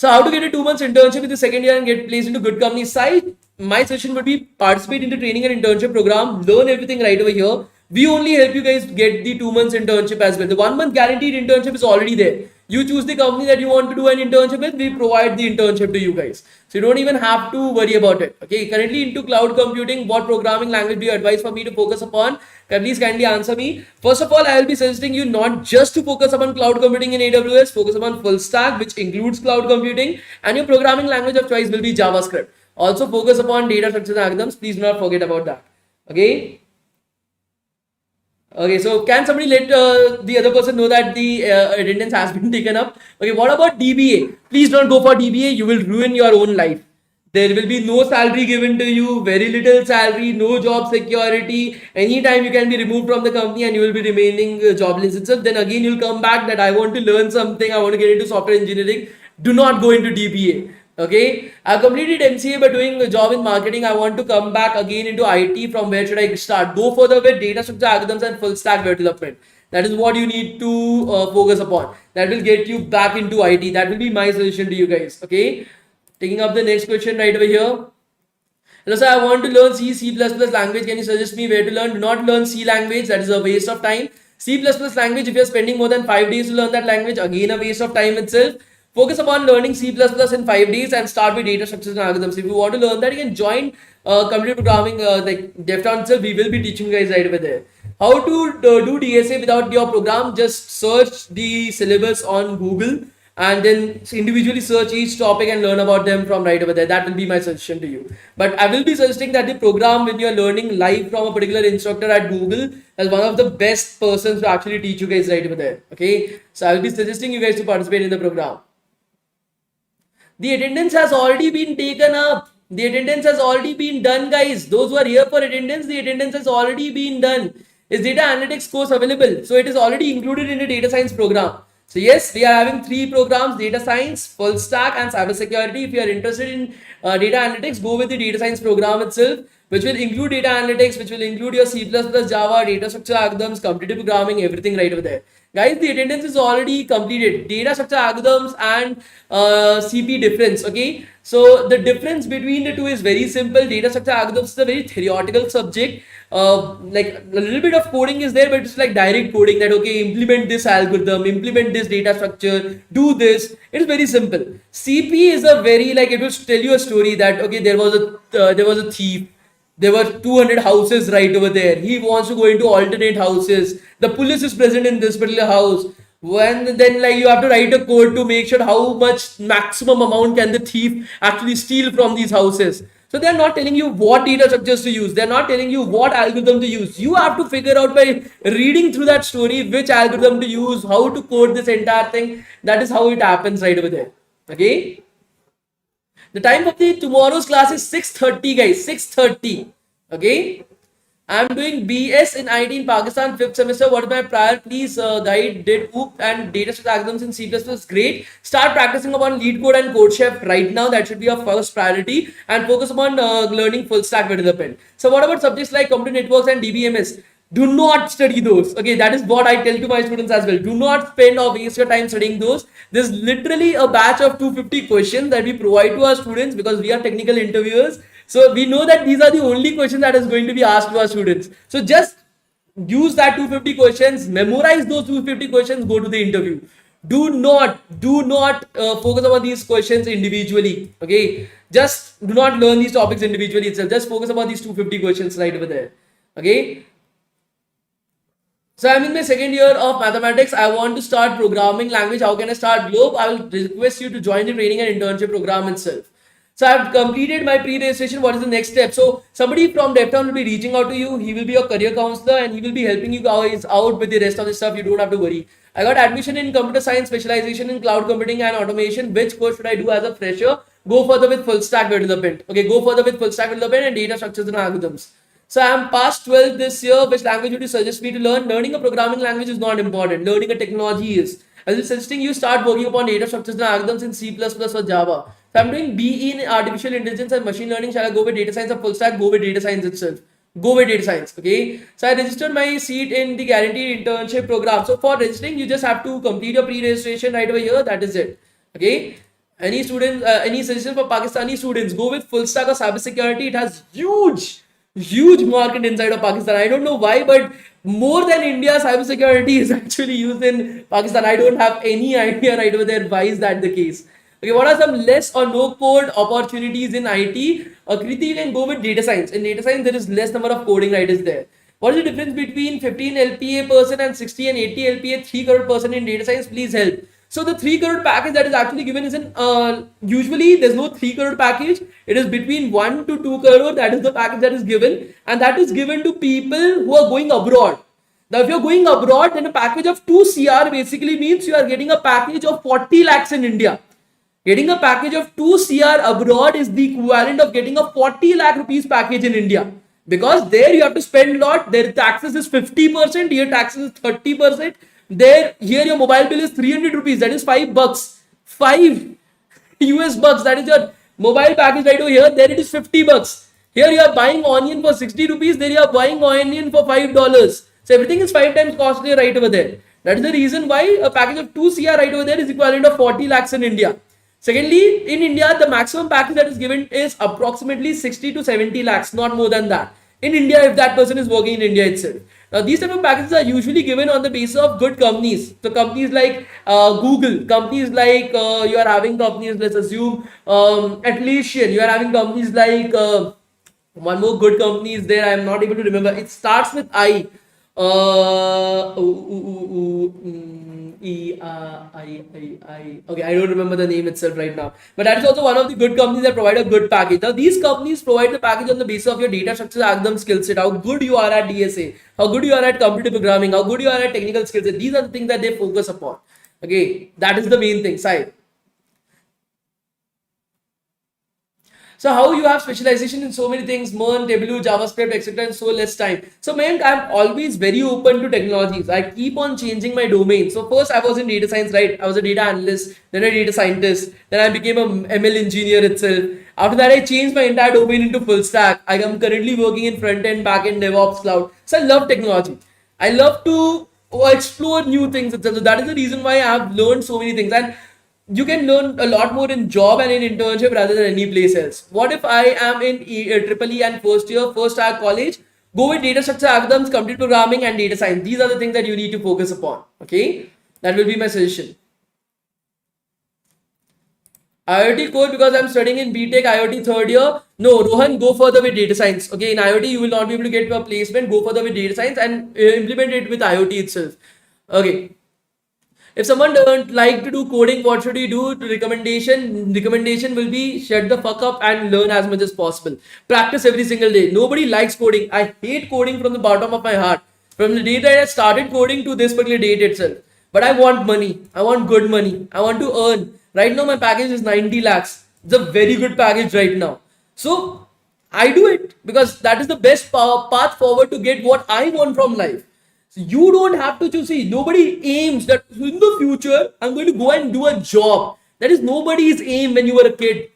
So how to get a 2 months internship in the second year and get placed into good company side? My suggestion would be participate in the training and internship program. Learn everything right over here. We only help you guys get the 2 months internship as well. The 1 month guaranteed internship is already there. You choose the company that you want to do an internship with. We provide the internship to you guys. So you don't even have to worry about it. Okay. Currently into cloud computing, what programming language do you advise for me to focus upon? Please kindly answer me. First of all, I will be suggesting you not just to focus upon cloud computing in AWS, focus upon full stack, which includes cloud computing, and your programming language of choice will be JavaScript. Also focus upon data structures and algorithms. Please do not forget about that. Okay. Okay, so can somebody let the other person know that the attendance has been taken up? Okay, what about DBA? Please don't go for DBA. You will ruin your own life. There will be no salary given to you, very little salary, no job security. Anytime you can be removed from the company and you will be remaining jobless itself. Then again, you'll come back that I want to learn something. I want to get into software engineering. Do not go into DBA. Okay, I completed MCA by doing a job in marketing. I want to come back again into IT. From where should I start? Go further with data structure algorithms and full stack web development. That is what you need to focus upon. That will get you back into IT. That will be my suggestion to you guys. Okay, taking up the next question right over here. Hello sir, I want to learn C++ language. Can you suggest me where to learn? Do not learn C language. That is a waste of time. C++ language, if you are spending more than 5 days to learn that language, again a waste of time itself. Focus upon learning C++ in 5 days and start with data structures and algorithms. If you want to learn that, you can join computer programming like DevTown itself. We will be teaching you guys right over there. How to do DSA without your program? Just search the syllabus on Google and then individually search each topic and learn about them from right over there. That will be my suggestion to you. But I will be suggesting that the program when you are learning live from a particular instructor at Google as one of the best persons to actually teach you guys right over there. Okay, so I will be suggesting you guys to participate in the program. The attendance has already been taken up. The attendance has already been done, guys. Those who are here for attendance, the attendance has already been done. Is data analytics course available? So it is already included in the data science program. So yes, we are having 3 programs: data science, full stack, and cybersecurity. If you are interested in data analytics, go with the data science program itself, which will include data analytics, which will include your C++, Java, data structure algorithms, computer programming, everything right over there. Guys, the attendance is already completed. Data structure algorithms and CP difference. Okay, so the difference between the two is very simple. Data structure algorithms is a very theoretical subject. Like a little bit of coding is there, but it's like direct coding that okay, implement this algorithm, implement this data structure, do this. It is very simple. CP is a very like it will tell you a story that okay, there was a thief. There were 200 houses right over there. He wants to go into alternate houses. The police is present in this particular house. When then like you have to write a code to make sure how much maximum amount can the thief actually steal from these houses. So they are not telling you what data structures to use. They are not telling you what algorithm to use. You have to figure out by reading through that story which algorithm to use, how to code this entire thing. That is how it happens right over there. Okay. The time of the tomorrow's class is 6:30, guys. 6:30. Okay. I'm doing BS in IT in Pakistan, 5th semester. What is my prior? Please guide, did OOP and data structure algorithms in C++. Great. Start practicing upon lead code and code chef right now. That should be your first priority. And focus upon learning full stack development. So what about subjects like computer networks and DBMS? Do not study those. Okay, that is what I tell to my students as well. Do not spend or waste your time studying those. There's literally a batch of 250 questions that we provide to our students because we are technical interviewers. So we know that these are the only questions that is going to be asked to our students. So just use that 250 questions, memorize those 250 questions, go to the interview. Do not focus on these questions individually. Okay, just do not learn these topics individually itself. Just focus on these 250 questions right over there. Okay. So I'm in my second year of mathematics. I want to start programming language. How can I start Globe? I will request you to join the training and internship program itself. So I've completed my pre-registration. What is the next step? So somebody from DevTown will be reaching out to you. He will be your career counselor and he will be helping you guys out with the rest of the stuff. You don't have to worry. I got admission in computer science, specialization in cloud computing and automation. Which course should I do as a fresher? Go further with full stack development. Okay, go further with full stack development and data structures and algorithms. So I'm past 12 this year. Which language would you suggest me to learn? Learning a programming language is not important. Learning a technology is. I was suggesting you start working upon data structures and algorithms in C++ or Java. So I'm doing BE in artificial intelligence and machine learning. Shall I go with data science or full stack? Go with data science itself. Go with data science. Okay. So I registered my seat in the guaranteed internship program. So for registering, you just have to complete your pre-registration right over here. That is it. Okay. Any students, any suggestions for Pakistani students? Go with full stack or cybersecurity. It has huge market inside of Pakistan. I don't know why, but more than India, cybersecurity is actually used in Pakistan. I don't have any idea right over there why is that the case. Okay, what are some less or no code opportunities in IT? Kriti, you can go with data science. In data science, there is less number of coding writers there. What is the difference between 15 LPA person and 60 and 80 LPA 3 crore person in data science? Please help. So the 3 crore package that is actually given is in usually there's no 3 crore package. It is between 1 to 2 crore. That is the package that is given, and that is given to people who are going abroad. Now, if you're going abroad, then a package of 2 CR basically means you are getting a package of 40 lakhs in India. Getting a package of 2 CR abroad is the equivalent of getting a 40 lakh rupees package in India. Because there you have to spend a lot. Their taxes is 50%. Here taxes is 30%. Here your mobile bill is 300 rupees. That is $5. 5 US bucks. That is your mobile package right over here. There it is 50 bucks. Here you are buying onion for 60 rupees. There you are buying onion for $5. So everything is 5 times costlier right over there. That is the reason why a package of 2 CR right over there is equivalent of 40 lakhs in India. Secondly, in India, the maximum package that is given is approximately 60 to 70 lakhs, not more than that. In India, if that person is working in India itself. Now, these type of packages are usually given on the basis of good companies. So, companies like Google, companies like you are having companies, let's assume Atlassian, you are having companies like one more good company is there. I am not able to remember. It starts with I. Okay, I don't remember the name itself right now. But that is also one of the good companies that provide a good package. Now, these companies provide the package on the basis of your data structure algorithm skill set, how good you are at DSA, how good you are at computer programming, how good you are at technical skill set. These are the things that they focus upon. Okay, that is the main thing. Side. So how you have specialization in so many things, MERN, W, JavaScript, etc. and so less time. So man, I'm always very open to technologies. I keep on changing my domain. So first I was in data science, right? I was a data analyst, then a data scientist, then I became a ML engineer itself. After that, I changed my entire domain into full stack. I am currently working in front end, back end, DevOps, cloud. So I love technology. I love to explore new things itself. So that is the reason why I have learned so many things. And you can learn a lot more in job and in internship rather than any place else. What if I am in triple E and first year, first year college? Go with data structure algorithms, computer programming, and data science. These are the things that you need to focus upon. Okay, that will be my suggestion. IoT core because I'm studying in BTech IoT third year. No, Rohan, go further with data science. Okay, in IoT you will not be able to get a placement. Go further with data science and implement it with IoT itself. Okay. If someone doesn't like to do coding, what should he do? Recommendation will be shut the fuck up and learn as much as possible. Practice every single day. Nobody likes coding. I hate coding from the bottom of my heart. From the day that I started coding to this particular date itself. But I want money. I want good money. I want to earn. Right now my package is 90 lakhs. It's a very good package right now. So I do it because that is the best path forward to get what I want from life. So you don't have to choose. See, nobody aims that in the future I'm going to go and do a job. That is nobody's aim when you were a kid.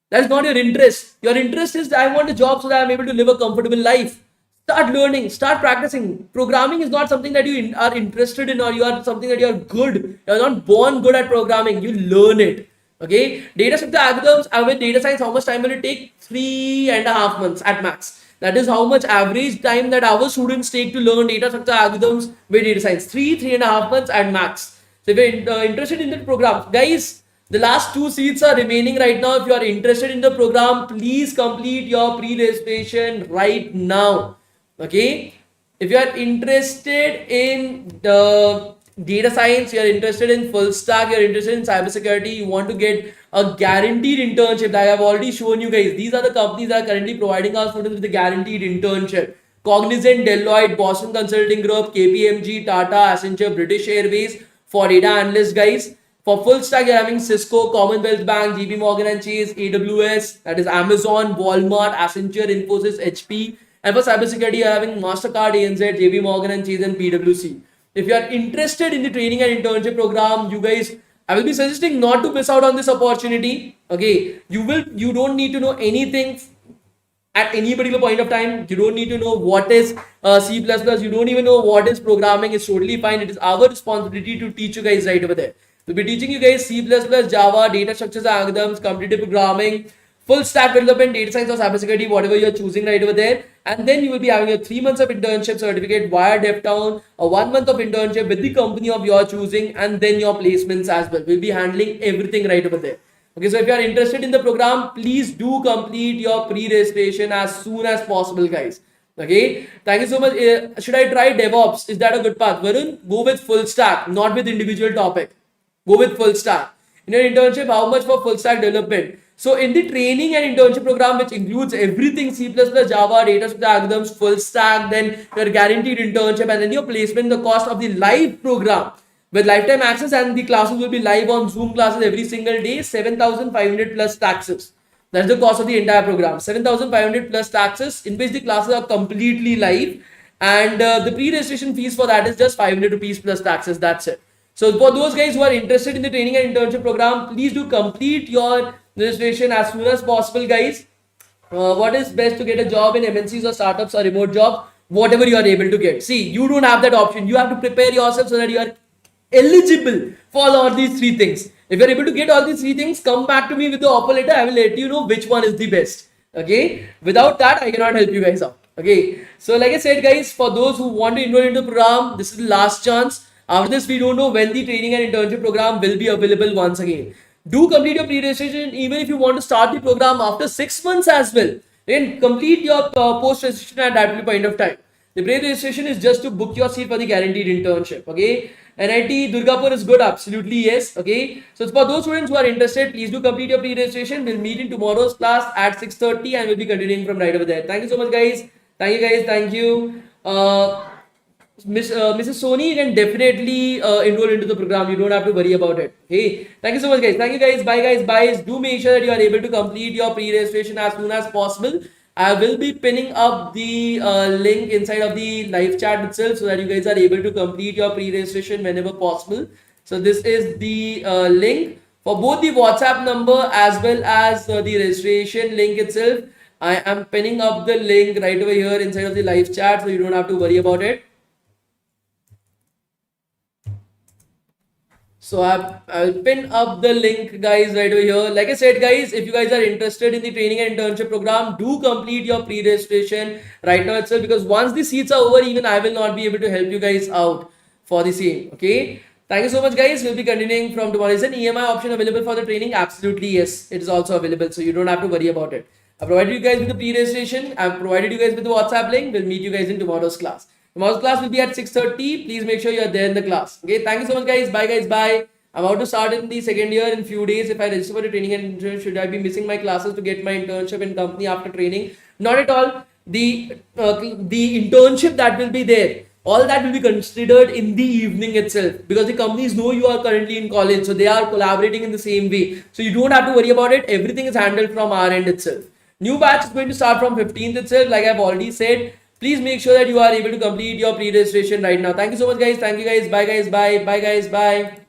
That's not your interest. Your interest is I want a job so that I'm able to live a comfortable life. Start learning, start practicing. Programming is not something that you are interested in or you are something that you are good. You're not born good at programming. You learn it. Okay. Data structure algorithms with data science, how much time will it take? 3.5 months at max. That is how much average time that our students take to learn data structure algorithms with data science. 3.5 months at max. So if you're interested in the program, guys, the last 2 seats are remaining right now. If you are interested in the program, please complete your pre-registration right now. Okay. If you are interested in the data science, you are interested in full stack, you are interested in cybersecurity, you want to get a guaranteed internship, like I've already shown you guys. These are the companies that are currently providing our students with a guaranteed internship. Cognizant, Deloitte, Boston Consulting Group, KPMG, Tata, Accenture, British Airways for data analysts, guys. For full stack, you're having Cisco, Commonwealth Bank, JP Morgan and Chase, AWS, that is Amazon, Walmart, Accenture, Infosys, HP. And for cybersecurity, you're having MasterCard, ANZ, JP Morgan and Chase and PwC. If you are interested in the training and internship program, you guys, I will be suggesting not to miss out on this opportunity. Okay, you don't need to know anything at any particular point of time. You don't need to know what is C++. You don't even know what is programming. It's totally fine. It is our responsibility to teach you guys right over there. We'll be teaching you guys C++, Java, data structures, algorithms, competitive programming, full stack development, data science or cybersecurity, whatever you're choosing right over there. And then you will be having a 3 months of internship certificate via DevTown, a 1 month of internship with the company of your choosing, and then your placements as well. We'll be handling everything right over there. Okay, so if you are interested in the program, please do complete your pre-registration as soon as possible, guys. Okay, thank you so much. Should I try DevOps? Is that a good path? Varun, go with full stack, not with individual topic. Go with full stack. In your internship, how much for full stack development? So in the training and internship program, which includes everything C++, Java, data structure algorithms, full stack, then your guaranteed internship, and then your placement, the cost of the live program with lifetime access, and the classes will be live on Zoom classes every single day, 7,500 plus taxes. That's the cost of the entire program, 7,500 plus taxes, in which the classes are completely live, and the pre-registration fees for that is just 500 rupees plus taxes. That's it. So for those guys who are interested in the training and internship program, please do complete your registration as soon as possible, guys. What is best to get a job in MNCs or startups or remote job? Whatever you are able to get. See, you don't have that option. You have to prepare yourself so that you are eligible for all these 3 things. If you're able to get all these 3 things, come back to me with the offer letter. I will let you know which one is the best. Okay. Without that, I cannot help you guys out. Okay. So like I said, guys, for those who want to enroll into the program, this is the last chance. After this, we don't know when the training and internship program will be available once again. Do complete your pre-registration. Even if you want to start the program after 6 months as well, then complete your post-registration at that point of time. The pre-registration is just to book your seat for the guaranteed internship. Okay. NIT Durgapur is good. Absolutely yes. Okay. So for those students who are interested, please do complete your pre-registration. We'll meet in tomorrow's class at 6:30 and we'll be continuing from right over there. Thank you so much, guys. Thank you, guys. Thank you. Mrs. Soni, you can definitely enroll into the program. You don't have to worry about it. Hey, thank you so much, guys. Thank you, guys. Bye, guys. Bye. Do make sure that you are able to complete your pre-registration as soon as possible. I will be pinning up the link inside of the live chat itself so that you guys are able to complete your pre-registration whenever possible. So this is the link for both the WhatsApp number as well as the registration link itself. I am pinning up the link right over here inside of the live chat, so you don't have to worry about it. So I'll pin up the link, guys, right over here. Like I said, guys, if you guys are interested in the training and internship program, do complete your pre-registration right now itself, because once the seats are over, even I will not be able to help you guys out for the same. Okay. Thank you so much, guys. We'll be continuing from tomorrow. Is an EMI option available for the training? Absolutely, yes. It is also available, so you don't have to worry about it. I provided you guys with the pre-registration. I've provided you guys with the WhatsApp link. We'll meet you guys in tomorrow's class. Tomorrow's class will be at 6:30. Please make sure you are there in the class. Okay, thank you so much, guys. Bye, guys. Bye. I'm about to start in the second year in few days. If I register for the training and internship, should I be missing my classes to get my internship in company after training? Not at all. The internship that will be there, all that will be considered in the evening itself, because the companies know you are currently in college, so they are collaborating in the same way. So you don't have to worry about it. Everything is handled from our end itself. New batch is going to start from 15th itself, like I've already said. Please make sure that you are able to complete your pre-registration right now. Thank you so much, guys. Thank you, guys. Bye, guys. Bye. Bye, guys. Bye.